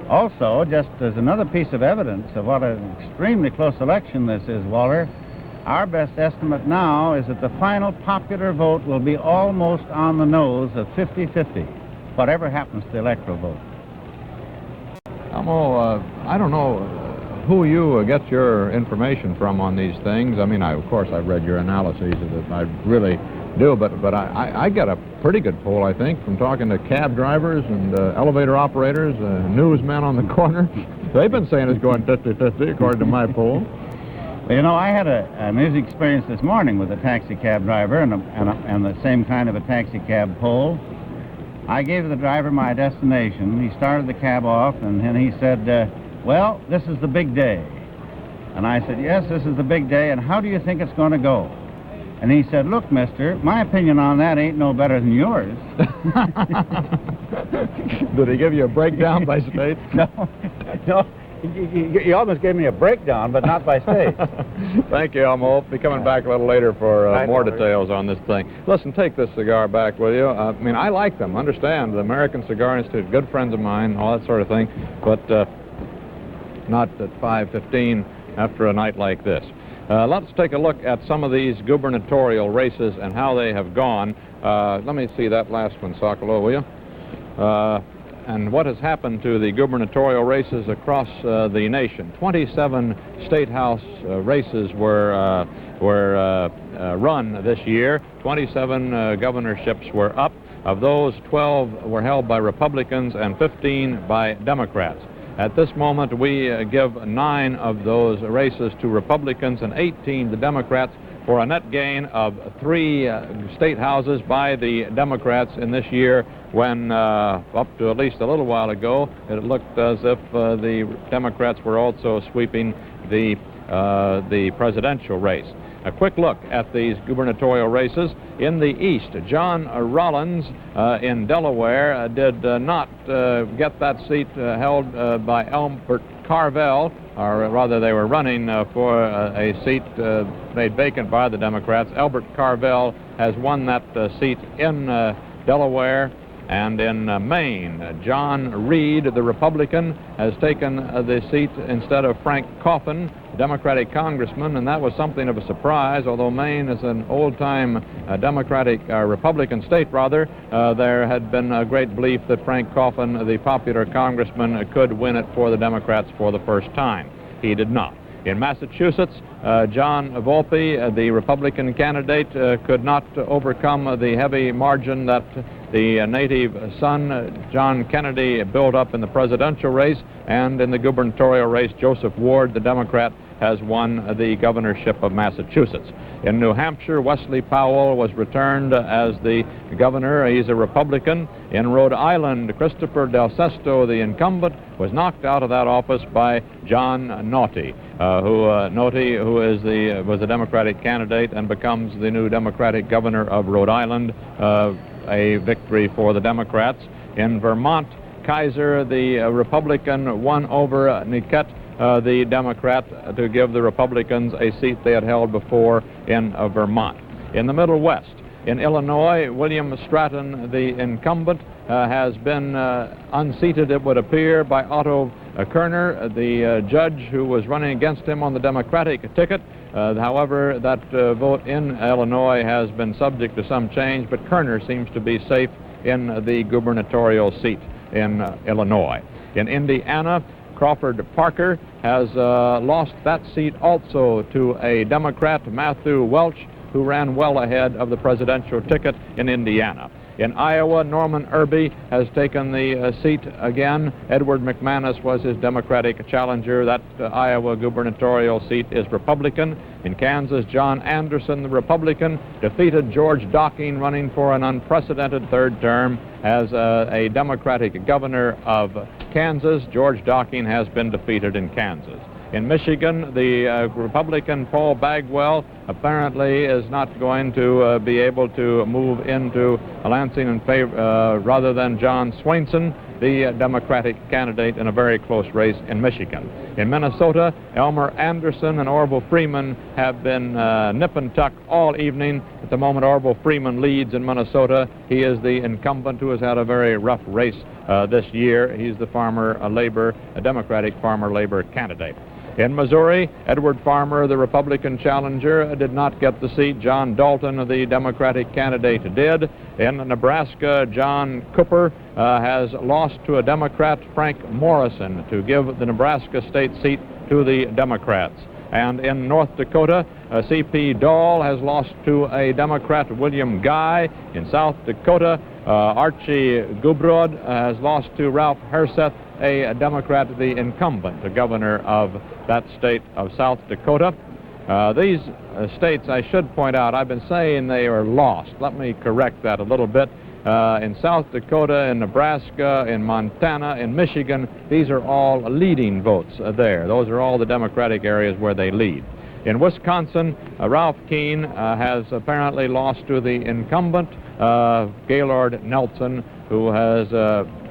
Also, just as another piece of evidence of what an extremely close election this is, Walter, our best estimate now is that the final popular vote will be almost on the nose of 50-50, whatever happens to the electoral vote. Elmo, I don't know who you get your information from on these things. I mean, of course, I've read your analyses of it. I really do, but I get a pretty good poll, I think, from talking to cab drivers and elevator operators, newsmen on the corner. They've been saying it's going 50-50, according to my poll. Well, you know, I had a music experience this morning with a taxi cab driver and the same kind of a taxi cab poll. I gave the driver my destination. He started the cab off, and then he said, well, this is the big day. And I said, yes, this is the big day, and how do you think it's going to go? And he said, look, mister, my opinion on that ain't no better than yours. Did he give you a breakdown by state? No. He almost gave me a breakdown, but not by state. Thank you, Elmo. Be coming back a little later for more details on this thing. Listen, take this cigar back, will you? I mean, I like them. Understand, the American Cigar Institute, good friends of mine, all that sort of thing, but not at 5:15 after a night like this. Let's take a look at some of these gubernatorial races and how they have gone. Let me see that last one, Sokolow, will you? And what has happened to the gubernatorial races across the nation. 27 state house races were run this year. 27 governorships were up. Of those, 12 were held by Republicans and 15 by Democrats. At this moment, we give 9 of those races to Republicans and 18 to Democrats, for a net gain of 3 state houses by the Democrats in this year, when up to at least a little while ago it looked as if the Democrats were also sweeping the presidential race. A quick look at these gubernatorial races. In the East, John Rollins in Delaware did not get that seat held by Albert Carvel, or rather they were running for a seat made vacant by the Democrats. Albert Carvel has won that seat in Delaware. And in Maine, John Reed, the Republican, has taken the seat instead of Frank Coffin, Democratic congressman, and that was something of a surprise. Although Maine is an old-time Republican state, rather, there had been a great belief that Frank Coffin, the popular congressman, could win it for the Democrats for the first time. He did not. In Massachusetts, John Volpe, the Republican candidate, could not overcome the heavy margin that the native son, John Kennedy, built up in the presidential race, and in the gubernatorial race, Joseph Ward, the Democrat, has won the governorship of Massachusetts. In New Hampshire, Wesley Powell was returned as the governor. He's a Republican. In Rhode Island, Christopher Del Sesto, the incumbent, was knocked out of that office by John Naughty, who was a Democratic candidate and becomes the new Democratic governor of Rhode Island, a victory for the Democrats. In Vermont, Kaiser, the Republican, won over Niket, the Democrat, to give the Republicans a seat they had held before in Vermont. In the Middle West, in Illinois, William Stratton, the incumbent, has been unseated, it would appear, by Otto Kerner, the judge who was running against him on the Democratic ticket. However, that vote in Illinois has been subject to some change, but Kerner seems to be safe in the gubernatorial seat in Illinois. In Indiana, Crawford Parker has lost that seat also to a Democrat, Matthew Welch, who ran well ahead of the presidential ticket in Indiana. In Iowa, Norman Irby has taken the seat again. Edward McManus was his Democratic challenger. That Iowa gubernatorial seat is Republican. In Kansas, John Anderson, the Republican, defeated George Docking, running for an unprecedented third term as a Democratic governor of Kansas. George Docking has been defeated in Kansas. In Michigan, the Republican Paul Bagwell apparently is not going to be able to move into Lansing in favor, rather than John Swainson, the Democratic candidate, in a very close race in Michigan. In Minnesota, Elmer Anderson and Orville Freeman have been nip and tuck all evening. At the moment, Orville Freeman leads in Minnesota. He is the incumbent who has had a very rough race this year. He's the a Democratic farmer-labor candidate. In Missouri, Edward Farmer, the Republican challenger, did not get the seat. John Dalton, the Democratic candidate, did. In Nebraska, John Cooper has lost to a Democrat, Frank Morrison, to give the Nebraska state seat to the Democrats. And in North Dakota, C.P. Dahl has lost to a Democrat, William Guy. In South Dakota, Archie Gubrod has lost to Ralph Herseth, a Democrat, the incumbent, the governor of that state of South Dakota. These states, I should point out, I've been saying they are lost. Let me correct that a little bit. In South Dakota, in Nebraska, in Montana, in Michigan, these are all leading votes there. Those are all the Democratic areas where they lead. In Wisconsin, Ralph Keene has apparently lost to the incumbent, Gaylord Nelson, who has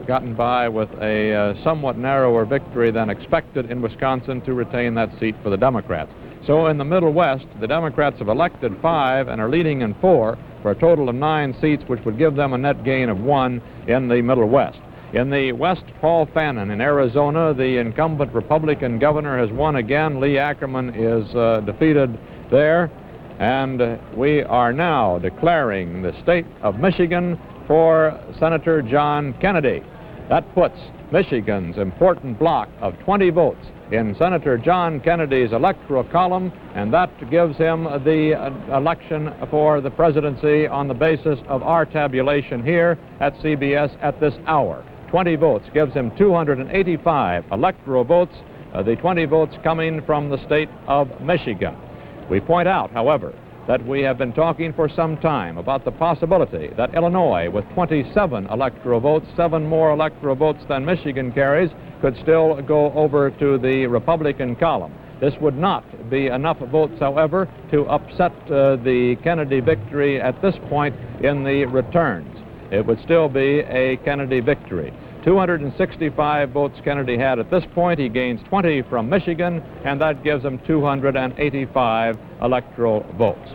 gotten by with a somewhat narrower victory than expected in Wisconsin to retain that seat for the Democrats. So in the Middle West, the Democrats have elected 5 and are leading in 4 for a total of 9 seats, which would give them a net gain of 1 in the Middle West. In the West, Paul Fannin in Arizona, the incumbent Republican governor, has won again. Lee Ackerman is defeated there. And we are now declaring the state of Michigan for Senator John Kennedy. That puts Michigan's important block of 20 votes in Senator John Kennedy's electoral column, and that gives him the election for the presidency on the basis of our tabulation here at CBS at this hour. 20 votes gives him 285 electoral votes, the 20 votes coming from the state of Michigan. We point out, however, that we have been talking for some time about the possibility that Illinois, with 27 electoral votes, 7 more electoral votes than Michigan carries, could still go over to the Republican column. This would not be enough votes, however, to upset the Kennedy victory at this point in the returns. It would still be a Kennedy victory. 265 votes Kennedy had at this point. He gains 20 from Michigan, and that gives him 285 electoral votes.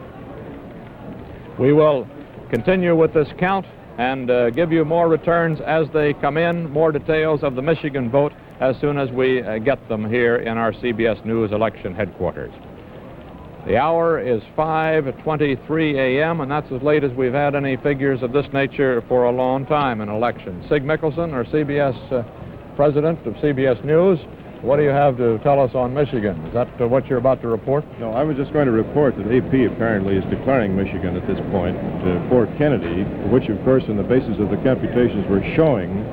We will continue with this count and give you more returns as they come in, more details of the Michigan vote as soon as we get them here in our CBS News election headquarters. The hour is 5:23 a.m., and that's as late as we've had any figures of this nature for a long time in elections. Sig Mickelson, our CBS president of CBS News, what do you have to tell us on Michigan? Is that what you're about to report? No, I was just going to report that AP apparently is declaring Michigan at this point for Kennedy, which, of course, in the basis of the computations we're showing,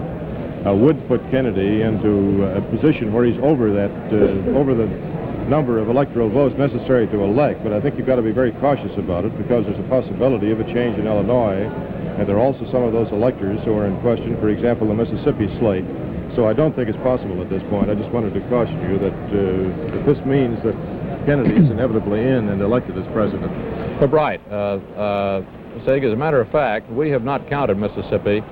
would put Kennedy into a position where he's over that, over the number of electoral votes necessary to elect. But I think you've got to be very cautious about it because there's a possibility of a change in Illinois, and there are also some of those electors who are in question, for example, the Mississippi slate. So I don't think it's possible at this point. I just wanted to caution you that this means that Kennedy is inevitably in and elected as president. But right. Sig, as a matter of fact, we have not counted Mississippi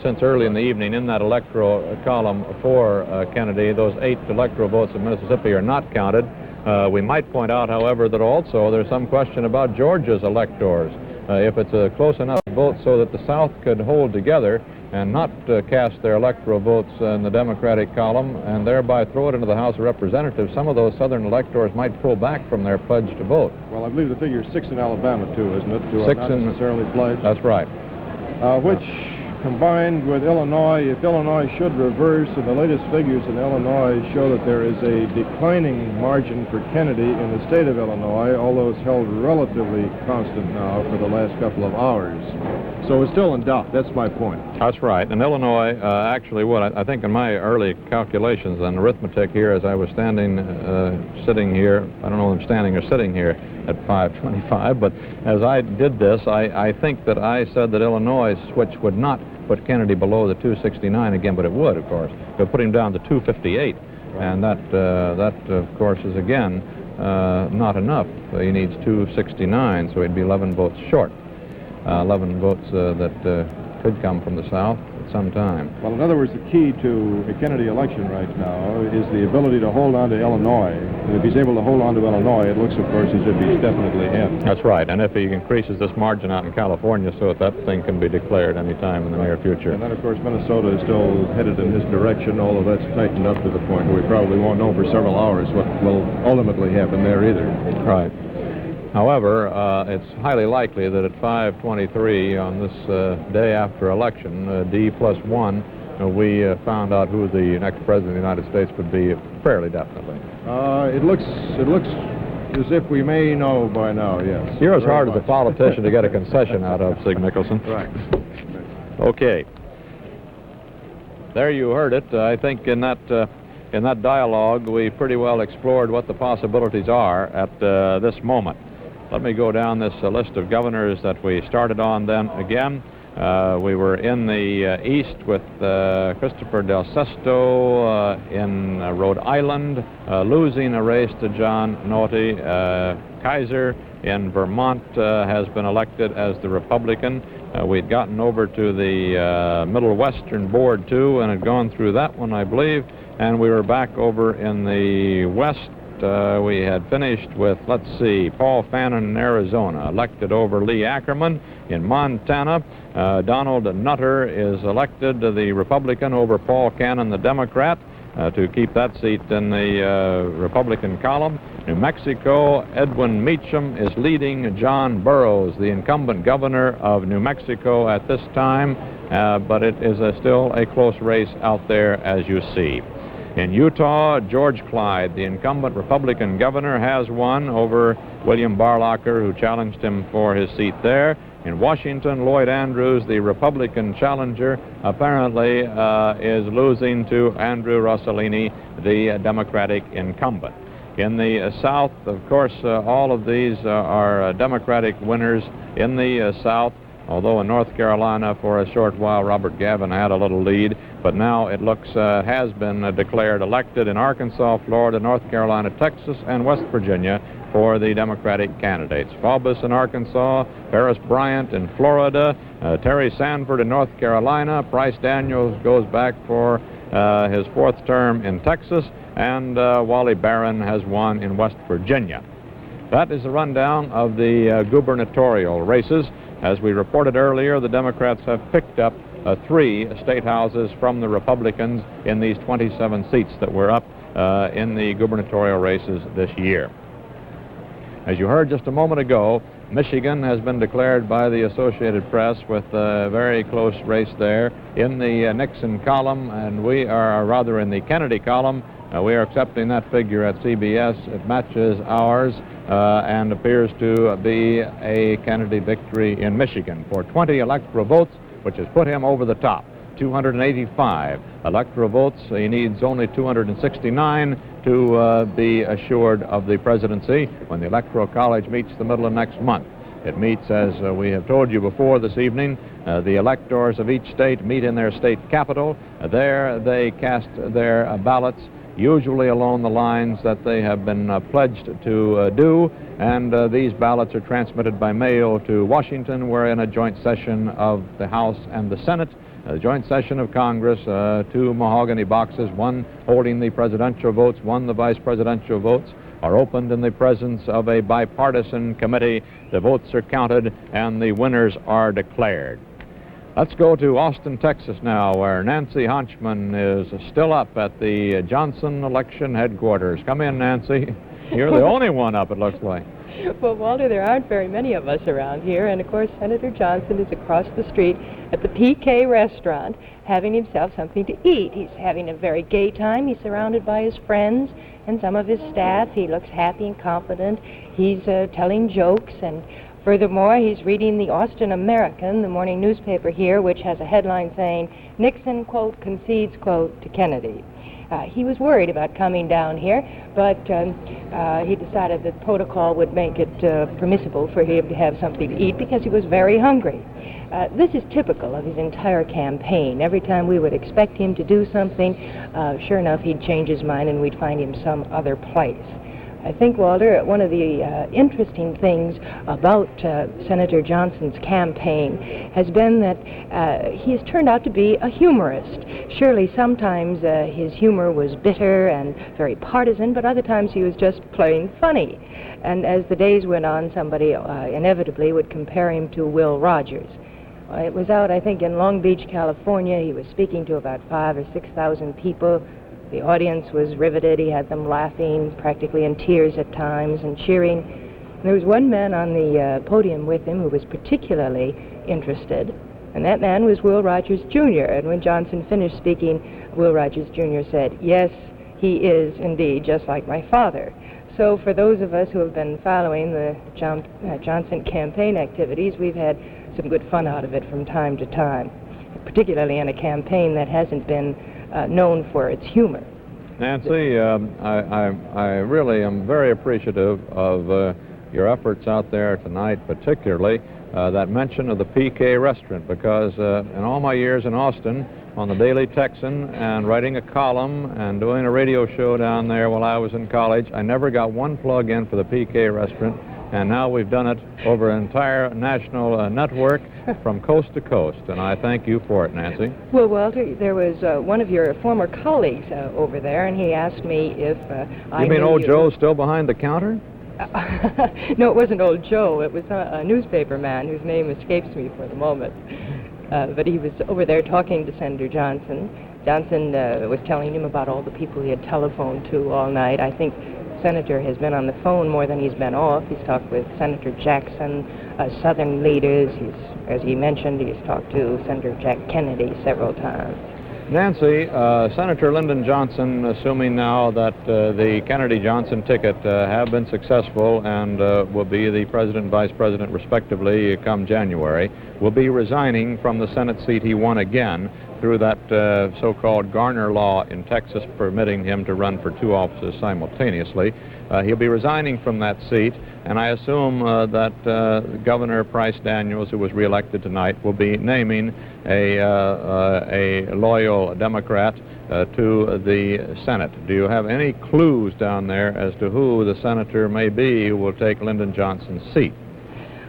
since early in the evening in that electoral column for Kennedy. Those 8 electoral votes of Mississippi are not counted. We might point out, however, that also there's some question about Georgia's electors. If it's a close enough vote so that the South could hold together and not cast their electoral votes in the Democratic column and thereby throw it into the House of Representatives, some of those Southern electors might pull back from their pledge to vote. Well, I believe the figure is 6 in Alabama, too, isn't it? Who 6 are not necessarily pledged. That's right. Which, combined with Illinois, if Illinois should reverse, and the latest figures in Illinois show that there is a declining margin for Kennedy in the state of Illinois, although it's held relatively constant now for the last couple of hours. So it's still in doubt. That's my point. That's right. And Illinois actually would. I think in my early calculations and arithmetic here, as I was sitting here, I don't know if I'm standing or sitting here at 5:25, but as I did this, I think that I said that Illinois' switch would not put Kennedy below the 269 again, but it would, of course. It would put him down to 258, and that, of course, is again not enough. He needs 269, so he'd be 11 votes short. 11 votes that could come from the South at some time. Well, in other words, the key to a Kennedy election right now is the ability to hold on to Illinois. And if he's able to hold on to Illinois, it looks, of course, as if he's definitely in. That's right. And if he increases this margin out in California so that thing can be declared any time in the near future. And then, of course, Minnesota is still headed in his direction, although that's tightened up to the point where we probably won't know for several hours what will ultimately happen there either. Right. However, it's highly likely that at 5:23 on this day after election, D+1, we found out who the next president of the United States would be fairly definitely. It looks as if we may know by now, yes. You're as hard as a politician to get a concession out of, Sig Mickelson. Right. Okay. There you heard it. I think in that dialogue, we pretty well explored what the possibilities are at this moment. Let me go down this list of governors that we started on then again. We were in the east with Christopher Del Sesto in Rhode Island, losing a race to John Noughty. Kaiser in Vermont has been elected as the Republican. We'd gotten over to the Middle Western Board, too, and had gone through that one, I believe. And we were back over in the west. We had finished with, let's see, Paul Fannin in Arizona, elected over Lee Ackerman. In Montana, Donald Nutter is elected the Republican over Paul Cannon, the Democrat, to keep that seat in the Republican column. New Mexico, Edwin Meacham is leading John Burroughs, the incumbent governor of New Mexico at this time, but it is still a close race out there, as you see. In Utah, George Clyde, the incumbent Republican governor, has won over William Barlocker, who challenged him for his seat there. In Washington, Lloyd Andrews, the Republican challenger, apparently is losing to Andrew Rossellini, the Democratic incumbent. In the South, of course, all of these are Democratic winners in the South. although in North Carolina for a short while Robert Gavin had a little lead, but now it looks has been declared elected in Arkansas, Florida, North Carolina, Texas, and West Virginia for the Democratic candidates. Faubus in Arkansas, Ferris Bryant in Florida, Terry Sanford in North Carolina, Bryce Daniels goes back for his fourth term in Texas, and Wally Barron has won in West Virginia. That is a rundown of the gubernatorial races. As we reported earlier, the Democrats have picked up 3 state houses from the Republicans in these 27 seats that were up in the gubernatorial races this year. As you heard just a moment ago, Michigan has been declared by the Associated Press with a very close race there in the Nixon column, and we are rather in the Kennedy column. We are accepting that figure at CBS. It matches ours and appears to be a Kennedy victory in Michigan for 20 electoral votes, which has put him over the top. 285 electoral votes. He needs only 269 to be assured of the presidency when the Electoral College meets the middle of next month. It meets, as we have told you before this evening, the electors of each state meet in their state capital. There they cast their ballots, usually along the lines that they have been pledged to do, and these ballots are transmitted by mail to Washington. We're in a joint session of the House and the Senate, a joint session of Congress, 2 mahogany boxes, one holding the presidential votes, one the vice presidential votes, are opened in the presence of a bipartisan committee. The votes are counted and the winners are declared. Let's go to Austin, Texas now, where Nancy Honchman is still up at the Johnson election headquarters. Come in, Nancy. You're the only one up, it looks like. Well, Walter, there aren't very many of us around here, and of course Senator Johnson is across the street at the PK restaurant having himself something to eat. He's having a very gay time. He's surrounded by his friends and some of his staff. He looks happy and confident. He's telling jokes, and furthermore, he's reading the Austin American, the morning newspaper here, which has a headline saying, Nixon, quote, concedes, quote, to Kennedy. He was worried about coming down here, but he decided that protocol would make it permissible for him to have something to eat because he was very hungry. This is typical of his entire campaign. Every time we would expect him to do something, sure enough, he'd change his mind and we'd find him some other place. I think, Walter, one of the interesting things about Senator Johnson's campaign has been that he has turned out to be a humorist. Surely sometimes his humor was bitter and very partisan, but other times he was just plain funny. And as the days went on, somebody inevitably would compare him to Will Rogers. It was out, I think, in Long Beach, California. He was speaking to about 5,000 or 6,000 people. The audience was riveted. He had them laughing, practically in tears at times, and cheering. And there was one man on the podium with him who was particularly interested, and that man was Will Rogers, Jr. And when Johnson finished speaking, Will Rogers, Jr. said, "Yes, he is indeed just like my father." So for those of us who have been following the Johnson campaign activities, we've had some good fun out of it from time to time, particularly in a campaign that hasn't been known for its humor. Nancy, I really am very appreciative of your efforts out there tonight, particularly that mention of the PK restaurant, because in all my years in Austin, on the Daily Texan and writing a column and doing a radio show down there while I was in college, I never got one plug in for the PK restaurant. And now we've done it over an entire national network from coast to coast, and I thank you for it, Nancy. Well, Walter, there was one of your former colleagues over there, and he asked me if I You mean old Joe's still behind the counter? No, it wasn't old Joe. It was a newspaper man whose name escapes me for the moment. But he was over there talking to Senator Johnson. Johnson was telling him about all the people he had telephoned to all night. I think Senator has been on the phone more than he's been off. He's talked with Senator Jackson, Southern leaders. As he mentioned, he's talked to Senator Jack Kennedy several times. Nancy, Senator Lyndon Johnson, assuming now that the Kennedy-Johnson ticket have been successful and will be the president and vice president respectively come January, will be resigning from the Senate seat he won again through that so-called Garner law in Texas permitting him to run for 2 offices simultaneously. He'll be resigning from that seat, and I assume that Governor Price Daniels, who was reelected tonight, will be naming a loyal Democrat to the Senate. Do you have any clues down there as to who the senator may be who will take Lyndon Johnson's seat?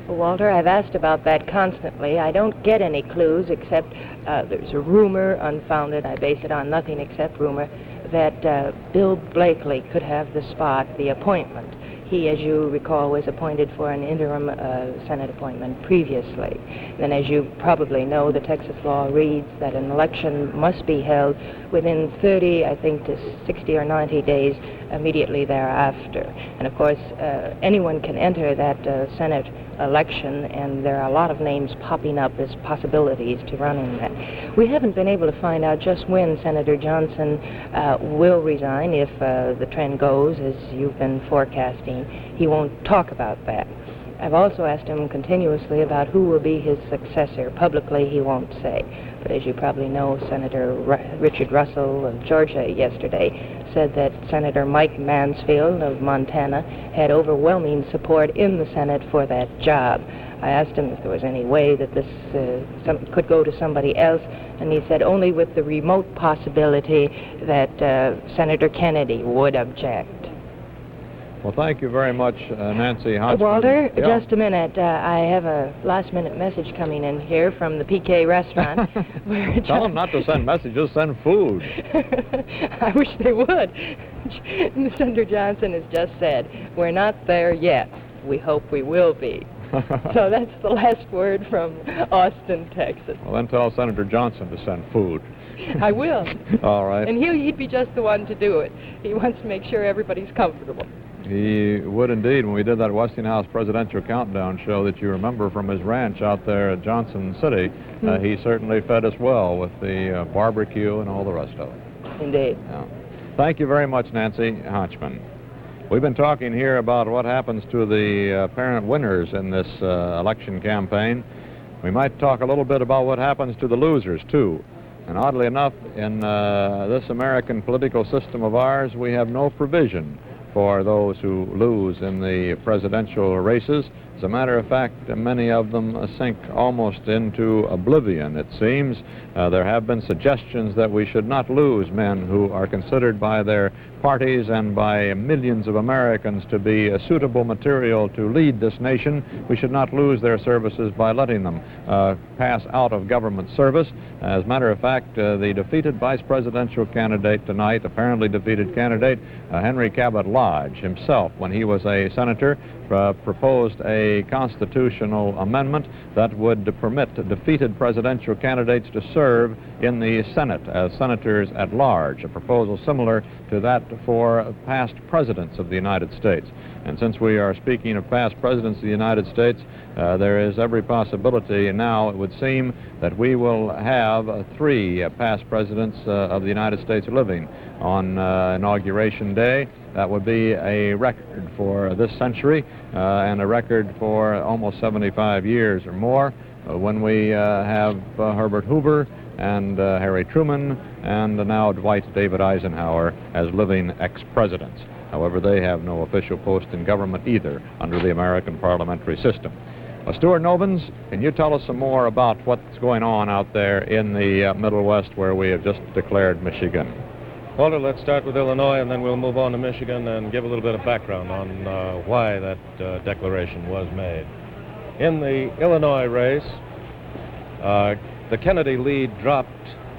Walter, I've asked about that constantly. I don't get any clues except there's a rumor, unfounded, I base it on nothing except rumor, that Bill Blakely could have the spot, the appointment. He, as you recall, was appointed for an interim Senate appointment previously. Then, as you probably know, the Texas law reads that an election must be held within 30, I think, to 60 or 90 days immediately thereafter. And, of course, anyone can enter that Senate election, and there are a lot of names popping up as possibilities to run in that. We haven't been able to find out just when Senator Johnson will resign, if the trend goes as you've been forecasting. He won't talk about that. I've also asked him continuously about who will be his successor. Publicly, he won't say. But as you probably know, Senator Richard Russell of Georgia yesterday said that Senator Mike Mansfield of Montana had overwhelming support in the Senate for that job. I asked him if there was any way that this could go to somebody else, and he said only with the remote possibility that Senator Kennedy would object. Well, thank you very much, Nancy Hodgman. Walter, Yeah. just a minute. I have a last-minute message coming in here from the PK restaurant. Tell them not to send messages, send food. I wish they would. Senator Johnson has just said, we're not there yet. We hope we will be. So that's the last word from Austin, Texas. Well, then tell Senator Johnson to send food. I will. All right. And he'd be just the one to do it. He wants to make sure everybody's comfortable. He would indeed. When we did that Westinghouse presidential countdown show that you remember from his ranch out there at Johnson City, he certainly fed us well with the barbecue and all the rest of it. Indeed. Yeah. Thank you very much, Nancy Hodgman. We've been talking here about what happens to the apparent winners in this election campaign. We might talk a little bit about what happens to the losers, too. And oddly enough, in this American political system of ours, we have no provision for those who lose in the presidential races. As a matter of fact, many of them sink almost into oblivion, it seems. There have been suggestions that we should not lose men who are considered by their parties and by millions of Americans to be a suitable material to lead this nation. We should not lose their services by letting them pass out of government service. As a matter of fact, the defeated vice presidential candidate tonight, apparently defeated candidate, Henry Cabot Lodge himself, when he was a senator, proposed a constitutional amendment that would permit defeated presidential candidates to serve in the Senate as senators at large, a proposal similar to that for past presidents of the United States. And since we are speaking of past presidents of the United States, there is every possibility now, it would seem, that we will have 3 past presidents of the United States living on Inauguration Day. That would be a record for this century and a record for almost 75 years or more when we have Herbert Hoover and Harry Truman and now Dwight David Eisenhower as living ex-presidents. However, they have no official post in government either under the American parliamentary system. Stuart Novins, can you tell us some more about what's going on out there in the Middle West where we have just declared Michigan? Walter, let's start with Illinois, and then we'll move on to Michigan and give a little bit of background on why that declaration was made. In the Illinois race, the Kennedy lead dropped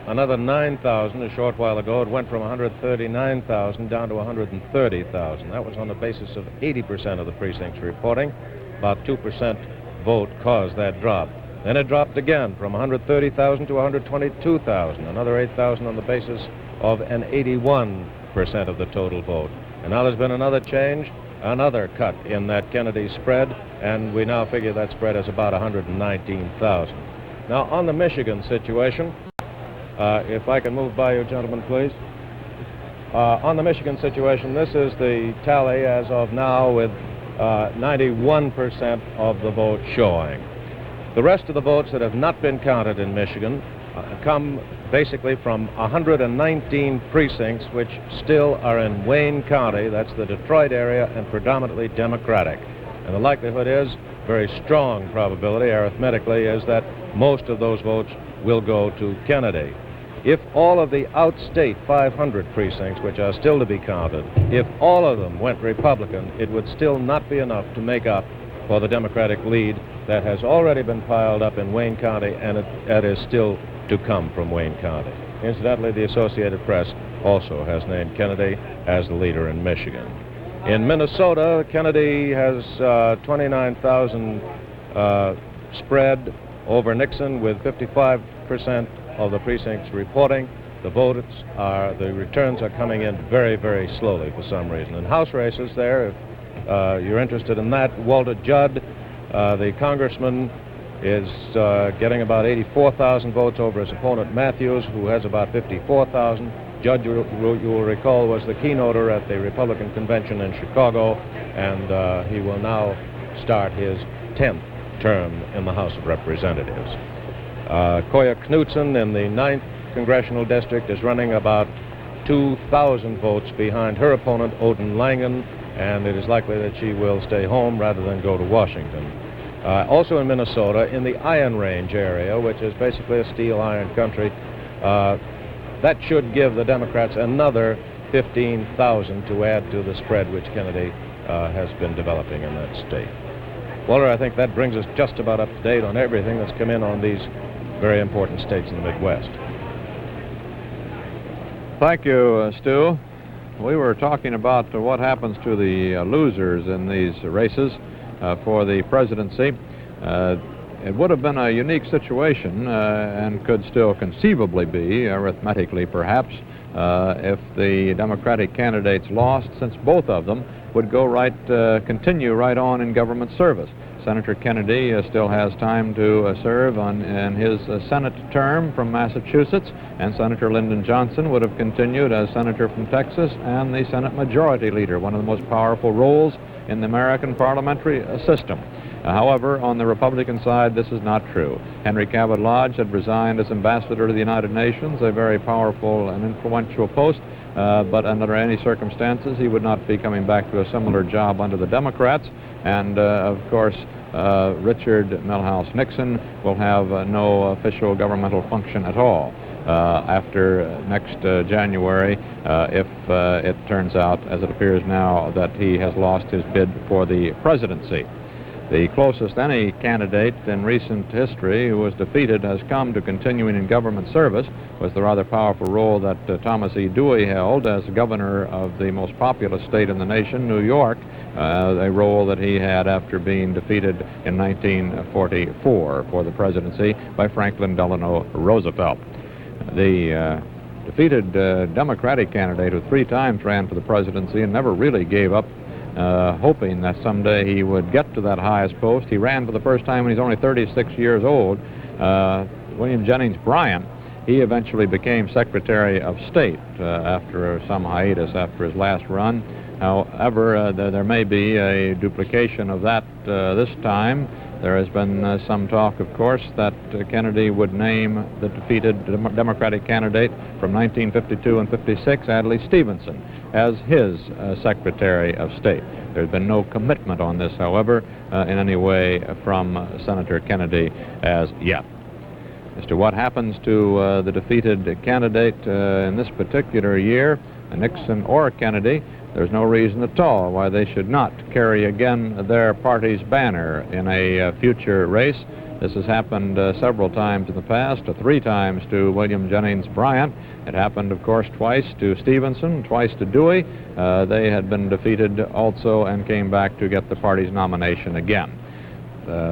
another 9,000 a short while ago. It went from 139,000 down to 130,000. That was on the basis of 80% of the precincts reporting. About 2% vote caused that drop. Then it dropped again from 130,000 to 122,000, another 8,000 on the basis of an 81% of the total vote. And now there's been another change, another cut in that Kennedy spread, and we now figure that spread is about 119,000. Now, on the Michigan situation, If I can move by you, gentlemen, please. On the Michigan situation, this is the tally as of now with 91% of the vote showing. The rest of the votes that have not been counted in Michigan come basically from 119 precincts which still are in Wayne County, that's the Detroit area, and predominantly Democratic. And the likelihood is, very strong probability arithmetically, is that most of those votes will go to Kennedy. If all of the outstate 500 precincts, which are still to be counted, if all of them went Republican, it would still not be enough to make up for the Democratic lead that has already been piled up in Wayne County, and that is still to come from Wayne County. Incidentally, the Associated Press also has named Kennedy as the leader in Michigan. In Minnesota, Kennedy has 29,000 spread over Nixon, with 55% of the precincts reporting. The returns are coming in very, very slowly for some reason. In House races there, if you're interested in that, Walter Judd, the congressman, is getting about 84,000 votes over his opponent Matthews, who has about 54,000. Judd, you will recall, was the keynoter at the Republican convention in Chicago, and he will now start his 10th term in the House of Representatives. Koya Knudsen in the 9th Congressional District is running about 2,000 votes behind her opponent, Odin Langen, and it is likely that she will stay home rather than go to Washington. Also in Minnesota, in the Iron Range area, which is basically a steel iron country, that should give the Democrats another 15,000 to add to the spread which Kennedy has been developing in that state. Walter, I think that brings us just about up to date on everything that's come in on these very important states in the Midwest. Thank you, Stu. We were talking about what happens to the losers in these races for the presidency. It would have been a unique situation and could still conceivably be, arithmetically perhaps, if the Democratic candidates lost, since both of them would continue right on in government service. Senator Kennedy still has time to serve in his Senate term from Massachusetts, and Senator Lyndon Johnson would have continued as senator from Texas and the Senate Majority Leader, one of the most powerful roles in the American parliamentary system. However, on the Republican side, this is not true. Henry Cabot Lodge had resigned as ambassador to the United Nations, a very powerful and influential post, but under any circumstances, he would not be coming back to a similar job under the Democrats. And, of course, Richard Milhouse Nixon will have no official governmental function at all after next January, if it turns out, as it appears now, that he has lost his bid for the presidency. The closest any candidate in recent history who was defeated has come to continuing in government service was the rather powerful role that Thomas E. Dewey held as governor of the most populous state in the nation, New York, a role that he had after being defeated in 1944 for the presidency by Franklin Delano Roosevelt. The defeated Democratic candidate who 3 times ran for the presidency and never really gave up hoping that someday he would get to that highest post. He ran for the first time when he's only 36 years old. William Jennings Bryan, he eventually became Secretary of State after some hiatus after his last run. However, there may be a duplication of that this time. There has been some talk, of course, that Kennedy would name the defeated Democratic candidate from 1952 and 56, Adlai Stevenson, as his Secretary of State. There's been no commitment on this, however, in any way from Senator Kennedy as yet. As to what happens to the defeated candidate in this particular year, Nixon or Kennedy, there's no reason at all why they should not carry again their party's banner in a future race. This has happened several times in the past, 3 times to William Jennings Bryan. It happened, of course, twice to Stevenson, twice to Dewey. They had been defeated also and came back to get the party's nomination again.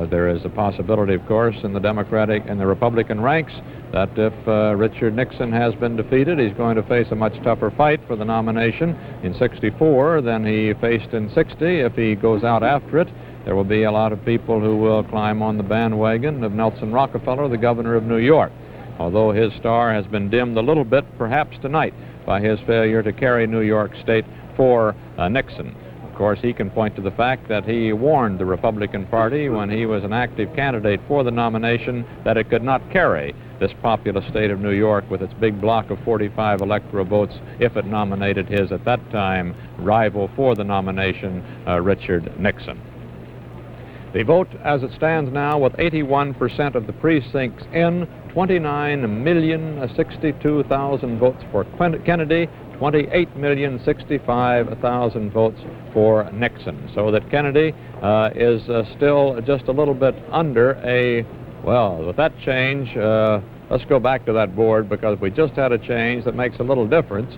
There is a possibility, of course, in the Democratic and the Republican ranks that if Richard Nixon has been defeated, he's going to face a much tougher fight for the nomination in '64 than he faced in '60. If he goes out after it, there will be a lot of people who will climb on the bandwagon of Nelson Rockefeller, the governor of New York. although his star has been dimmed a little bit, perhaps tonight, by his failure to carry New York State for Nixon. Of course, he can point to the fact that he warned the Republican Party when he was an active candidate for the nomination that it could not carry this populous state of New York with its big block of 45 electoral votes if it nominated his, at that time, rival for the nomination, Richard Nixon. The vote as it stands now, with 81% of the precincts in, 29,062,000 votes for Kennedy, 28,065,000 votes for Nixon. So that Kennedy is still just a little bit under a, well, with that change, let's go back to that board, because we just had a change that makes a little difference.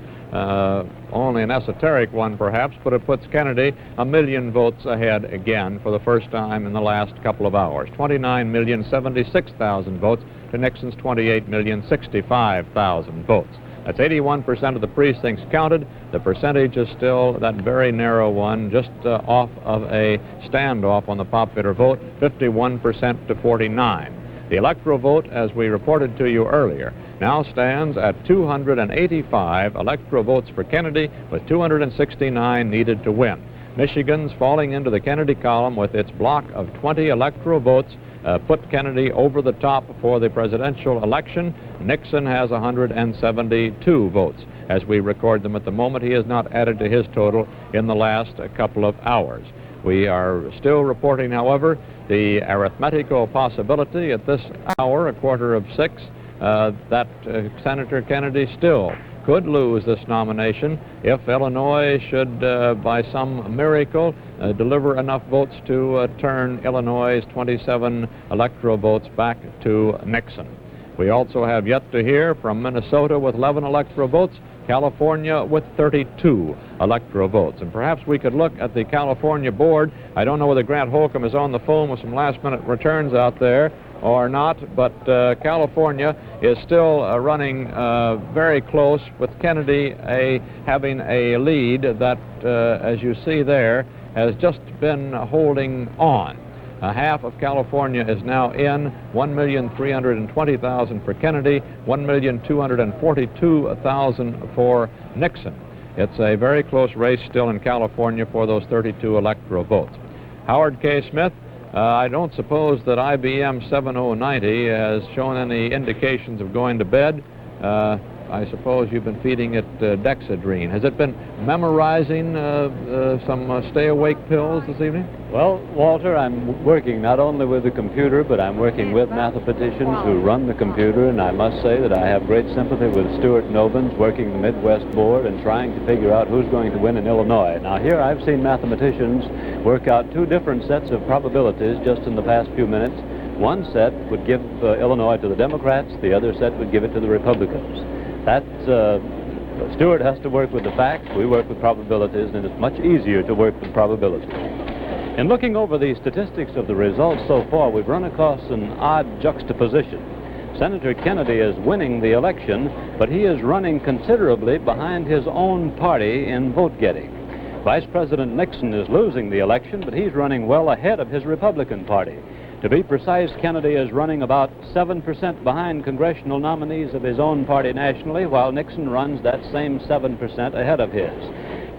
Only an esoteric one, perhaps, but it puts Kennedy 1 million votes ahead again for the first time in the last couple of hours. 29,076,000 votes to Nixon's 28,065,000 votes. That's 81% of the precincts counted. The percentage is still that very narrow one, just off of a standoff on the popular vote, 51% to 49. The electoral vote, as we reported to you earlier, now stands at 285 electoral votes for Kennedy, with 269 needed to win. Michigan's falling into the Kennedy column with its block of 20 electoral votes, put Kennedy over the top for the presidential election. Nixon has 172 votes. As we record them at the moment, he has not added to his total in the last couple of hours. We are still reporting, however, the arithmetical possibility at this hour, 5:45, that Senator Kennedy still could lose this nomination if Illinois should, by some miracle, deliver enough votes to turn Illinois' 27 electoral votes back to Nixon. We also have yet to hear from Minnesota with 11 electoral votes, California with 32 electoral votes. And perhaps we could look at the California board. I don't know whether Grant Holcomb is on the phone with some last-minute returns out there or not, but California is still running very close, with Kennedy having a lead that, as you see there, has just been holding on. Half of California is now in, 1,320,000 for Kennedy, 1,242,000 for Nixon. It's a very close race still in California for those 32 electoral votes. Howard K. Smith, I don't suppose that IBM 7090 has shown any indications of going to bed. I suppose you've been feeding it Dexedrine. Has it been memorizing some stay-awake pills this evening? Well, Walter, I'm working not only with the computer, but I'm working with mathematicians who run the computer, and I must say that I have great sympathy with Stuart Nobens working the Midwest board and trying to figure out who's going to win in Illinois. Now, here I've seen mathematicians work out two different sets of probabilities just in the past few minutes. One set would give Illinois to the Democrats, the other set would give it to the Republicans. Stuart has to work with the facts, we work with probabilities, and it's much easier to work with probabilities. In looking over the statistics of the results so far, we've run across an odd juxtaposition. Senator Kennedy is winning the election, but he is running considerably behind his own party in vote-getting. Vice President Nixon is losing the election, but he's running well ahead of his Republican Party. To be precise, Kennedy is running about 7% behind congressional nominees of his own party nationally, while Nixon runs that same 7% ahead of his.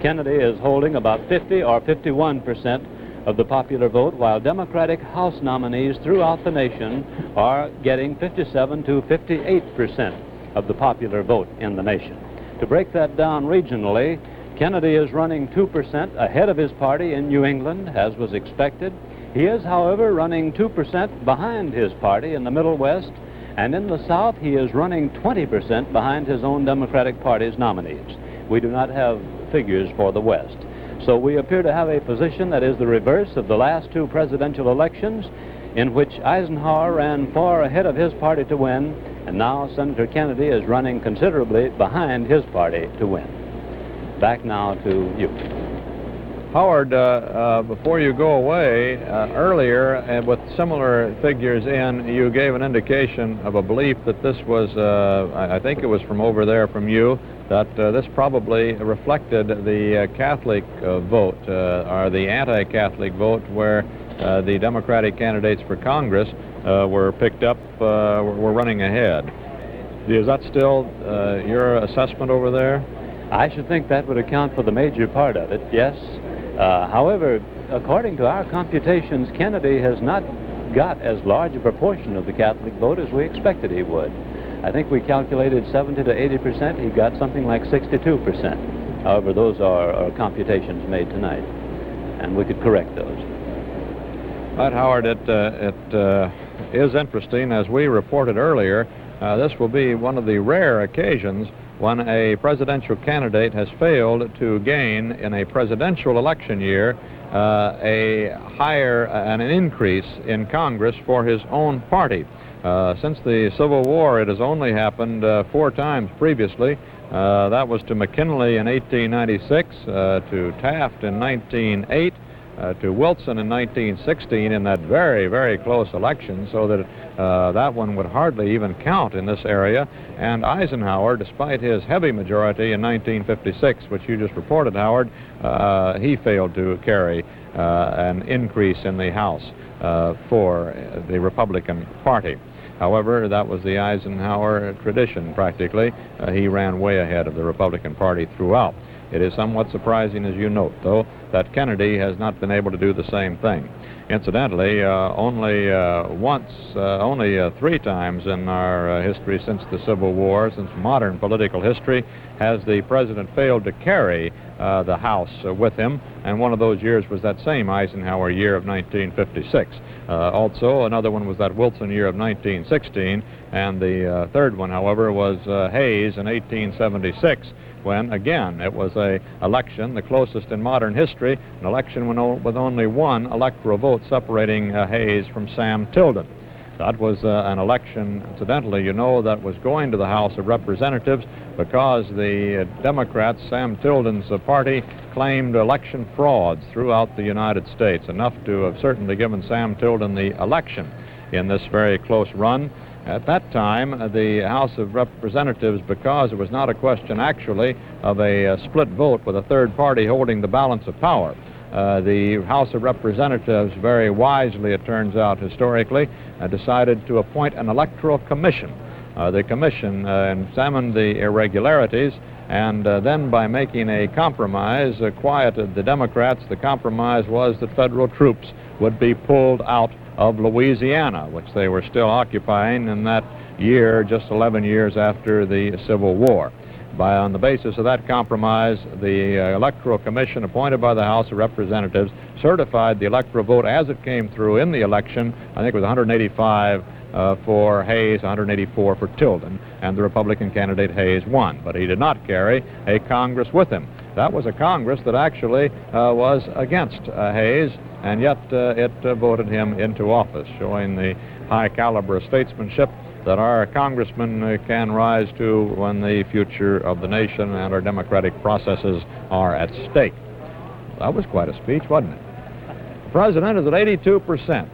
Kennedy is holding about 50 or 51% of the popular vote, while Democratic House nominees throughout the nation are getting 57 to 58% of the popular vote in the nation. To break that down regionally, Kennedy is running 2% ahead of his party in New England, as was expected. He is, however, running 2% behind his party in the Middle West, and in the South he is running 20% behind his own Democratic Party's nominees. We do not have figures for the West. So we appear to have a position that is the reverse of the last two presidential elections, in which Eisenhower ran far ahead of his party to win, and now Senator Kennedy is running considerably behind his party to win. Back now to you. Howard, before you go away, earlier, with similar figures in, you gave an indication of a belief that this was, I think it was from over there from you, that this probably reflected the Catholic vote, or the anti-Catholic vote, where the Democratic candidates for Congress were picked up, were running ahead. Is that still your assessment over there? I should think that would account for the major part of it, yes. However, according to our computations, Kennedy has not got as large a proportion of the Catholic vote as we expected he would. I think we calculated 70 to 80%. He got something like 62%. However, those are computations made tonight, and we could correct those. But Howard, it is interesting, as we reported earlier, this will be one of the rare occasions when a presidential candidate has failed to gain in a presidential election year an increase in Congress for his own party. Since the Civil War, it has only happened 4 times previously. That was to McKinley in 1896, to Taft in 1908, to Wilson in 1916 in that very, very close election, so that that one would hardly even count in this area. And Eisenhower, despite his heavy majority in 1956, which you just reported, Howard, he failed to carry an increase in the House for the Republican Party. However, that was the Eisenhower tradition, practically. He ran way ahead of the Republican Party throughout. It is somewhat surprising, as you note, though, that Kennedy has not been able to do the same thing. Incidentally, only 3 times in our history since the Civil War, since modern political history, has the president failed to carry the House with him, and one of those years was that same Eisenhower year of 1956. Also, another one was that Wilson year of 1916, and the third one, however, was Hayes in 1876, when, again, it was an election, the closest in modern history, an election with only 1 electoral vote separating Hayes from Sam Tilden. That was an election, incidentally, you know, that was going to the House of Representatives because the Democrats, Sam Tilden's party, claimed election frauds throughout the United States, enough to have certainly given Sam Tilden the election in this very close run. At that time, the House of Representatives, because it was not a question actually of a split vote with a third party holding the balance of power, the House of Representatives, very wisely, it turns out historically, decided to appoint an electoral commission. The commission examined the irregularities, and then by making a compromise, quieted the Democrats. The compromise was that federal troops would be pulled out of Louisiana, which they were still occupying in that year, just 11 years after the Civil War. On the basis of that compromise, the Electoral Commission appointed by the House of Representatives certified the electoral vote as it came through in the election. I think it was 185 for Hayes, 184 for Tilden, and the Republican candidate Hayes won. But he did not carry a Congress with him. That was a Congress that actually was against Hayes, and yet it voted him into office, showing the high caliber of statesmanship that our congressmen can rise to when the future of the nation and our democratic processes are at stake. That was quite a speech, wasn't it? The president is at 82%.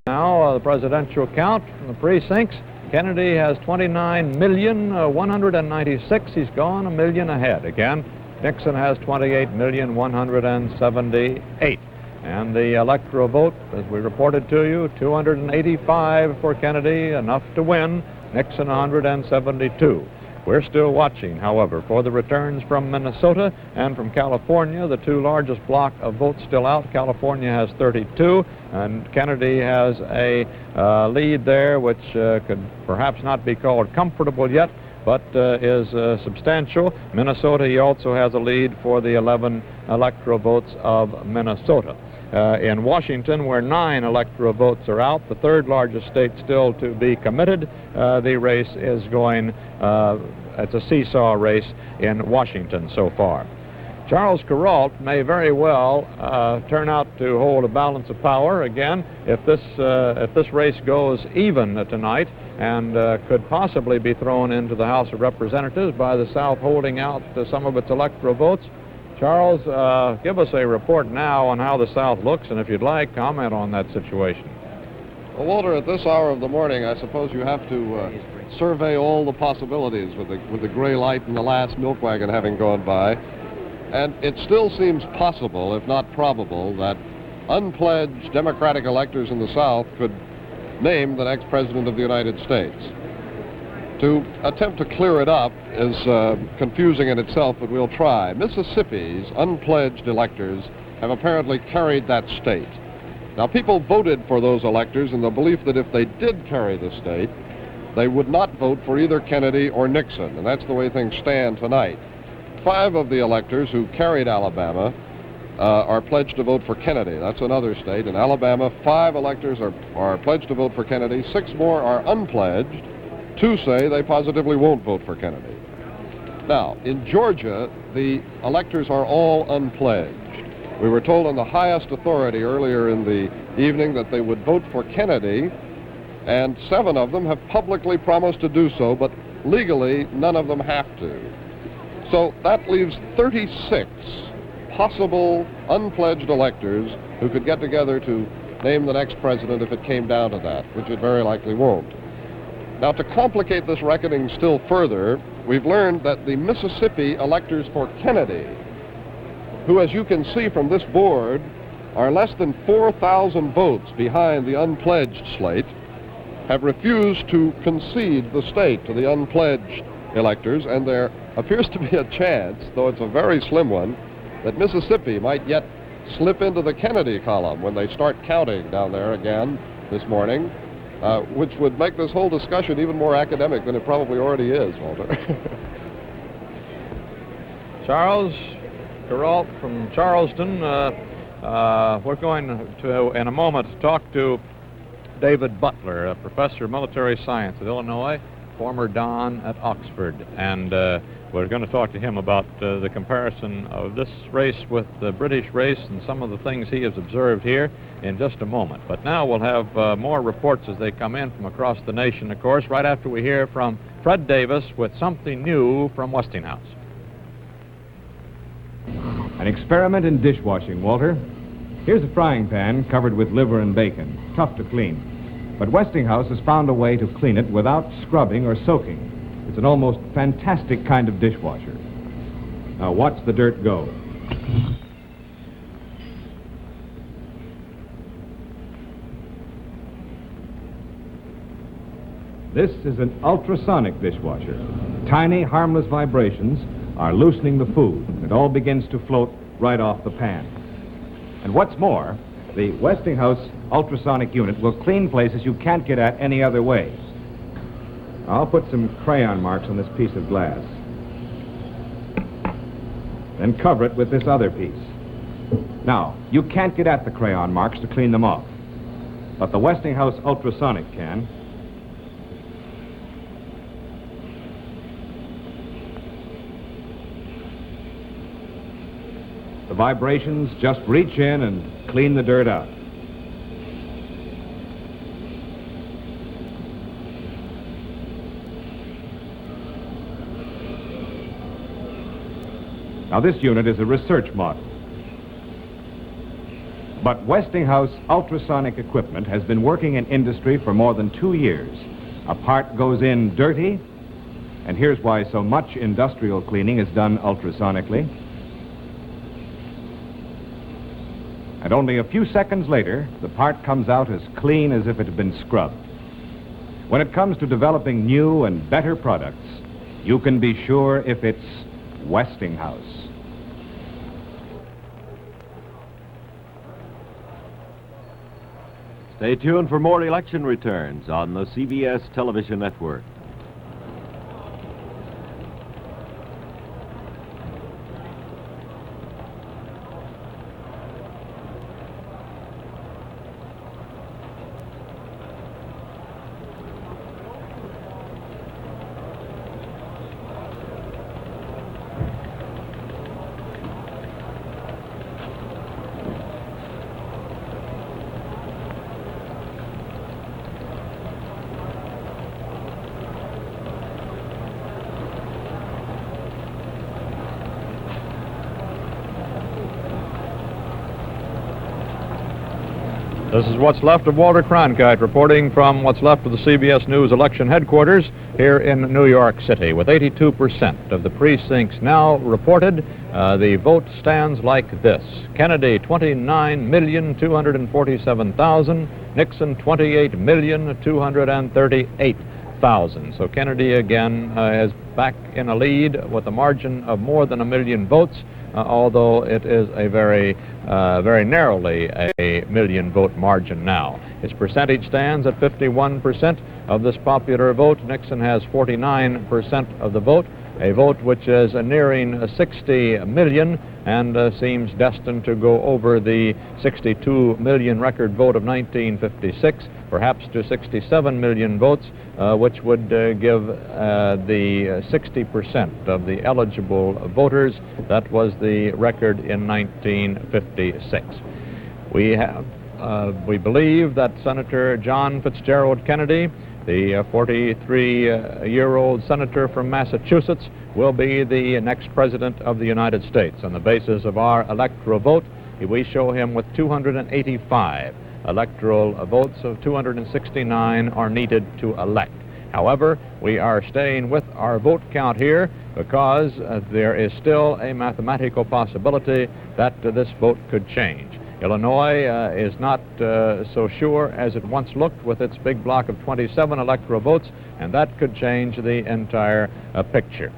Now, the presidential count from the precincts, Kennedy has 29,196,000. He's gone a million ahead again. Nixon has 28,178,000. And the electoral vote, as we reported to you, 285 for Kennedy, enough to win. Nixon 172. We're still watching, however, for the returns from Minnesota and from California, the 2 largest block of votes still out. California has 32, and Kennedy has a lead there, which could perhaps not be called comfortable yet, but is substantial. Minnesota, he also has a lead for the 11 electoral votes of Minnesota. In Washington, where 9 electoral votes are out, the 3rd largest state still to be committed, the race is going, it's a seesaw race in Washington so far. Charles Kuralt may very well turn out to hold a balance of power again if this race goes even tonight, and could possibly be thrown into the House of Representatives by the South holding out some of its electoral votes. Charles, give us a report now on how the South looks, and if you'd like, comment on that situation. Well, Walter, at this hour of the morning, I suppose you have to survey all the possibilities with the gray light and the last milk wagon having gone by. And it still seems possible, if not probable, that unpledged Democratic electors in the South could name the next President of the United States. To attempt to clear it up is confusing in itself, but we'll try. Mississippi's unpledged electors have apparently carried that state. Now, people voted for those electors in the belief that if they did carry the state, they would not vote for either Kennedy or Nixon, and that's the way things stand tonight. 5 of the electors who carried Alabama are pledged to vote for Kennedy. That's another state. In Alabama, 5 electors are pledged to vote for Kennedy. 6 more are unpledged. 2 say they positively won't vote for Kennedy. Now, in Georgia, the electors are all unpledged. We were told on the highest authority earlier in the evening that they would vote for Kennedy, and 7 of them have publicly promised to do so, but legally none of them have to. So that leaves 36 possible unpledged electors who could get together to name the next president if it came down to that, which it very likely won't. Now, to complicate this reckoning still further, we've learned that the Mississippi electors for Kennedy, who, as you can see from this board, are less than 4,000 votes behind the unpledged slate, have refused to concede the state to the unpledged electors, and there appears to be a chance, though it's a very slim one, that Mississippi might yet slip into the Kennedy column when they start counting down there again this morning, which would make this whole discussion even more academic than it probably already is, Walter. Charles Geralt from Charleston. We're going to, in a moment, talk to David Butler, a professor of military science at Illinois, former Don at Oxford, and we're going to talk to him about the comparison of this race with the British race and some of the things he has observed here in just a moment. But now we'll have more reports as they come in from across the nation, of course, right after we hear from Fred Davis with something new from Westinghouse. An experiment in dishwashing, Walter. Here's a frying pan covered with liver and bacon, tough to clean. But Westinghouse has found a way to clean it without scrubbing or soaking. It's an almost fantastic kind of dishwasher. Now watch the dirt go. This is an ultrasonic dishwasher. Tiny, harmless vibrations are loosening the food. It all begins to float right off the pan. And what's more, the Westinghouse ultrasonic unit will clean places you can't get at any other way. I'll put some crayon marks on this piece of glass. Then cover it with this other piece. Now, you can't get at the crayon marks to clean them off, but the Westinghouse ultrasonic can. The vibrations just reach in and clean the dirt out. Now, this unit is a research model. But Westinghouse ultrasonic equipment has been working in industry for more than 2 years. A part goes in dirty, and here's why so much industrial cleaning is done ultrasonically. And only a few seconds later, the part comes out as clean as if it had been scrubbed. When it comes to developing new and better products, you can be sure if it's Westinghouse. Stay tuned for more election returns on the CBS television network. This is what's left of Walter Cronkite reporting from what's left of the CBS News election headquarters here in New York City. With 82% of the precincts now reported, the vote stands like this. Kennedy, 29,247,000. Nixon, 28,238,000. 1,000. So Kennedy again is back in a lead with a margin of more than 1 million votes, although it is a very narrowly a 1 million vote margin now. His percentage stands at 51% of this popular vote. Nixon has 49% of the vote, a vote which is nearing 60 million and seems destined to go over the 62 million record vote of 1956, perhaps to 67 million votes, which would give the 60% of the eligible voters. That was the record in 1956. We believe that Senator John Fitzgerald Kennedy, the 43-year-old senator from Massachusetts, will be the next president of the United States. On the basis of our electoral vote, we show him with 285. Electoral votes of 269 are needed to elect. However, we are staying with our vote count here because there is still a mathematical possibility that this vote could change. Illinois is not so sure as it once looked with its big block of 27 electoral votes, and that could change the entire picture.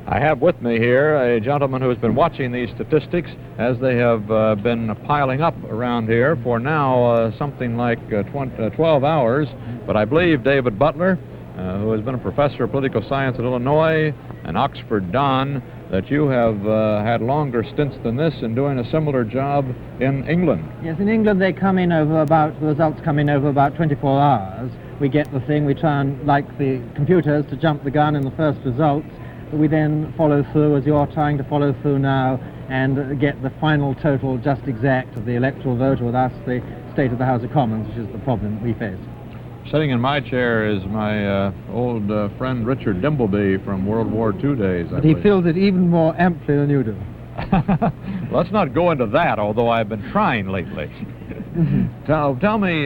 I have with me here a gentleman who has been watching these statistics as they have been piling up around here for now something like 12 hours, but I believe David Butler, who has been a professor of political science at Illinois and Oxford Don, that you have had longer stints than this in doing a similar job in England. Yes, in England they come in over about, the results come in over about 24 hours. We get the thing, we try and, like the computers, to jump the gun in the first results, but we then follow through, as you're trying to follow through now, and get the final total just exact of the electoral vote, or thus the state of the House of Commons, which is the problem we face. Sitting in my chair is my old friend Richard Dimbleby from World War II days. But he fills it even more amply than you do. Let's not go into that, although I've been trying lately. Tell me,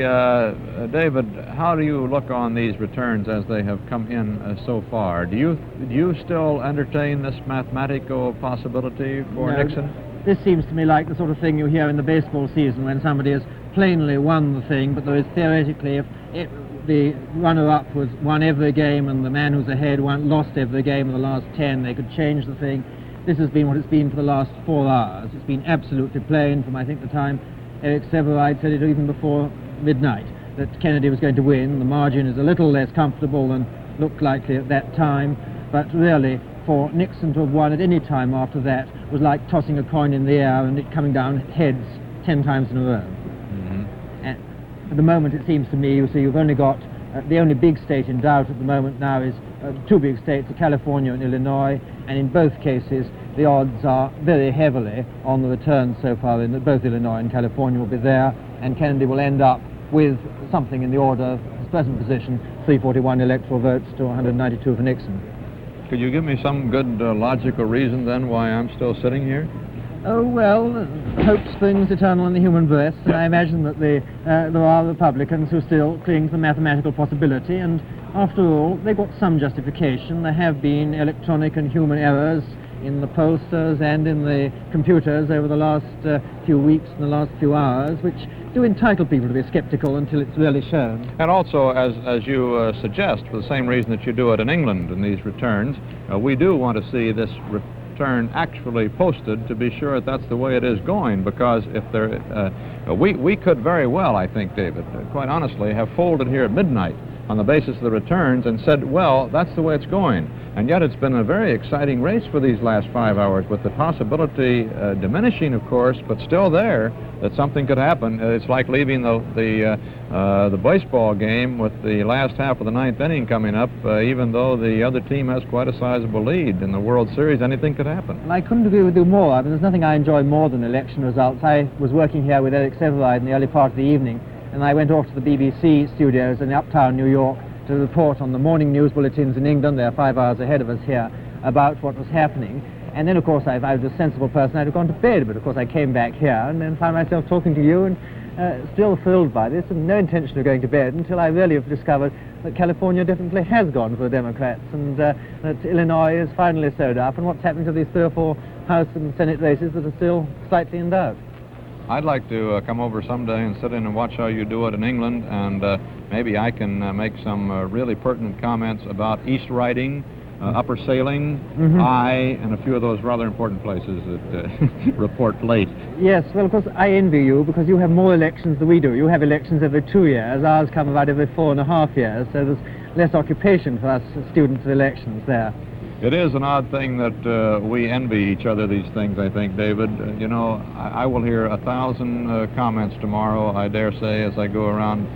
David, how do you look on these returns as they have come in so far? Do you still entertain this mathematical possibility for Nixon? This seems to me like the sort of thing you hear in the baseball season when somebody has plainly won the thing, but there is theoretically, if the runner-up was won every game and the man who's ahead lost every game of the last 10, they could change the thing. This has been what it's been for the last 4 hours. It's been absolutely plain from, I think, the time Eric Severide said it even before midnight, that Kennedy was going to win. The margin is a little less comfortable than looked likely at that time, but really, for Nixon to have won at any time after that was like tossing a coin in the air and it coming down heads 10 times in a row. And at the moment, it seems to me, you see, you've only got the only big state in doubt at the moment now is 2 big states, California and Illinois, and in both cases the odds are very heavily on the return so far in that both Illinois and California will be there, and Kennedy will end up with something in the order of his present position, 341 electoral votes to 192 for Nixon. Could you give me some good logical reason then why I'm still sitting here? Oh, well, hope springs eternal in the human breast, and I imagine that there are Republicans who still cling to the mathematical possibility, and after all, they've got some justification. There have been electronic and human errors in the pollsters and in the computers over the last few weeks and the last few hours, which do entitle people to be skeptical until it's really shown. And also, as you suggest, for the same reason that you do it in England in these returns, we do want to see this return actually posted to be sure that that's the way it is going, because if there, we could very well, I think, David, quite honestly, have folded here at midnight on the basis of the returns and said, well, that's the way it's going. And yet it's been a very exciting race for these last 5 hours, with the possibility diminishing, of course, but still there, that something could happen. It's like leaving the baseball game with the last half of the 9th inning coming up, even though the other team has quite a sizable lead in the World Series. Anything could happen. Well, I couldn't agree with you more. I mean, there's nothing I enjoy more than election results. I was working here with Eric Severide in the early part of the evening, and I went off to the BBC studios in uptown New York to report on the morning news bulletins in England. They're 5 hours ahead of us here, about what was happening. And then, of course, I was a sensible person. I'd have gone to bed, but of course I came back here and then found myself talking to you, and still thrilled by this, and no intention of going to bed until I really have discovered that California definitely has gone for the Democrats, and that Illinois is finally sewed up, and what's happening to these 3 or 4 House and Senate races that are still slightly in doubt. I'd like to come over someday and sit in and watch how you do it in England, and maybe I can make some really pertinent comments about east riding, upper sailing, and a few of those rather important places that report late. Yes, well, of course, I envy you because you have more elections than we do. You have elections every 2 years. Ours come about every 4.5 years, so there's less occupation for us students of elections there. It is an odd thing that we envy each other these things, I think, David. You know, I will hear 1,000 comments tomorrow, I dare say, as I go around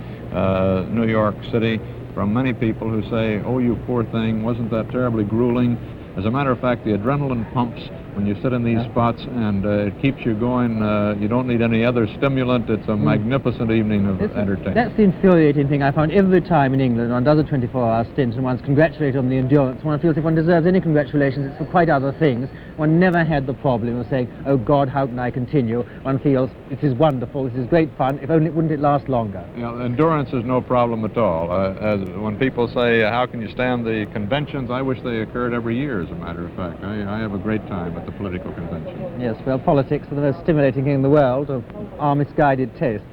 New York City, from many people who say, oh, you poor thing, wasn't that terribly grueling? As a matter of fact, the adrenaline pumps when you sit in these spots, and it keeps you going. You don't need any other stimulant. It's a magnificent evening of entertainment. That's the infuriating thing I found every time in England. One does a 24-hour stint and one's congratulated on the endurance. One feels if one deserves any congratulations, it's for quite other things. One never had the problem of saying, oh God, how can I continue? One feels, this is wonderful, this is great fun, if only wouldn't it last longer? You know, endurance is no problem at all. As when people say, how can you stand the conventions, I wish they occurred every year, as a matter of fact. I have a great time at the political convention. Yes, well, politics are the most stimulating thing in the world of our misguided tastes.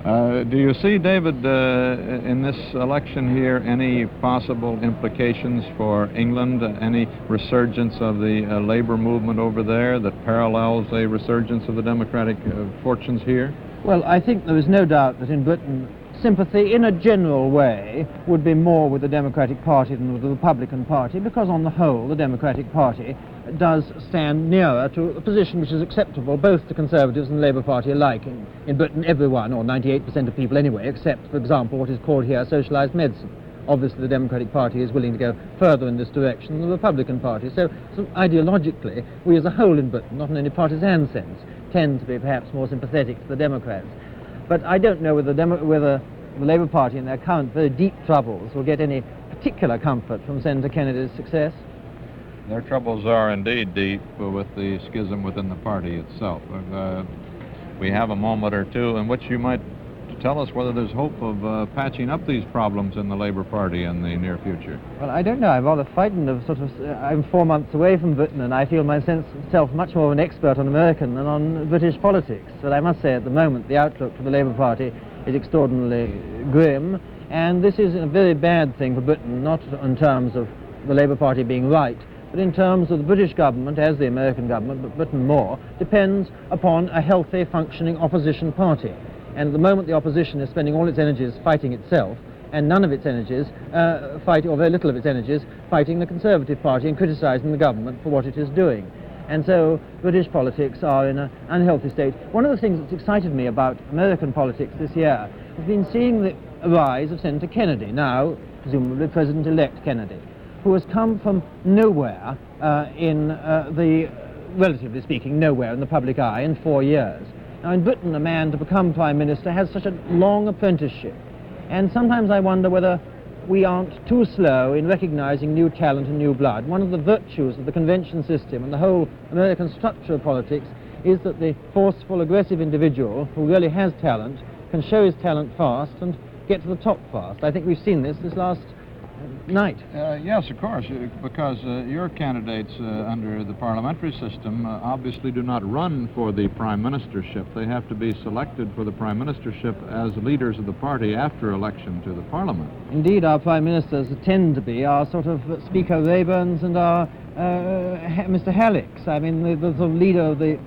Do you see, David, in this election here, any possible implications for England, any resurgence of the labor movement over there that parallels a resurgence of the democratic fortunes here? Well, I think there is no doubt that in Britain, sympathy in a general way would be more with the Democratic Party than with the Republican Party, because on the whole the Democratic Party does stand nearer to a position which is acceptable both to Conservatives and the Labour Party alike. In Britain, everyone, or 98% of people anyway, accept, for example, what is called here socialised medicine. Obviously the Democratic Party is willing to go further in this direction than the Republican Party. So ideologically, we as a whole in Britain, not in any partisan sense, tend to be perhaps more sympathetic to the Democrats. But I don't know whether the Labour Party in their current very deep troubles will get any particular comfort from Senator Kennedy's success. Their troubles are indeed deep with the schism within the party itself. We have a moment or two in which you might tell us whether there's hope of patching up these problems in the Labour Party in the near future. Well, I don't know. I'm rather frightened of I'm 4 months away from Britain, and I feel myself much more of an expert on American than on British politics. But I must say, at the moment, the outlook for the Labour Party is extraordinarily grim, and this is a very bad thing for Britain, not in terms of the Labour Party being right, but in terms of the British government, as the American government, but Britain more, depends upon a healthy, functioning opposition party. And at the moment the opposition is spending all its energies fighting itself, and none of its energies, or very little of its energies, fighting the Conservative Party and criticising the government for what it is doing. And so British politics are in an unhealthy state. One of the things that's excited me about American politics this year has been seeing the rise of Senator Kennedy, now presumably President-elect Kennedy, who has come from nowhere relatively speaking, nowhere in the public eye in 4 years. Now, in Britain, a man to become Prime Minister has such a long apprenticeship, and sometimes I wonder whether we aren't too slow in recognizing new talent and new blood. One of the virtues of the convention system and the whole American structure of politics is that the forceful, aggressive individual who really has talent can show his talent fast and get to the top fast. I think we've seen this last night. Yes, of course, because your candidates under the parliamentary system obviously do not run for the prime ministership. They have to be selected for the prime ministership as leaders of the party after election to the parliament. Indeed, our prime ministers tend to be our sort of Speaker Rayburns and our Mr. Hallix. I mean, the sort of leader of the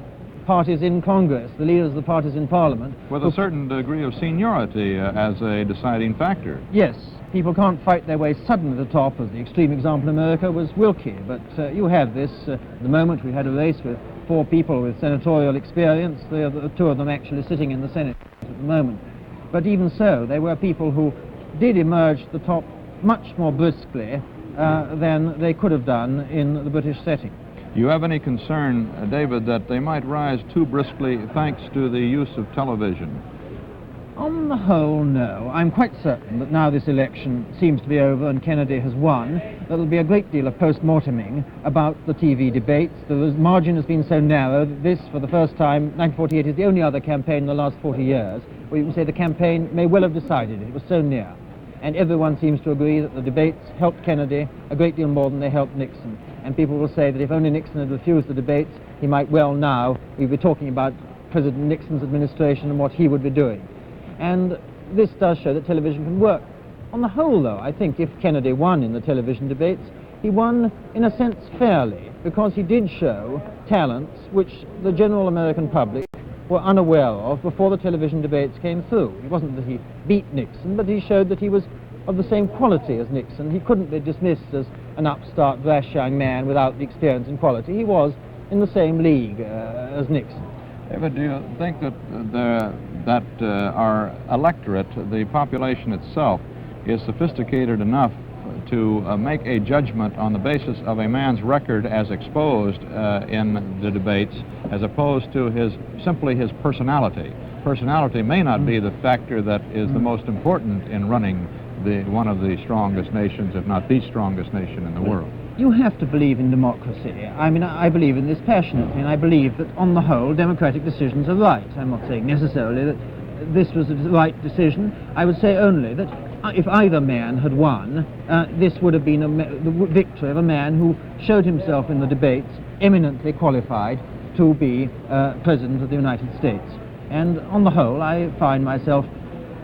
parties in Congress, the leaders of the parties in Parliament. With a certain degree of seniority as a deciding factor. Yes. People can't fight their way suddenly to the top, as the extreme example in America was Wilkie. But you have this. At the moment, we had a race with 4 people with senatorial experience, the 2 of them actually sitting in the Senate at the moment. But even so, they were people who did emerge to the top much more briskly than they could have done in the British setting. Do you have any concern, David, that they might rise too briskly thanks to the use of television? On the whole, no. I'm quite certain that now this election seems to be over and Kennedy has won, there will be a great deal of post-morteming about the TV debates. The margin has been so narrow that this, for the first time, 1948 is the only other campaign in the last 40 years where you can say the campaign may well have decided it. It was so near. And everyone seems to agree that the debates helped Kennedy a great deal more than they helped Nixon. And people will say that if only Nixon had refused the debates, he might well now, we'd be talking about President Nixon's administration and what he would be doing. And this does show that television can work. On the whole, though, I think if Kennedy won in the television debates, he won, in a sense, fairly, because he did show talents which the general American public were unaware of before the television debates came through. It wasn't that he beat Nixon, but he showed that he was of the same quality as Nixon. He couldn't be dismissed as an upstart, brash young man without the experience and quality. He was in the same league as Nixon. David, do you think that our electorate, the population itself, is sophisticated enough to make a judgment on the basis of a man's record as exposed in the debates, as opposed to simply his personality? Personality may not be the factor that is the most important in running one of the strongest nations, if not the strongest nation in the world. You have to believe in democracy. I mean, I believe in this passionately, and I believe that, on the whole, democratic decisions are right. I'm not saying necessarily that this was the right decision. I would say only that if either man had won, this would have been the victory of a man who showed himself in the debates eminently qualified to be President of the United States. And on the whole, I find myself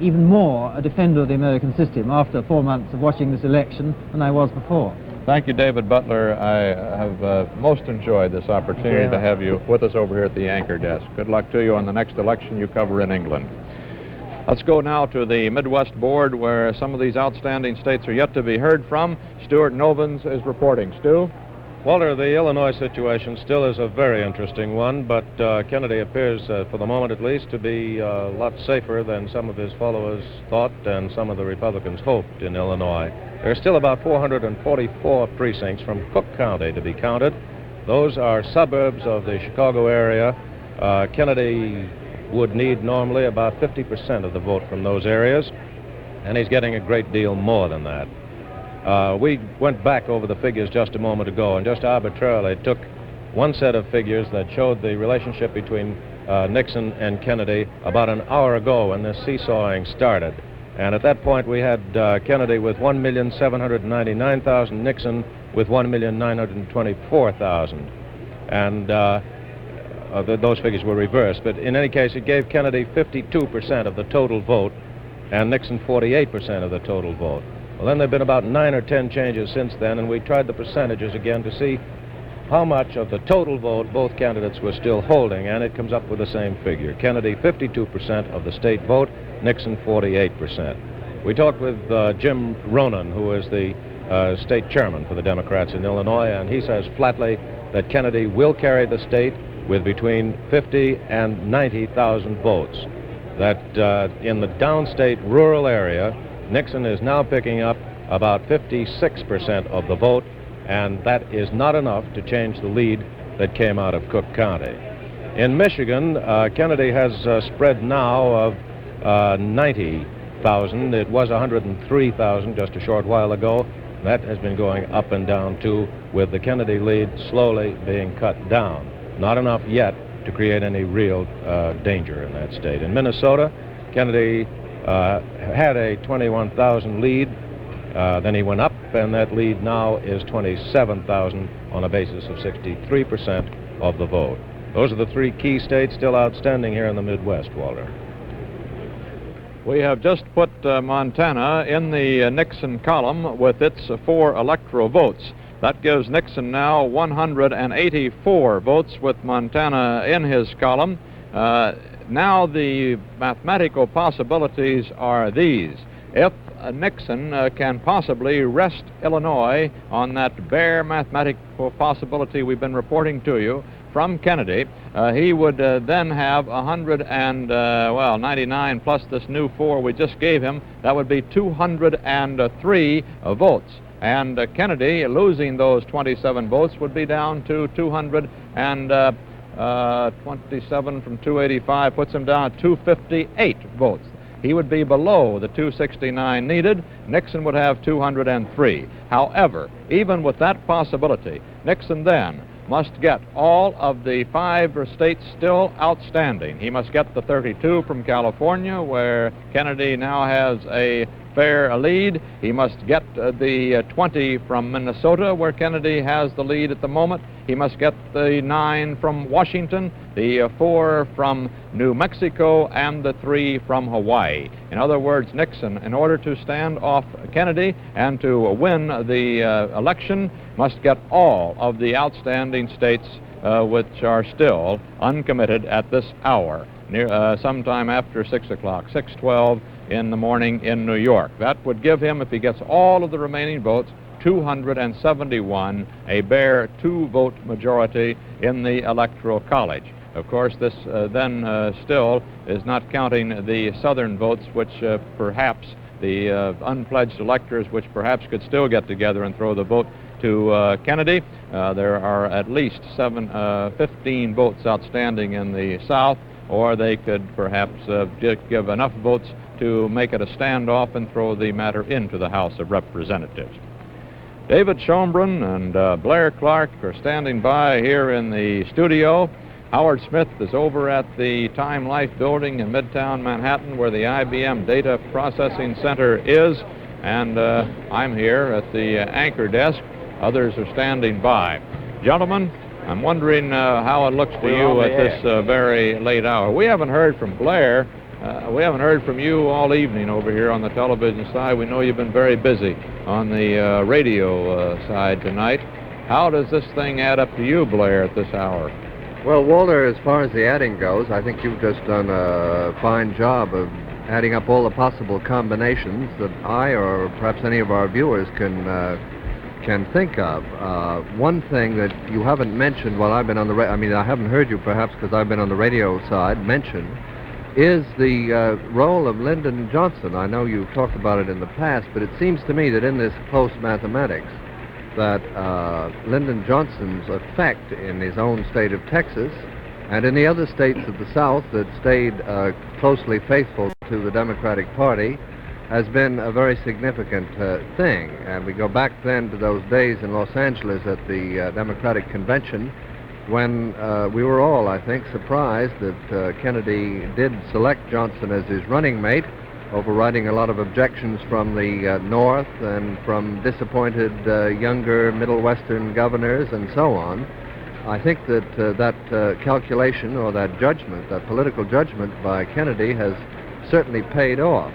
even more a defender of the American system after 4 months of watching this election than I was before. Thank you, David Butler. I have most enjoyed this opportunity to have you with us over here at the anchor desk. Good luck to you on the next election you cover in England. Let's go now to the Midwest Board, where some of these outstanding states are yet to be heard from. Stuart Novins is reporting. Stu? Walter, the Illinois situation still is a very interesting one, but Kennedy appears, for the moment at least, to be a lot safer than some of his followers thought and some of the Republicans hoped in Illinois. There are still about 444 precincts from Cook County to be counted. Those are suburbs of the Chicago area. Kennedy would need normally about 50% of the vote from those areas, and he's getting a great deal more than that. We went back over the figures just a moment ago and just arbitrarily took one set of figures that showed the relationship between Nixon and Kennedy about an hour ago when this seesawing started. And at that point we had Kennedy with 1,799,000, Nixon with 1,924,000. And those figures were reversed. But in any case, it gave Kennedy 52% of the total vote and Nixon 48% of the total vote. Well, then there have been about 9 or 10 changes since then, and we tried the percentages again to see how much of the total vote both candidates were still holding, and it comes up with the same figure. Kennedy 52% of the state vote, Nixon 48%. We talked with Jim Ronan, who is the state chairman for the Democrats in Illinois, and he says flatly that Kennedy will carry the state with between 50 and 90,000 votes. That in the downstate rural area, Nixon is now picking up about 56% of the vote, and that is not enough to change the lead that came out of Cook County. In Michigan, Kennedy has a spread now of 90,000. It was 103,000 just a short while ago. That has been going up and down, too, with the Kennedy lead slowly being cut down. Not enough yet to create any real danger in that state. In Minnesota, Kennedy had a 21,000 lead, then he went up, and that lead now is 27,000 on a basis of 63% of the vote. Those are the three key states still outstanding here in the Midwest, Walter. We have just put Montana in the Nixon column with its 4 electoral votes. That gives Nixon now 184 votes with Montana in his column. Now the mathematical possibilities are these. If Nixon can possibly wrest Illinois on that bare mathematical possibility we've been reporting to you from Kennedy, he would then have 99 plus this new 4 we just gave him. That would be 203 votes. And Kennedy, losing those 27 votes, would be down to 227 from 285, puts him down at 258 votes. He would be below the 269 needed. Nixon would have 203. However, even with that possibility, Nixon then must get all of the 5 states still outstanding. He must get the 32 from California, where Kennedy now has a fair lead. He must get the 20 from Minnesota, where Kennedy has the lead at the moment. he must get the 9 from Washington, the 4 from New Mexico, and the 3 from Hawaii. In other words, Nixon, in order to stand off Kennedy and to win the election, must get all of the outstanding states which are still uncommitted at this hour, sometime after 6 o'clock, 6:12 in the morning in New York. That would give him, if he gets all of the remaining votes, 271, a bare 2-vote majority in the Electoral College. Of course, this then still is not counting the Southern votes, which perhaps the unpledged electors, which perhaps could still get together and throw the vote to Kennedy. There are at least 15 votes outstanding in the South, or they could perhaps give enough votes to make it a standoff and throw the matter into the House of Representatives. David Schomburn and Blair Clark are standing by here in the studio. Howard Smith is over at the Time Life building in Midtown Manhattan, where the IBM Data Processing Center is, and I'm here at the anchor desk. Others are standing by. Gentlemen, I'm wondering how it looks to you at this very late hour. We haven't heard from Blair. We haven't heard from you all evening over here on the television side. We know you've been very busy on the radio side tonight. How does this thing add up to you, Blair, at this hour? Well, Walter, as far as the adding goes, I think you've just done a fine job of adding up all the possible combinations that I or perhaps any of our viewers can think of. One thing that you haven't mentioned while I've been on the I haven't heard you perhaps because I've been on the radio side mention, is the role of Lyndon Johnson. I know you've talked about it in the past, but it seems to me that in this post-mathematics that Lyndon Johnson's effect in his own state of Texas and in the other states of the South that stayed closely faithful to the Democratic Party has been a very significant thing. And we go back then to those days in Los Angeles at the Democratic Convention when we were all, I think, surprised that Kennedy did select Johnson as his running mate, overriding a lot of objections from the North and from disappointed younger Middle Western governors and so on. I think that that calculation or that judgment, that political judgment by Kennedy has certainly paid off.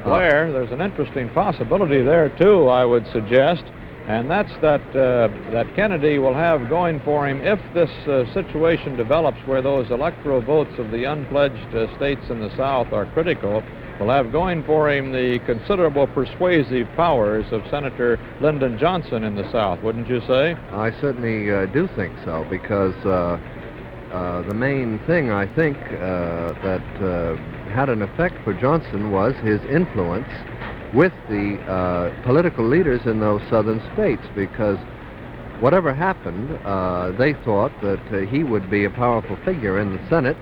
Blair, there's an interesting possibility there, too, I would suggest, and that's that Kennedy will have going for him, if this situation develops where those electoral votes of the unpledged states in the South are critical, will have going for him the considerable persuasive powers of Senator Lyndon Johnson in the South, wouldn't you say? I certainly do think so, because the main thing, I think, that had an effect for Johnson was his influence with the political leaders in those southern states, because whatever happened, they thought that he would be a powerful figure in the Senate.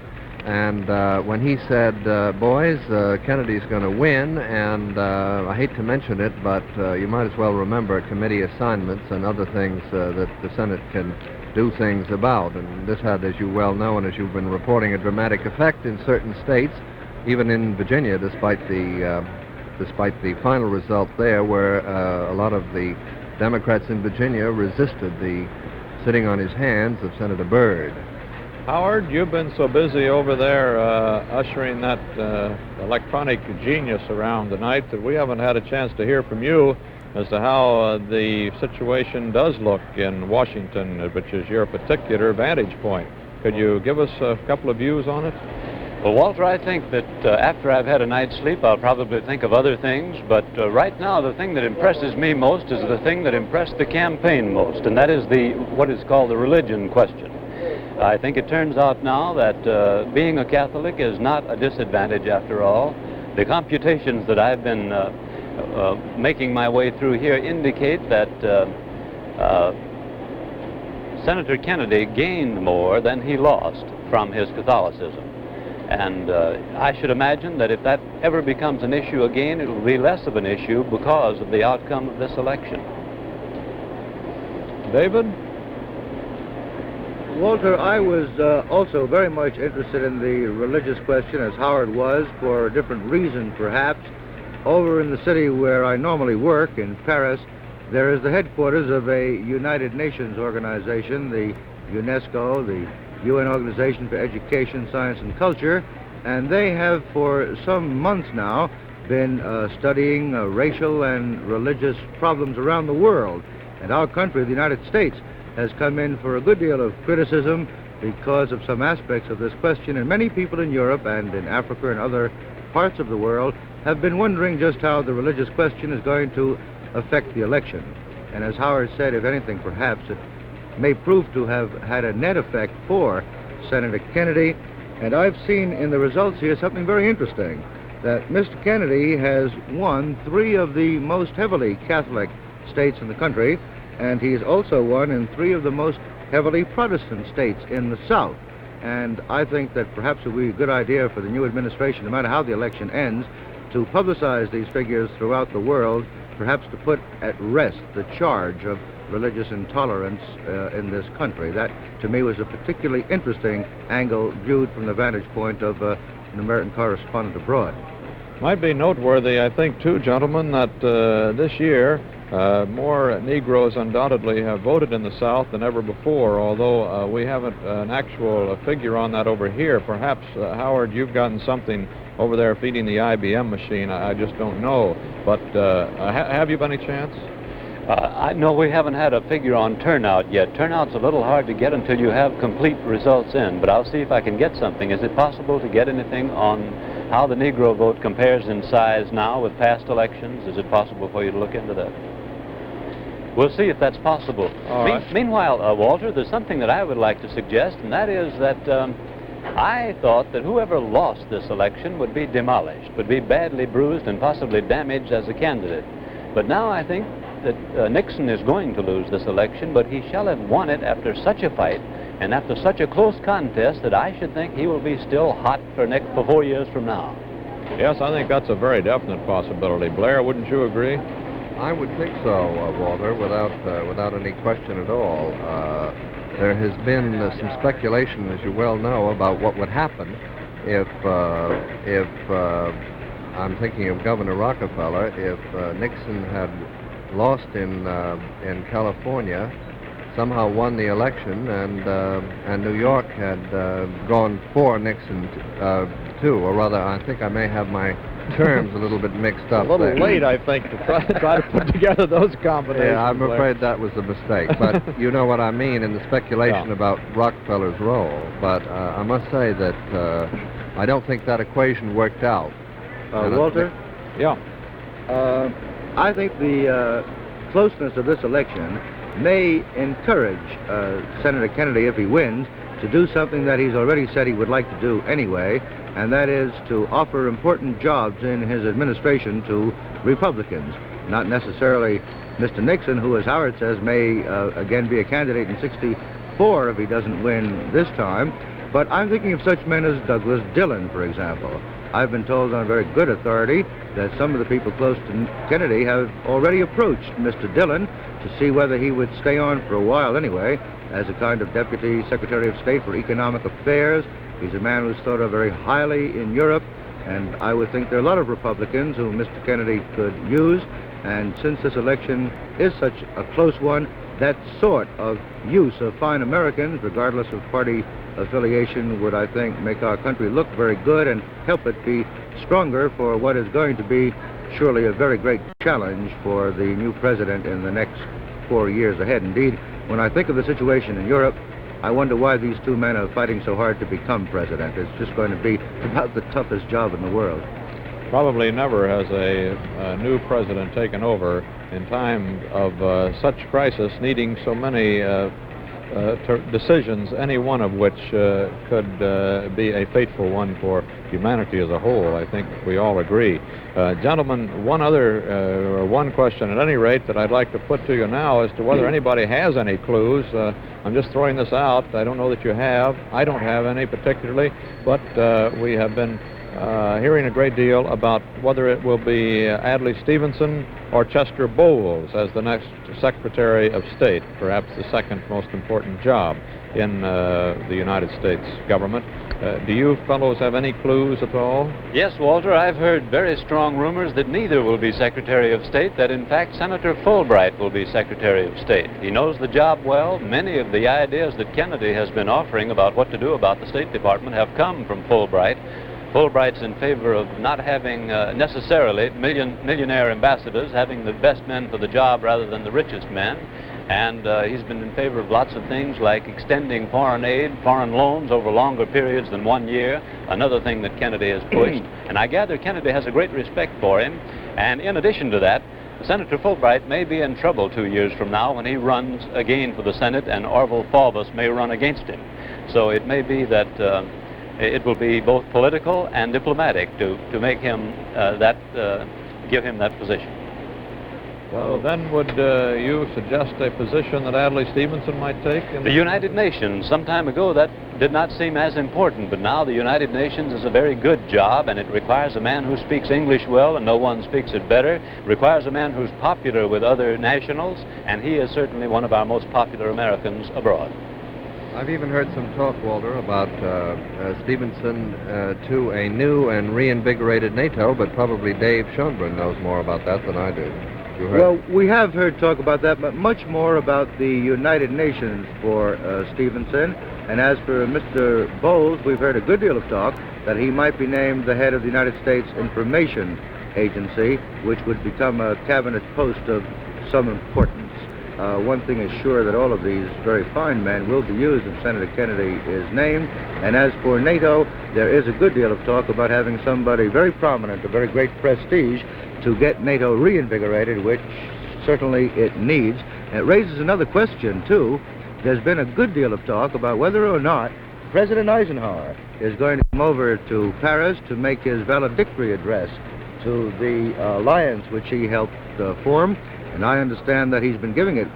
And when he said, boys, Kennedy's going to win, and I hate to mention it, but you might as well remember committee assignments and other things that the Senate can do things about. And this had, as you well know, and as you've been reporting, a dramatic effect in certain states, even in Virginia, despite the final result there, where a lot of the Democrats in Virginia resisted the sitting on his hands of Senator Byrd. Howard, you've been so busy over there ushering that electronic genius around tonight that we haven't had a chance to hear from you as to how the situation does look in Washington, which is your particular vantage point. Could you give us a couple of views on it? Well, Walter, I think that after I've had a night's sleep, I'll probably think of other things, but right now the thing that impresses me most is the thing that impressed the campaign most, and that is what is called the religion question. I think it turns out now that being a Catholic is not a disadvantage after all. The computations that I've been making my way through here indicate that Senator Kennedy gained more than he lost from his Catholicism. And I should imagine that if that ever becomes an issue again, it will be less of an issue because of the outcome of this election. David? Walter, I was also very much interested in the religious question, as Howard was, for a different reason perhaps. Over in the city where I normally work, in Paris, There is the headquarters of a United Nations organization, the UNESCO, the UN Organization for Education, Science and Culture, and they have for some months now been studying racial and religious problems around the world. And our country, the United States, has come in for a good deal of criticism because of some aspects of this question, and many people in Europe and in Africa and other parts of the world have been wondering just how the religious question is going to affect the election. And as Howard said, if anything, perhaps it may prove to have had a net effect for Senator Kennedy. And I've seen in the results here something very interesting, that Mr. Kennedy has won 3 of the most heavily Catholic states in the country, and he's also won in 3 of the most heavily Protestant states in the South. And I think that perhaps it would be a good idea for the new administration, no matter how the election ends, to publicize these figures throughout the world, perhaps to put at rest the charge of religious intolerance in this country. That, to me, was a particularly interesting angle viewed from the vantage point of an American correspondent abroad. Might be noteworthy, I think, too, gentlemen, that this year more Negroes undoubtedly have voted in the South than ever before, although we haven't an actual figure on that over here. Perhaps, Howard, you've gotten something over there feeding the IBM machine. I just don't know. But have you by any chance? No, we haven't had a figure on turnout yet. Turnout's a little hard to get until you have complete results in, but I'll see if I can get something. Is it possible to get anything on how the Negro vote compares in size now with past elections? Is it possible for you to look into that? We'll see if that's possible. Meanwhile, Walter, there's something that I would like to suggest, and that is that I thought that whoever lost this election would be demolished, would be badly bruised and possibly damaged as a candidate. But now I think that Nixon is going to lose this election, but he shall have won it after such a fight and after such a close contest that I should think he will be still hot for 4 years from now. Yes, I think that's a very definite possibility. Blair, wouldn't you agree? I would think so, Walter, without any question at all. There has been some speculation, as you well know, about what would happen if I'm thinking of Governor Rockefeller, if Nixon had lost in California, somehow won the election, and New York had gone for Nixon too, or rather, I think I may have my terms a little bit mixed up. A little late, I think, to try to put together those combinations. Yeah, I'm afraid that was a mistake. But you know what I mean in the speculation about Rockefeller's role. But I must say that I don't think that equation worked out. Walter? Yeah. I think the closeness of this election may encourage Senator Kennedy, if he wins, to do something that he's already said he would like to do anyway, and that is to offer important jobs in his administration to Republicans. Not necessarily Mr. Nixon, who, as Howard says, may again be a candidate in '64 if he doesn't win this time, but I'm thinking of such men as Douglas Dillon, for example. I've been told on very good authority that some of the people close to Kennedy have already approached Mr. Dillon to see whether he would stay on for a while anyway as a kind of Deputy Secretary of State for Economic Affairs. He's a man who's thought of very highly in Europe, and I would think there are a lot of Republicans whom Mr. Kennedy could use, and since this election is such a close one, that sort of use of fine Americans, regardless of party affiliation, would, I think, make our country look very good and help it be stronger for what is going to be surely a very great challenge for the new president in the next 4 years ahead. Indeed, when I think of the situation in Europe, I wonder why these two men are fighting so hard to become president. It's just going to be about the toughest job in the world. Probably never has a new president taken over in time of such crisis, needing so many decisions, any one of which could be a fateful one for humanity as a whole. I think we all agree. Gentlemen, one question at any rate that I'd like to put to you now as to whether anybody has any clues. I'm just throwing this out. I don't know that you have. I don't have any particularly, but we have been hearing a great deal about whether it will be Adlai Stevenson or Chester Bowles as the next Secretary of State, perhaps the second most important job in the United States government. Do you fellows have any clues at all? Yes, Walter, I've heard very strong rumors that neither will be Secretary of State, that in fact Senator Fulbright will be Secretary of State. He knows the job well. Many of the ideas that Kennedy has been offering about what to do about the State Department have come from Fulbright. Fulbright's in favor of not having necessarily millionaire ambassadors, having the best men for the job rather than the richest men. And he's been in favor of lots of things like extending foreign aid, foreign loans over longer periods than 1 year, another thing that Kennedy has pushed. And I gather Kennedy has a great respect for him. And in addition to that, Senator Fulbright may be in trouble 2 years from now when he runs again for the Senate and Orville Faubus may run against him. So it may be that it will be both political and diplomatic to make him give him that position. Well, then would you suggest a position that Adlai Stevenson might take? The United Nations. Some time ago that did not seem as important, but now the United Nations is a very good job, and it requires a man who speaks English well, and no one speaks it better. It requires a man who's popular with other nationals, and he is certainly one of our most popular Americans abroad. I've even heard some talk, Walter, about Stevenson to a new and reinvigorated NATO, but probably Dave Schoenbrunn knows more about that than I do. Well, we have heard talk about that, but much more about the United Nations for Stevenson. And as for Mr. Bowles, we've heard a good deal of talk that he might be named the head of the United States Information Agency, which would become a cabinet post of some importance. One thing is sure, that all of these very fine men will be used if Senator Kennedy is named. And as for NATO, there is a good deal of talk about having somebody very prominent, of very great prestige, to get NATO reinvigorated, which certainly it needs. And it raises another question, too. There's been a good deal of talk about whether or not President Eisenhower is going to come over to Paris to make his valedictory address to the alliance which he helped form. And I understand that he's been giving it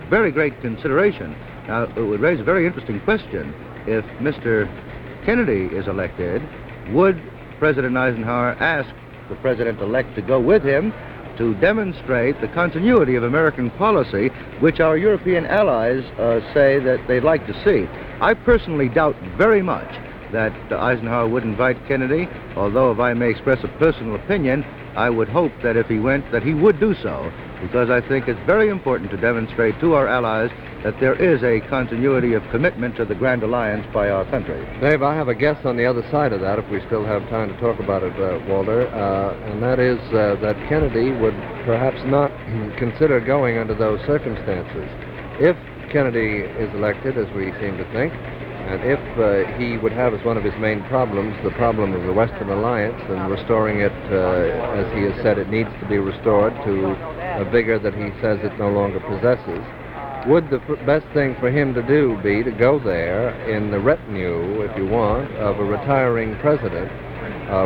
very great consideration. Now, it would raise a very interesting question. If Mr. Kennedy is elected, would President Eisenhower ask the President-elect to go with him to demonstrate the continuity of American policy, which our European allies say that they'd like to see? I personally doubt very much that Eisenhower would invite Kennedy, although if I may express a personal opinion, I would hope that if he went, that he would do so, because I think it's very important to demonstrate to our allies that there is a continuity of commitment to the Grand Alliance by our country. Dave, I have a guess on the other side of that, if we still have time to talk about it, Walter, and that is that Kennedy would perhaps not consider going under those circumstances. If Kennedy is elected, as we seem to think, and if he would have as one of his main problems the problem of the Western Alliance and restoring it, as he has said, it needs to be restored to a vigor that he says it no longer possesses, would the best thing for him to do be to go there in the retinue, if you want, of a retiring president,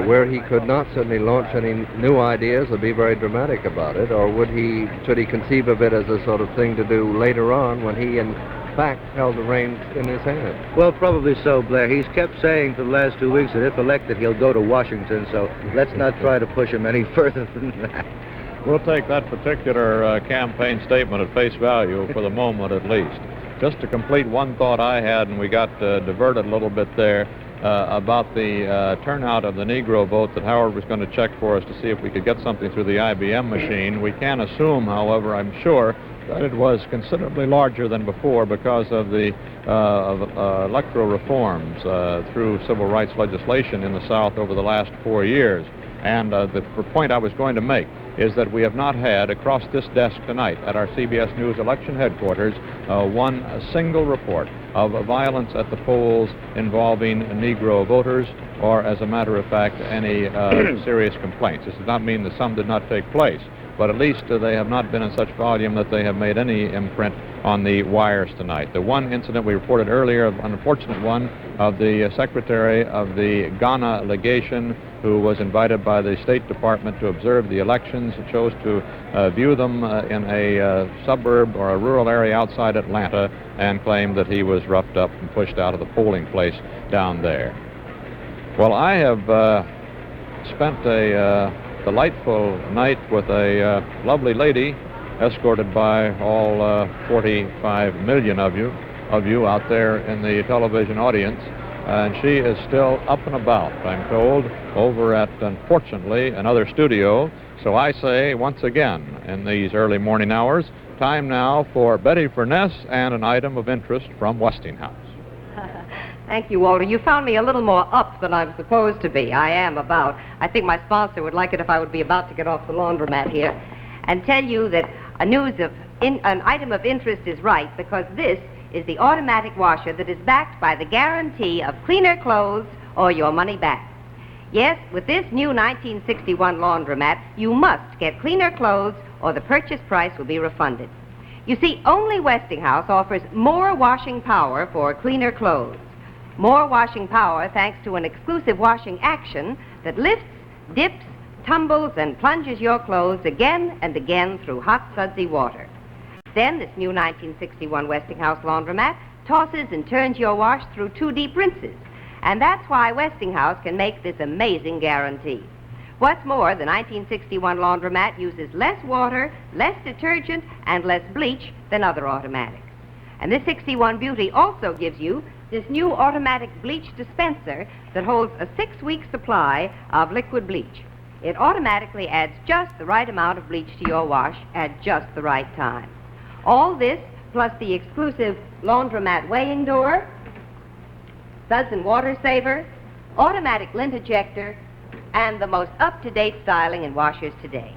where he could not certainly launch any new ideas or be very dramatic about it, or should he conceive of it as a sort of thing to do later on when he in fact held the reins in his hand? Well, probably so, Blair. He's kept saying for the last 2 weeks that if elected, he'll go to Washington, so let's not try to push him any further than that. We'll take that particular campaign statement at face value for the moment at least. Just to complete one thought I had, and we got diverted a little bit there, about the turnout of the Negro vote that Howard was going to check for us to see if we could get something through the IBM machine. We can assume, however, I'm sure, that it was considerably larger than before because of the electoral reforms through civil rights legislation in the South over the last 4 years. And the point I was going to make is that we have not had across this desk tonight at our CBS News election headquarters one single report of violence at the polls involving Negro voters, or as a matter of fact, any serious complaints. This does not mean that some did not take place, but at least they have not been in such volume that they have made any imprint on the wires tonight. The one incident we reported earlier, an unfortunate one, of the secretary of the Ghana legation who was invited by the State Department to observe the elections, chose to view them in a suburb or a rural area outside Atlanta, and claimed that he was roughed up and pushed out of the polling place down there. Well, I have spent a delightful night with a lovely lady, escorted by all 45 million of you out there in the television audience. And she is still up and about, I'm told, over at, unfortunately, another studio. So I say, once again, in these early morning hours, time now for Betty Furness and an item of interest from Westinghouse. Thank you, Walter. You found me a little more up than I'm supposed to be. I am about. I think my sponsor would like it if I would be about to get off the laundromat here and tell you that an item of interest is right, because this is the automatic washer that is backed by the guarantee of cleaner clothes or your money back. Yes, with this new 1961 laundromat, you must get cleaner clothes or the purchase price will be refunded. You see, only Westinghouse offers more washing power for cleaner clothes. More washing power thanks to an exclusive washing action that lifts, dips, tumbles, and plunges your clothes again and again through hot, sudsy water. Then this new 1961 Westinghouse laundromat tosses and turns your wash through 2 deep rinses. And that's why Westinghouse can make this amazing guarantee. What's more, the 1961 laundromat uses less water, less detergent, and less bleach than other automatics. And this 61 Beauty also gives you this new automatic bleach dispenser that holds a 6-week supply of liquid bleach. It automatically adds just the right amount of bleach to your wash at just the right time. All this, plus the exclusive laundromat weighing door, suds and water saver, automatic lint ejector, and the most up-to-date styling in washers today.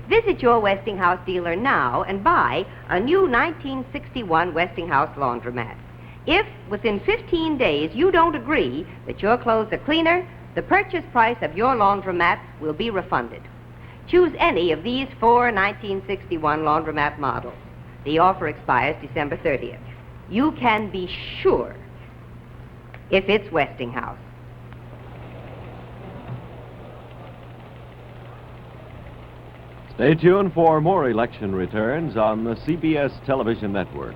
Visit your Westinghouse dealer now and buy a new 1961 Westinghouse laundromat. If, within 15 days, you don't agree that your clothes are cleaner, the purchase price of your laundromat will be refunded. Choose any of these 4 1961 laundromat models. The offer expires December 30th. You can be sure if it's Westinghouse. Stay tuned for more election returns on the CBS television network.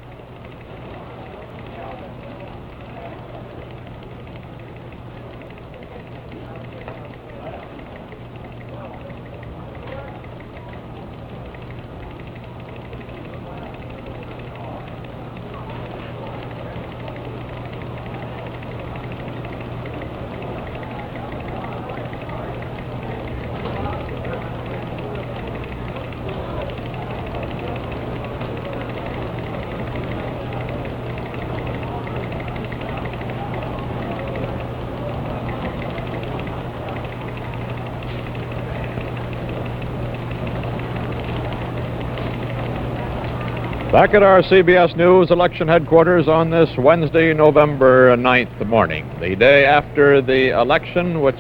Back at our CBS News election headquarters on this Wednesday, November 9th morning, the day after the election, which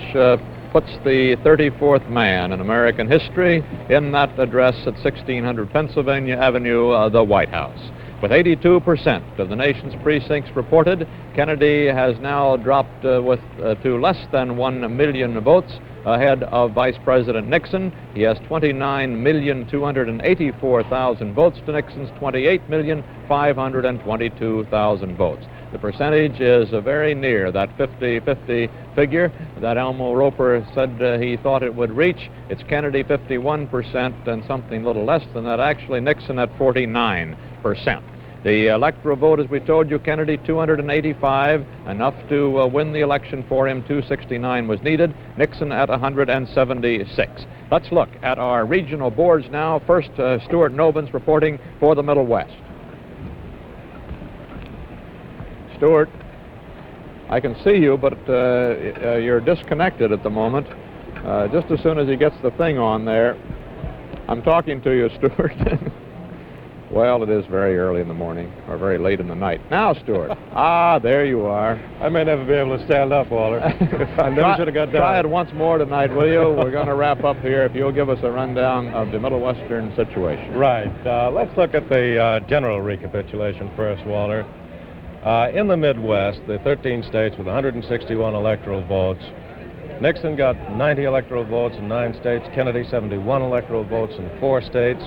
puts the 34th man in American history in that address at 1600 Pennsylvania Avenue, the White House. With 82% of the nation's precincts reported, Kennedy has now dropped to less than 1 million votes ahead of Vice President Nixon. He has 29,284,000 votes to Nixon's 28,522,000 votes. The percentage is very near that 50-50 figure that Elmo Roper said he thought it would reach. It's Kennedy 51% and something a little less than that, actually Nixon at 49%. The electoral vote, as we told you, Kennedy 285, enough to win the election for him. 269 was needed. Nixon at 176. Let's look at our regional boards now. First, Stuart Novins reporting for the Middle West. Stuart, I can see you, but you're disconnected at the moment. Just as soon as he gets the thing on there, I'm talking to you, Stuart. Well, it is very early in the morning, or very late in the night. Now, Stuart. There you are. I may never be able to stand up, Walter. I never should have got down. Try it once more tonight, will you? We're going to wrap up here if you'll give us a rundown of the Middle Western situation. Right. Let's look at the general recapitulation first, Walter. In the Midwest, the 13 states with 161 electoral votes, Nixon got 90 electoral votes in 9 states, Kennedy 71 electoral votes in 4 states.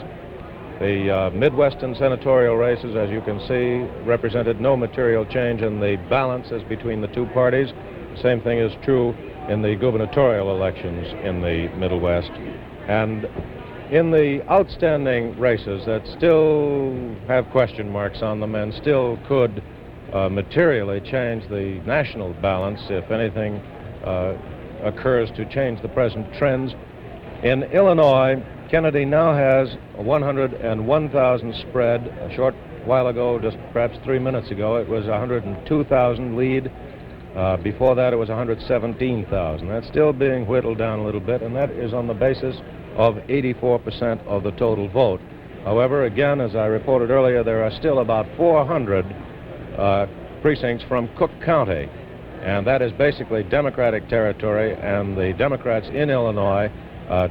The Midwestern senatorial races, as you can see, represented no material change in the balances between the two parties. The same thing is true in the gubernatorial elections in the Middle West. And in the outstanding races that still have question marks on them and still could materially change the national balance if anything occurs to change the present trends. In Illinois, Kennedy now has a 101,000 spread. A short while ago, just perhaps 3 minutes ago, it was 102,000 lead. Before that, it was 117,000. That's still being whittled down a little bit, and that is on the basis of 84% of the total vote. However, again, as I reported earlier, there are still about 400 precincts from Cook County, and that is basically Democratic territory, and the Democrats in Illinois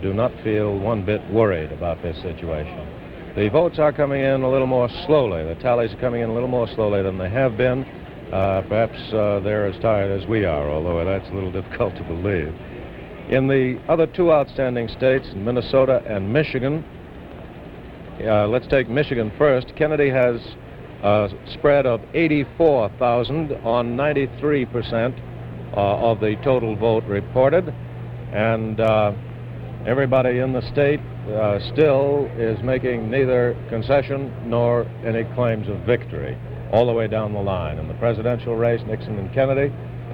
do not feel one bit worried about this situation. The votes are coming in a little more slowly. The tallies are coming in a little more slowly than they have been. Perhaps they're as tired as we are, although that's a little difficult to believe. In the other two outstanding states, Minnesota and Michigan, let's take Michigan first. Kennedy has a spread of 84,000 on 93% of the total vote reported, and everybody in the state still is making neither concession nor any claims of victory all the way down the line. In the presidential race, Nixon and Kennedy.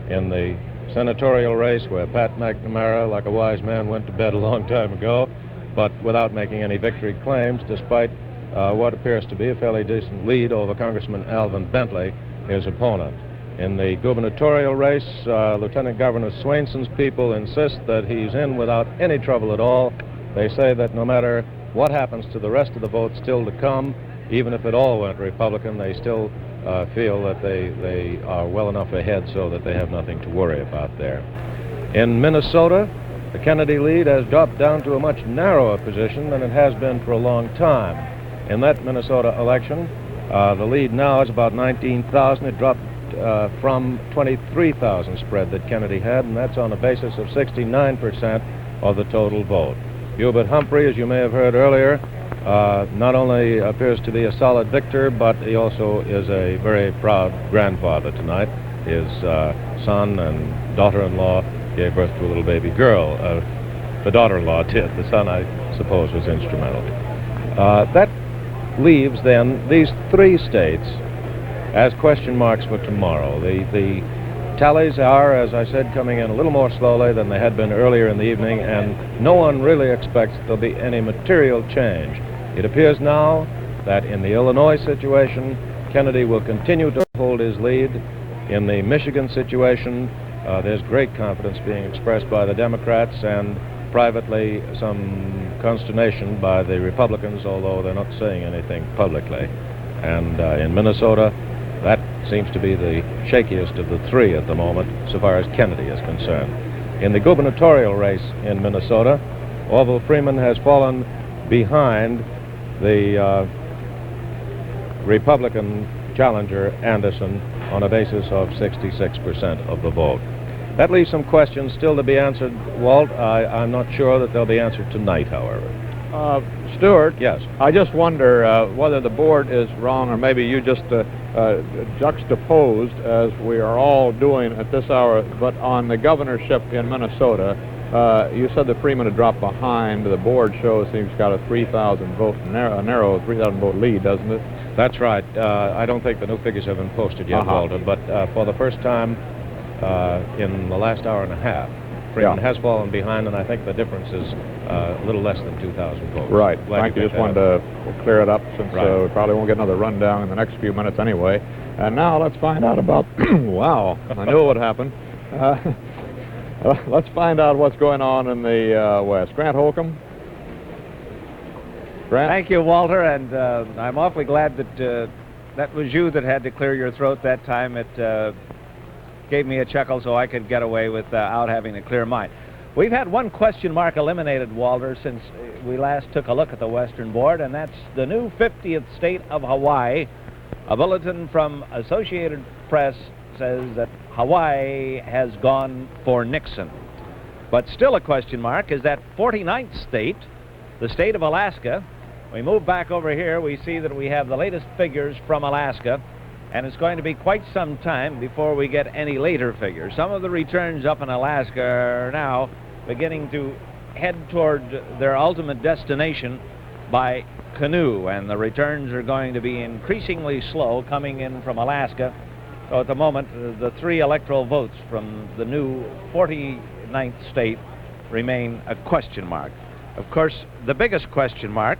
In the senatorial race, where Pat McNamara, like a wise man, went to bed a long time ago, but without making any victory claims, despite what appears to be a fairly decent lead over Congressman Alvin Bentley, his opponent. In the gubernatorial race, Lieutenant Governor Swainson's people insist that he's in without any trouble at all. They say that no matter what happens to the rest of the vote still to come, even if it all went Republican, they still feel that they are well enough ahead so that they have nothing to worry about there. In Minnesota, the Kennedy lead has dropped down to a much narrower position than it has been for a long time. In that Minnesota election, the lead now is about 19,000. It dropped from 23,000 spread that Kennedy had, and that's on a basis of 69% of the total vote. Hubert Humphrey, as you may have heard earlier, not only appears to be a solid victor, but he also is a very proud grandfather tonight. His son and daughter-in-law gave birth to a little baby girl. The daughter-in-law did. The son, I suppose, was instrumental. That leaves, then, these three states as question marks for tomorrow. The tallies are, as I said, coming in a little more slowly than they had been earlier in the evening, and no one really expects there'll be any material change. It appears now that in the Illinois situation, Kennedy will continue to hold his lead. In the Michigan situation, there's great confidence being expressed by the Democrats, and privately some consternation by the Republicans, although they're not saying anything publicly. And in Minnesota, that seems to be the shakiest of the three at the moment, so far as Kennedy is concerned. In the gubernatorial race in Minnesota, Orville Freeman has fallen behind the Republican challenger Anderson on a basis of 66% of the vote. That leaves some questions still to be answered, Walt. I'm not sure that they'll be answered tonight, however. Stuart? Yes. I just wonder whether the board is wrong, or maybe you just juxtaposed, as we are all doing at this hour, but on the governorship in Minnesota, you said that Freeman had dropped behind. The board shows he's got a 3,000 vote, a narrow 3,000 vote lead, doesn't it? That's right. I don't think the new figures have been posted yet, Walter, but for the first time in the last hour and a half, Freeman has fallen behind, and I think the difference is a little less than 2,000 votes. Right. Frank, you just wanted to clear it up, since we probably won't get another rundown in the next few minutes anyway. And now let's find out about, wow, I knew it would happen. Let's find out what's going on in the West. Grant Holcomb. Grant? Thank you, Walter, and I'm awfully glad that that was you that had to clear your throat that time. It gave me a chuckle so I could get away without having to clear mine. We've had one question mark eliminated, Walter, since we last took a look at the Western Board, and that's the new 50th state of Hawaii. A bulletin from Associated Press says that Hawaii has gone for Nixon. But still a question mark is that 49th state, the state of Alaska. We move back over here, we see that we have the latest figures from Alaska. And it's going to be quite some time before we get any later figures. Some of the returns up in Alaska are now beginning to head toward their ultimate destination by canoe, and the returns are going to be increasingly slow coming in from Alaska. So at the moment, the 3 electoral votes from the new 49th state remain a question mark. Of course, the biggest question mark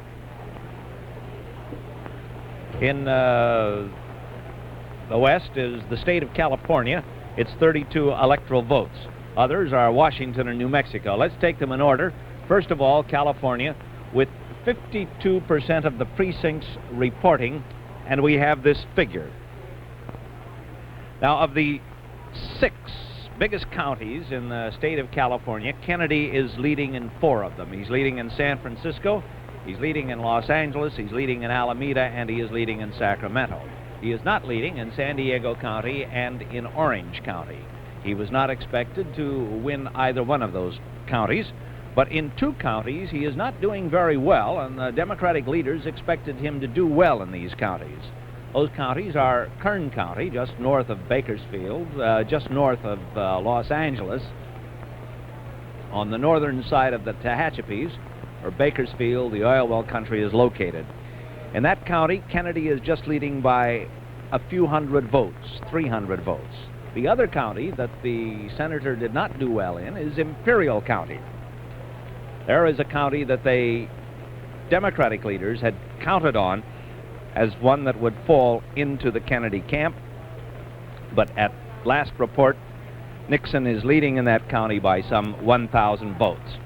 in the West is the state of California. It's 32 electoral votes. Others are Washington and New Mexico. Let's take them in order. First of all, California, with 52% of the precincts reporting, and we have this figure. Now, of the 6 biggest counties in the state of California, Kennedy is leading in 4 of them. He's leading in San Francisco, he's leading in Los Angeles, he's leading in Alameda, and he is leading in Sacramento. He is not leading in San Diego County and in Orange County. He was not expected to win either one of those counties, but in 2 counties he is not doing very well, and the Democratic leaders expected him to do well in these counties. Those counties are Kern County, just north of Bakersfield, just north of Los Angeles, on the northern side of the Tehachapies, where Bakersfield, the oil well country, is located. In that county, Kennedy is just leading by a few hundred votes, 300 votes. The other county that the senator did not do well in is Imperial County. There is a county that the Democratic leaders had counted on as one that would fall into the Kennedy camp, but at last report, Nixon is leading in that county by some 1,000 votes.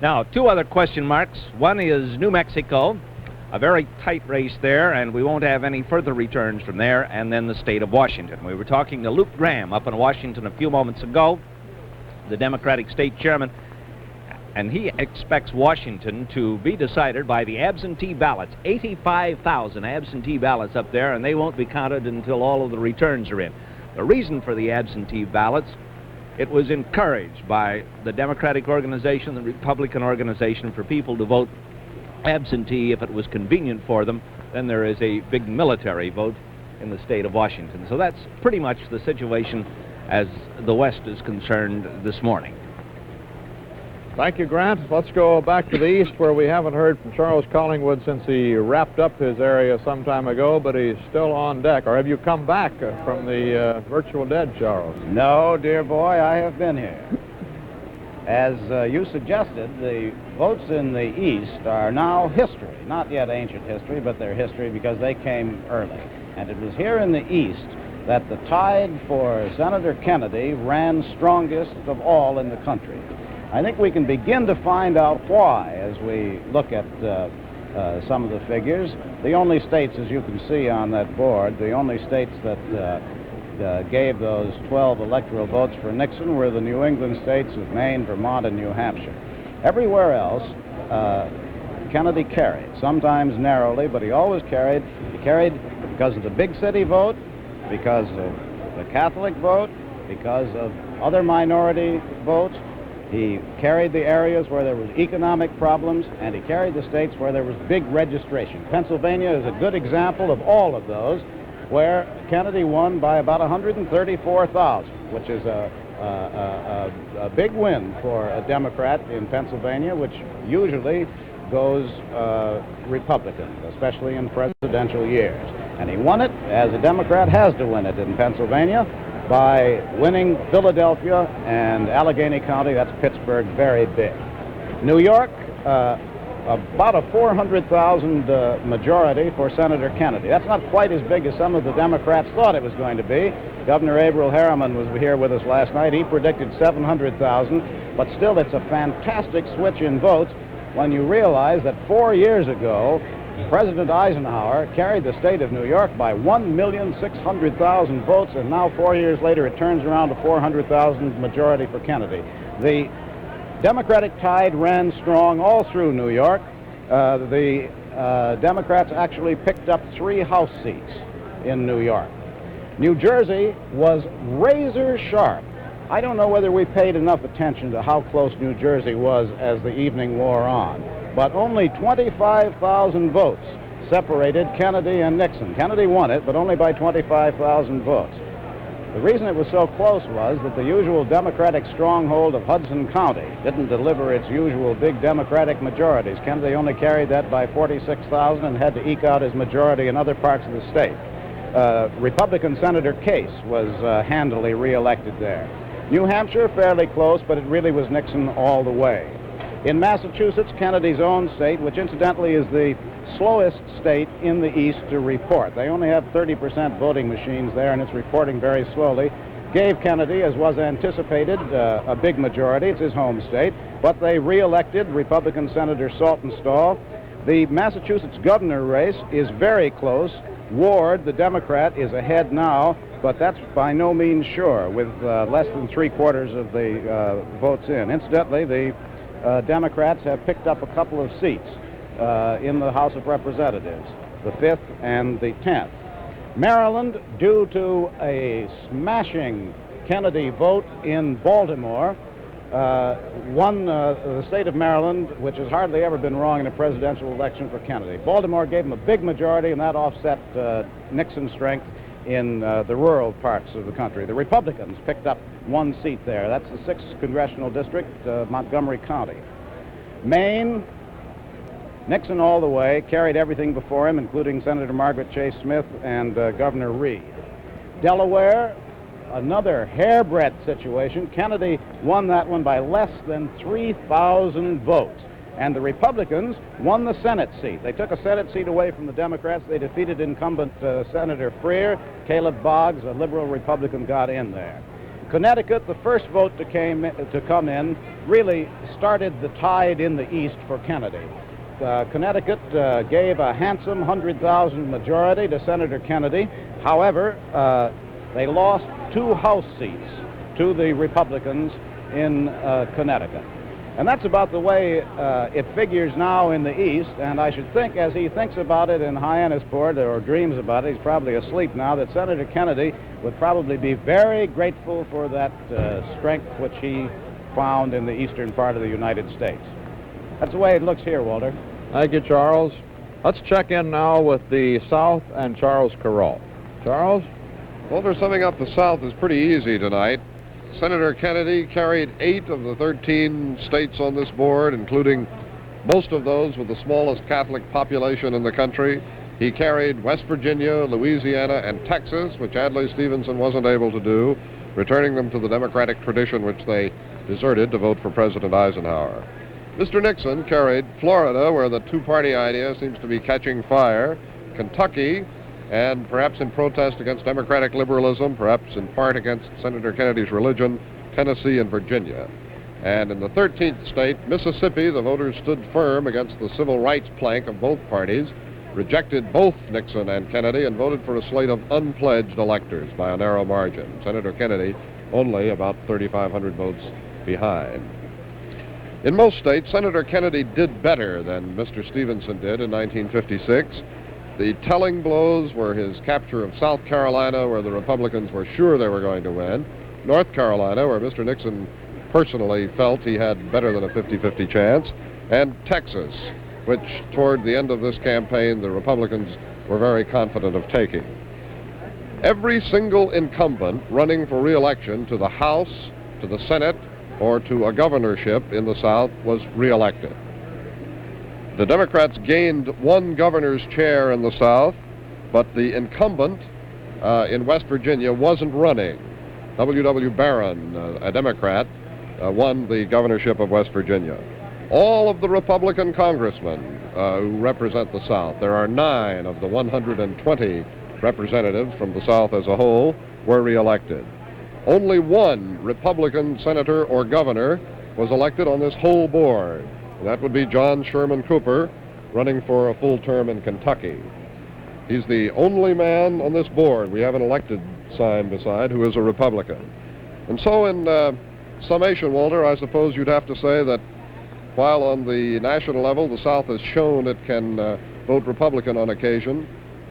Now, 2 other question marks. One is New Mexico, a very tight race there, and we won't have any further returns from there, and then the state of Washington. We were talking to Luke Graham up in Washington a few moments ago, the Democratic state chairman, and he expects Washington to be decided by the absentee ballots. 85,000 absentee ballots up there, and they won't be counted until all of the returns are in. The reason for the absentee ballots, it was encouraged by the Democratic organization, the Republican organization, for people to vote absentee if it was convenient for them. Then there is a big military vote in the state of Washington. So that's pretty much the situation as the West is concerned this morning. Thank you, Grant. Let's go back to the east, where we haven't heard from Charles Collingwood since he wrapped up his area some time ago, but he's still on deck. Or have you come back from the virtual dead, Charles? No, dear boy, I have been here. As you suggested, the votes in the East are now history. Not yet ancient history, but they're history because they came early. And it was here in the East that the tide for Senator Kennedy ran strongest of all in the country. I think we can begin to find out why as we look at some of the figures. The only states, as you can see on that board, the only states that gave those 12 electoral votes for Nixon were the New England states of Maine, Vermont, and New Hampshire. Everywhere else, Kennedy carried, sometimes narrowly, but he always carried. He carried because of the big city vote, because of the Catholic vote, because of other minority votes. He carried the areas where there was economic problems, and he carried the states where there was big registration. Pennsylvania is a good example of all of those, where Kennedy won by about 134,000, which is a big win for a Democrat in Pennsylvania, which usually goes Republican, especially in presidential years. And he won it, as a Democrat has to win it in Pennsylvania, by winning Philadelphia and Allegheny County, that's Pittsburgh, very big. New York, about a 400,000 majority for Senator Kennedy. That's not quite as big as some of the Democrats thought it was going to be. Governor Averell Harriman was here with us last night. He predicted 700,000, but still it's a fantastic switch in votes when you realize that 4 years ago, President Eisenhower carried the state of New York by 1,600,000 votes, and now 4 years later it turns around to 400,000 majority for Kennedy. The Democratic tide ran strong all through New York. The Democrats actually picked up 3 House seats in New York. New Jersey was razor sharp. I don't know whether we paid enough attention to how close New Jersey was as the evening wore on, but only 25,000 votes separated Kennedy and Nixon. Kennedy won it, but only by 25,000 votes. The reason it was so close was that the usual Democratic stronghold of Hudson County didn't deliver its usual big Democratic majorities. Kennedy only carried that by 46,000 and had to eke out his majority in other parts of the state. Republican Senator Case was handily reelected there. New Hampshire, fairly close, but it really was Nixon all the way. In Massachusetts, Kennedy's own state, which incidentally is the slowest state in the East to report. They only have 30% voting machines there, and it's reporting very slowly. Gave Kennedy, as was anticipated, a big majority. It's his home state. But they re-elected Republican Senator Saltonstall. The Massachusetts governor race is very close. Ward, the Democrat, is ahead now, but that's by no means sure, with less than 3/4 of the votes in. Incidentally, the Democrats have picked up a couple of seats in the House of Representatives, the 5th and the 10th. Maryland, due to a smashing Kennedy vote in Baltimore, won the state of Maryland, which has hardly ever been wrong in a presidential election for Kennedy. Baltimore gave him a big majority, and that offset Nixon's strength in the rural parts of the country. The Republicans picked up 1 seat there. That's the 6th congressional district, Montgomery County. Maine, Nixon all the way, carried everything before him, including Senator Margaret Chase Smith and Governor Reed. Delaware, another hair-breadth situation. Kennedy won that one by less than 3,000 votes. And the Republicans won the Senate seat. They took a Senate seat away from the Democrats. They defeated incumbent Senator Freer. Caleb Boggs, a liberal Republican, got in there. Connecticut, the first vote to come in, really started the tide in the East for Kennedy. Connecticut gave a handsome 100,000 majority to Senator Kennedy. However, they lost 2 House seats to the Republicans in Connecticut. And that's about the way it figures now in the East, and I should think, as he thinks about it in Hyannisport, or dreams about it, he's probably asleep now, that Senator Kennedy would probably be very grateful for that strength which he found in the eastern part of the United States. That's the way it looks here, Walter. Thank you, Charles. Let's check in now with the South and Charles Kuralt. Charles? Walter, summing up the South is pretty easy tonight. Senator Kennedy carried 8 of the 13 states on this board, including most of those with the smallest Catholic population in the country. He carried West Virginia, Louisiana, and Texas, which Adlai Stevenson wasn't able to do, returning them to the Democratic tradition which they deserted to vote for President Eisenhower. Mr. Nixon carried Florida, where the two-party idea seems to be catching fire, Kentucky, and perhaps in protest against democratic liberalism, perhaps in part against Senator Kennedy's religion, Tennessee and Virginia. And in the 13th state, Mississippi, the voters stood firm against the civil rights plank of both parties, rejected both Nixon and Kennedy, and voted for a slate of unpledged electors by a narrow margin. Senator Kennedy only about 3,500 votes behind. In most states, Senator Kennedy did better than Mr. Stevenson did in 1956. The telling blows were his capture of South Carolina, where the Republicans were sure they were going to win, North Carolina, where Mr. Nixon personally felt he had better than a 50-50 chance, and Texas, which toward the end of this campaign the Republicans were very confident of taking. Every single incumbent running for re-election to the House, to the Senate, or to a governorship in the South was re-elected. The Democrats gained 1 governor's chair in the South, but the incumbent in West Virginia wasn't running. W.W. Barron, a Democrat, won the governorship of West Virginia. All of the Republican congressmen who represent the South, there are 9 of the 120 representatives from the South as a whole, were reelected. Only 1 Republican senator or governor was elected on this whole board. That would be John Sherman Cooper, running for a full term in Kentucky. He's the only man on this board, we have an elected sign beside, who is a Republican. And so in summation, Walter, I suppose you'd have to say that while on the national level the South has shown it can vote Republican on occasion,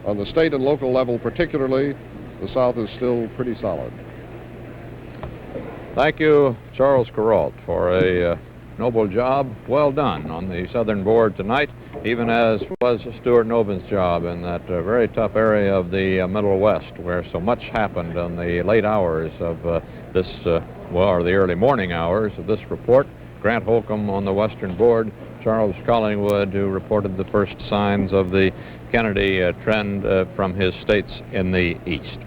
on the state and local level particularly, the South is still pretty solid. Thank you, Charles Kuralt, for a noble job, well done, on the Southern Board tonight, even as was Stuart Noven's job in that very tough area of the Middle West, where so much happened in the late hours of this, or the early morning hours of this report. Grant Holcomb on the Western Board, Charles Collingwood, who reported the first signs of the Kennedy trend from his states in the East.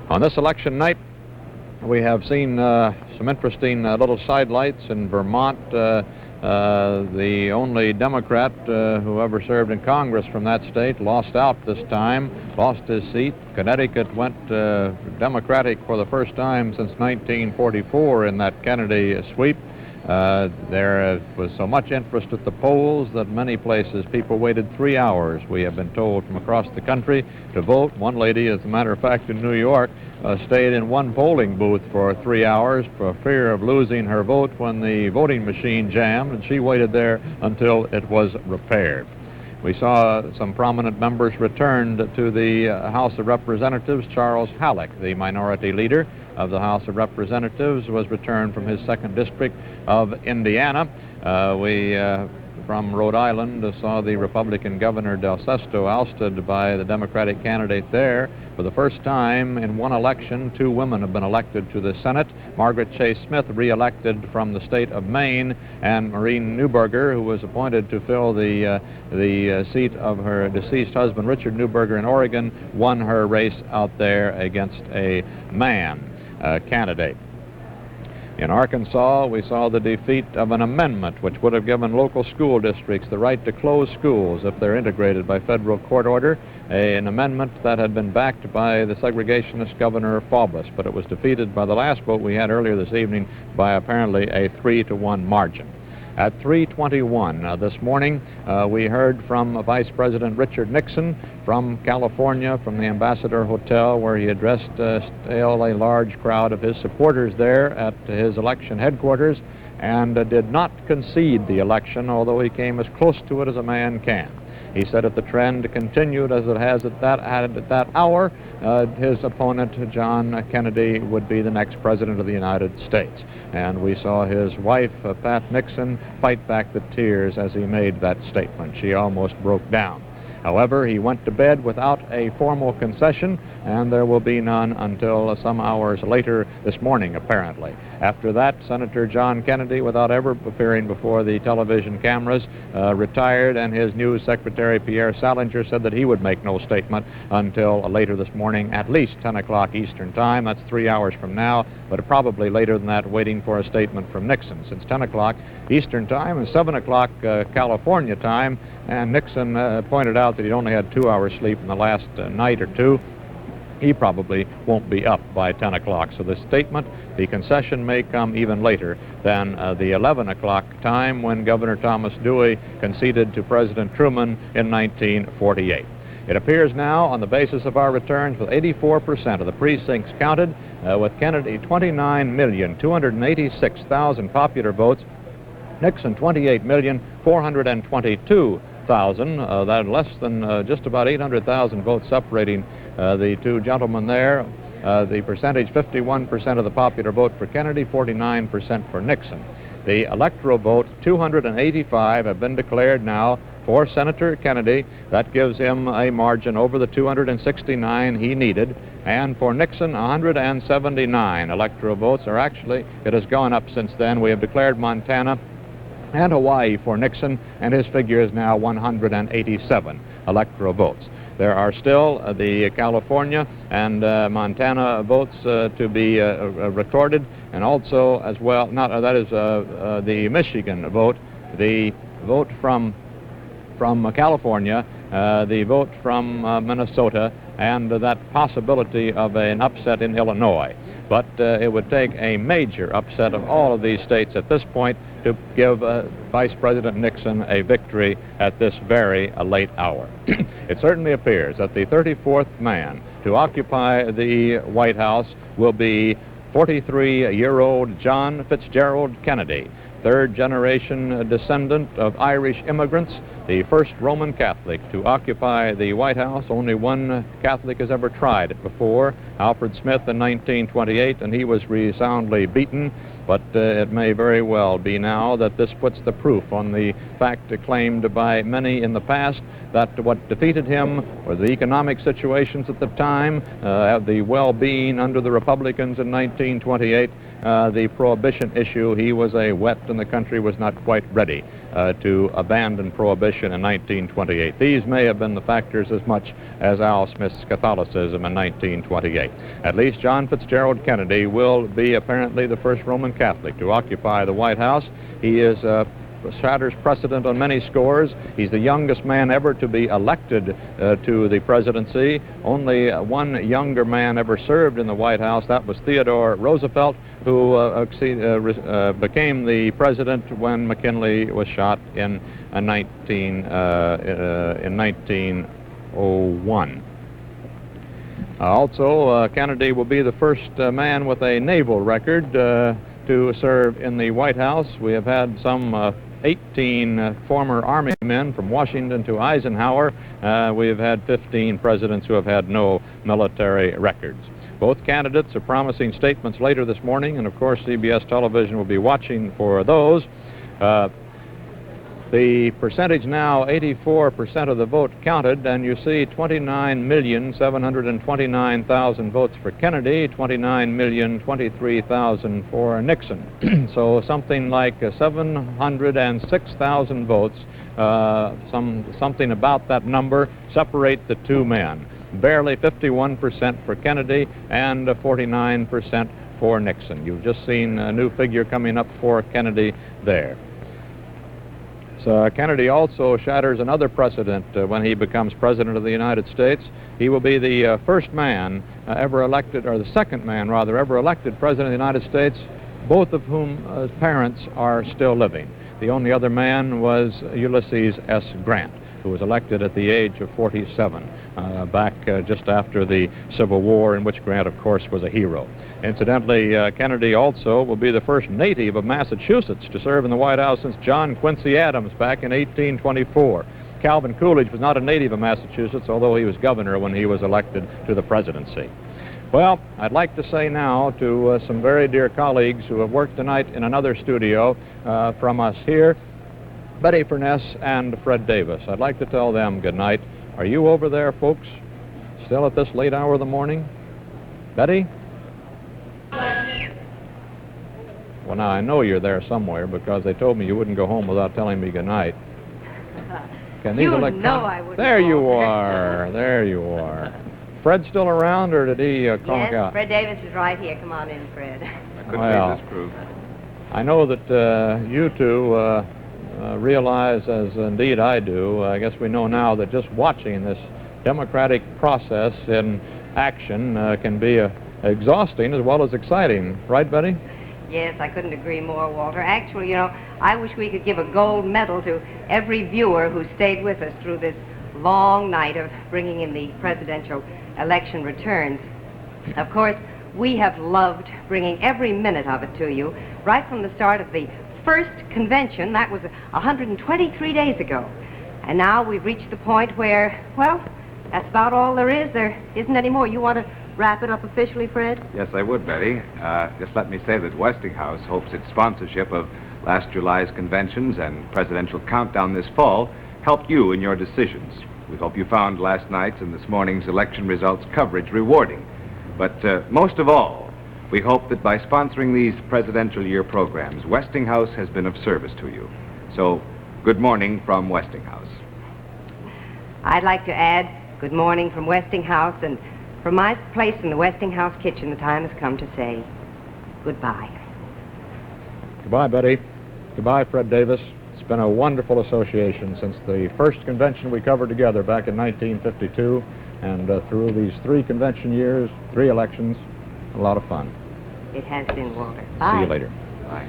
On this election night, we have seen some interesting little sidelights in Vermont. The only Democrat who ever served in Congress from that state lost out this time, lost his seat. Connecticut went Democratic for the first time since 1944 in that Kennedy sweep. There was so much interest at the polls that many places people waited 3 hours, we have been told, from across the country to vote. One lady, as a matter of fact, in New York, stayed in one polling booth for 3 hours for fear of losing her vote when the voting machine jammed, and she waited there until it was repaired. We saw some prominent members returned to the House of Representatives. Charles Halleck, the minority leader of the House of Representatives, was returned from his 2nd District of Indiana. From Rhode Island, saw the Republican Governor Del Sesto ousted by the Democratic candidate there. For the first time in one election, 2 women have been elected to the Senate. Margaret Chase Smith, re-elected from the state of Maine, and Maureen Neuberger, who was appointed to fill the seat of her deceased husband, Richard Neuberger, in Oregon, won her race out there against a man candidate. In Arkansas, we saw the defeat of an amendment which would have given local school districts the right to close schools if they're integrated by federal court order, an amendment that had been backed by the segregationist Governor Faubus, but it was defeated by the last vote we had earlier this evening by apparently a 3-to-1 margin. At 3:21 this morning, we heard from Vice President Richard Nixon from California, from the Ambassador Hotel, where he addressed still a large crowd of his supporters there at his election headquarters, and did not concede the election, although he came as close to it as a man can. He said if the trend continued as it has at that hour, his opponent, John Kennedy, would be the next president of the United States. And we saw his wife, Pat Nixon, fight back the tears as he made that statement. She almost broke down. However, he went to bed without a formal concession, and there will be none until some hours later this morning, apparently. After that, Senator John Kennedy, without ever appearing before the television cameras, retired, and his news secretary, Pierre Salinger, said that he would make no statement until later this morning, at least 10 o'clock Eastern Time. That's 3 hours from now, but probably later than that, waiting for a statement from Nixon, since 10 o'clock Eastern Time and 7 o'clock California time. And Nixon pointed out that he'd only had 2 hours sleep in the last night or two. He probably won't be up by 10 o'clock. So the statement, the concession, may come even later than the 11 o'clock time when Governor Thomas Dewey conceded to President Truman in 1948. It appears now, on the basis of our returns, with 84% of the precincts counted, with Kennedy 29,286,000 popular votes, Nixon 28,422,000, that less than just about 800,000 votes separating the two gentlemen there. The percentage, 51% of the popular vote for Kennedy, 49% for Nixon. The electoral vote, 285 have been declared now for Senator Kennedy. That gives him a margin over the 269 he needed. And for Nixon, 179 electoral votes, or actually, it has gone up since then. We have declared Montana and Hawaii for Nixon, and his figure is now 187 electoral votes. There are still the California and Montana votes to be recorded, and also as well, that is the Michigan vote, the vote from California, the vote from Minnesota, and that possibility of an upset in Illinois. But it would take a major upset of all of these states at this point to give Vice President Nixon a victory at this very late hour. It certainly appears that the 34th man to occupy the White House will be 43-year-old John Fitzgerald Kennedy, third-generation descendant of Irish immigrants, the first Roman Catholic to occupy the White House. Only one Catholic has ever tried it before, Alfred Smith in 1928, and he was resoundly beaten. But it may very well be now that this puts the proof on the fact claimed by many in the past that what defeated him were the economic situations at the time, the well-being under the Republicans in 1928, the prohibition issue. He was a wet and the country was not quite ready to abandon prohibition in 1928. These may have been the factors as much as Al Smith's Catholicism in 1928. At least John Fitzgerald Kennedy will be apparently the first Roman Catholic to occupy the White House. He is shatters precedent on many scores. He's the youngest man ever to be elected to the presidency. Only one younger man ever served in the White House. That was Theodore Roosevelt, who became the president when McKinley was shot in 1901. Also, Kennedy will be the first man with a naval record to serve in the White House. We have had some 18 former Army men from Washington to Eisenhower. We have had 15 presidents who have had no military records. Both candidates are promising statements later this morning, and of course CBS television will be watching for those. The percentage now, 84% of the vote counted, and you see 29,729,000 votes for Kennedy, 29,023,000 for Nixon. So something like 706,000 votes, something about that number, separate the two men. Barely 51% for Kennedy and 49% for Nixon. You've just seen a new figure coming up for Kennedy there. So Kennedy also shatters another precedent when he becomes President of the United States. He will be the first man ever elected, or the second man, rather, ever elected President of the United States, both of whom parents are still living. The only other man was Ulysses S. Grant, who was elected at the age of 47, back just after the Civil War, in which Grant, of course, was a hero. Incidentally, Kennedy also will be the first native of Massachusetts to serve in the White House since John Quincy Adams back in 1824. Calvin Coolidge was not a native of Massachusetts, although he was governor when he was elected to the presidency. Well, I'd like to say now to some very dear colleagues who have worked tonight in another studio from us here, Betty Furness and Fred Davis. I'd like to tell them good night. Are you over there, folks, still at this late hour of the morning? Betty? Well, now, I know you're there somewhere because they told me you wouldn't go home without telling me good night. Can these You know I wouldn't. There you are. There you are. Fred still around, or did he conk out? Yes, Fred Davis is right here. Come on in, Fred. Well, I know that you two realize, as indeed I do, I guess we know now that just watching this democratic process in action can be exhausting as well as exciting. Right, Betty? Yes, I couldn't agree more, Walter. Actually, you know, I wish we could give a gold medal to every viewer who stayed with us through this long night of bringing in the presidential election returns. Of course, we have loved bringing every minute of it to you, right from the start of the first convention. That was 123 days ago. And now we've reached the point where, well, that's about all there is. There isn't any more. You want to wrap it up officially, Fred? Yes, I would, Betty. Just let me say that Westinghouse hopes its sponsorship of last July's conventions and presidential countdown this fall helped you in your decisions. We hope you found last night's and this morning's election results coverage rewarding. But most of all, we hope that by sponsoring these presidential year programs, Westinghouse has been of service to you. So, good morning from Westinghouse. I'd like to add good morning from Westinghouse, and from my place in the Westinghouse kitchen, the time has come to say goodbye. Goodbye, Betty. Goodbye, Fred Davis. It's been a wonderful association since the first convention we covered together back in 1952, and through these 3 convention years, 3 elections, a lot of fun. It has been, Walter. Bye. See you later. Bye.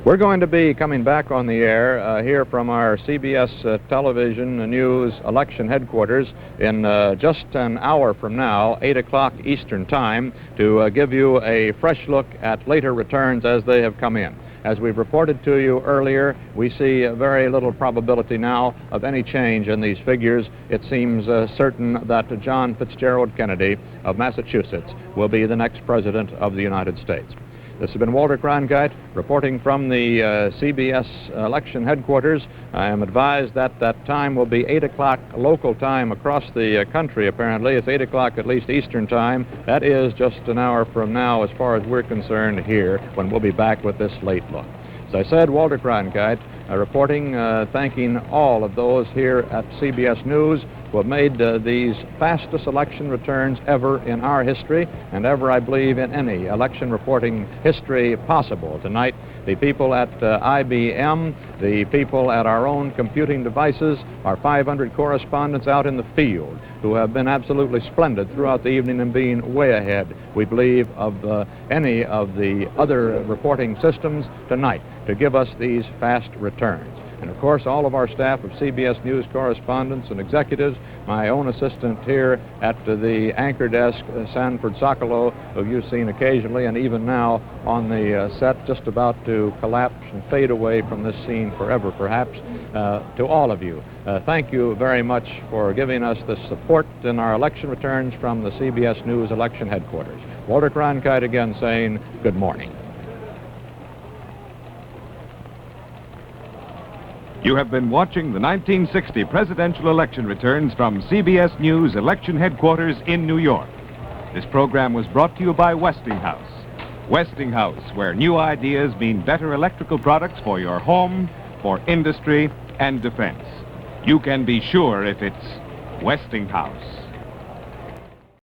We're going to be coming back on the air here from our CBS television news election headquarters in just an hour from now, 8 o'clock Eastern Time, to give you a fresh look at later returns as they have come in. As we've reported to you earlier, we see very little probability now of any change in these figures. It seems certain that John Fitzgerald Kennedy of Massachusetts will be the next president of the United States. This has been Walter Cronkite reporting from the CBS election headquarters. I am advised that that time will be 8 o'clock local time across the country, apparently. It's 8 o'clock at least Eastern time. That is just an hour from now as far as we're concerned here, when we'll be back with this late look. As I said, Walter Cronkite reporting, thanking all of those here at CBS News who have made these fastest election returns ever in our history, and ever, I believe, in any election reporting history possible. Tonight, the people at IBM, the people at our own computing devices, our 500 correspondents out in the field who have been absolutely splendid throughout the evening and being way ahead, we believe, of any of the other reporting systems tonight to give us these fast returns. And, of course, all of our staff of CBS News correspondents and executives, my own assistant here at the anchor desk, Sanford Sokolow, who you've seen occasionally and even now on the set, just about to collapse and fade away from this scene forever, perhaps. To all of you, thank you very much for giving us the support in our election returns from the CBS News election headquarters. Walter Cronkite again saying good morning. You have been watching the 1960 presidential election returns from CBS News election headquarters in New York. This program was brought to you by Westinghouse. Westinghouse, where new ideas mean better electrical products for your home, for industry, and defense. You can be sure if it's Westinghouse.